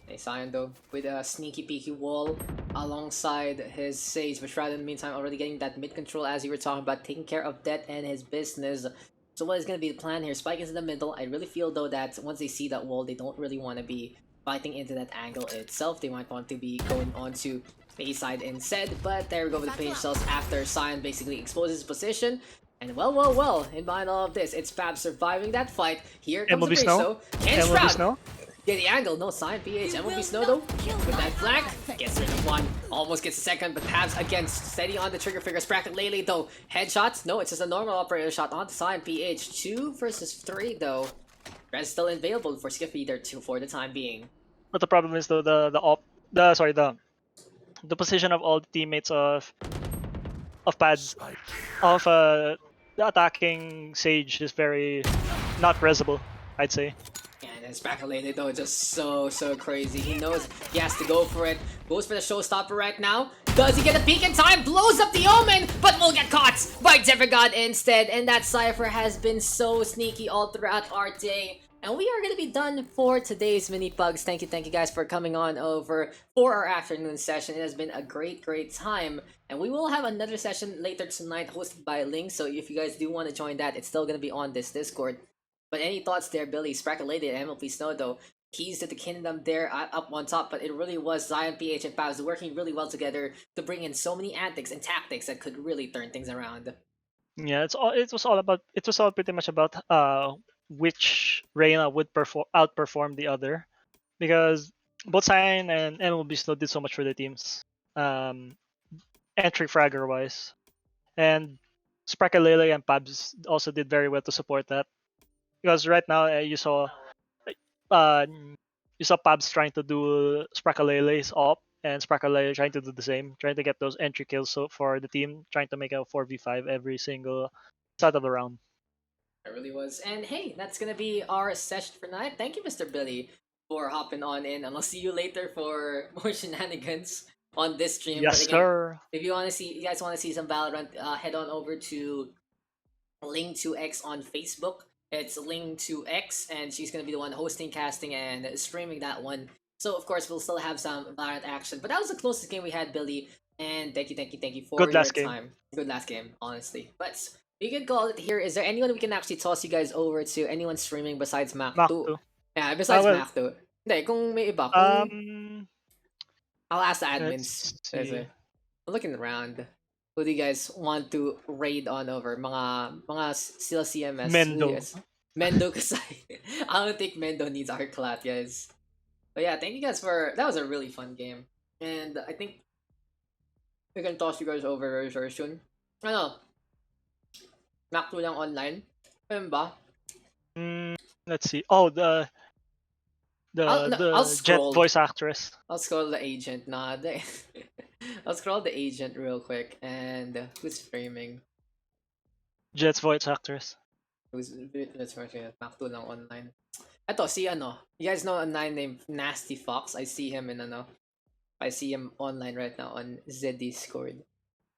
Hey, Sion though, with a sneaky peeky wall alongside his Sage, but Shroud in the meantime already getting that mid control as you were talking about, taking care of Death and his business. So what is going to be the plan here? Spike is in the middle. I really feel though that once they see that wall, they don't really want to be fighting into that angle itself. They might want to be going on to A side instead, but there we go with the pinch cells after Sion basically exposes his position. And well, in mind all of this, it's Fab surviving that fight. Here comes the Snow. And Shroud get the angle. No Sion PH. MLB Snow though, with that flank, gets rid of one. Almost gets a second, but Pabs again steady on the trigger finger. Spracket Lele though. Headshots? No, it's just a normal operator shot onto Sion PH. 2 versus 3 though. Res still available for Skiffy there too for the time being. But the problem is though the position of all the teammates of Pads of the attacking Sage is very not resable, I'd say. And then Sprackle Lele though, just so crazy. He knows he has to go for it. Goes for the showstopper right now. Does he get a peek in time? Blows up the Omen, but will get caught by Devigod instead. And that Cypher has been so sneaky all throughout our day. And we are going to be done for today's Mini-PUGS. Thank you guys for coming on over for our afternoon session. It has been a great time. And we will have another session later tonight hosted by Ling. So if you guys do want to join that, it's still going to be on this Discord. But any thoughts there, Billy, Sprackle Lady, and MLP Snow though? keys to the kingdom there up on top, but it really was Zion, PH, and PUGS working really well together to bring in so many antics and tactics that could really turn things around. Yeah, it was all pretty much about which Reina would outperform the other, because both Cyan and MLB still did so much for the teams, um, entry fragger wise, and Sprakalele and Pabs also did very well to support that, because right now uh, you saw Pabs trying to do Sprakalele's op, and Sprakalele trying to do the same, trying to get those entry kills for the team, trying to make a 4v5 every single start of the round. It really was. And hey, that's gonna be our session for tonight. Thank you, Mr. Billy, for hopping on in, and I'll see you later for more shenanigans on this stream. But Yes, again, sir. if you guys want to see some Valorant, head on over to Ling to X on Facebook. It's Ling to X, and she's gonna be the one hosting, casting, and streaming that one. So of course we'll still have some Valorant action. But that was the closest game we had, Billy. And thank you for Good your last game. time. Good last game, honestly. But we can call it here. Is there anyone we can actually toss you guys over to? Anyone streaming besides Mac Mach 2? 2. Yeah, besides Well, Mac 2. Hindi, kung may iba. I'll ask the admins. let's see. I'm looking around. Who do you guys want to raid on over? Mga sila CMS. Mendo. Mendo Kasai. I don't think Mendo needs our clat, guys. But yeah, thank you guys for that was a really fun game. And I think we can toss you guys over very soon. Ano? Mac 2 lang online. Ayun ba? Let's see. Oh, the I'll Jet scroll. voice actress. I'll scroll the agent. Nah, I'll scroll the agent real quick. And who's streaming? Jet's voice actress. Who's streaming? Mac 2 lang online. Eto, si ano. You guys know a nine named Nasty Fox? I see him in ano. I see him online right now on Z Discord.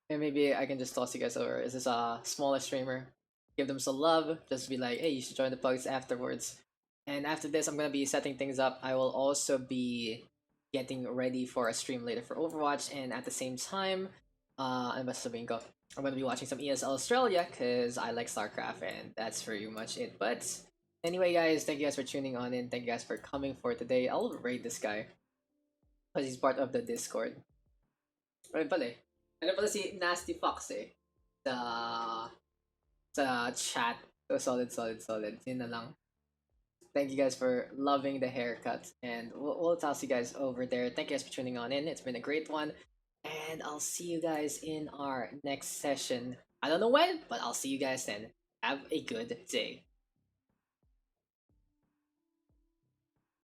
And maybe I can just toss you guys over. Is this a smaller streamer? Give them some love. Just be like, hey, you should join the plugs afterwards. And after this, I'm gonna be setting things up. I will also be getting ready for a stream later for Overwatch, and at the same time, I'm gonna be watching some ESL Australia because I like StarCraft, and that's pretty much it. But anyway, guys, thank you guys for tuning on in. Thank you guys for coming for today. I'll raid this guy because he's part of the Discord. Right pala eh. Ano pala si Nasty Fox eh. Sa chat. So solid. Yun na lang. Thank you guys for loving the haircut. And we'll toss you guys over there. Thank you guys for tuning on in. It's been a great one. And I'll see you guys in our next session. I don't know when, but I'll see you guys then. Have a good day.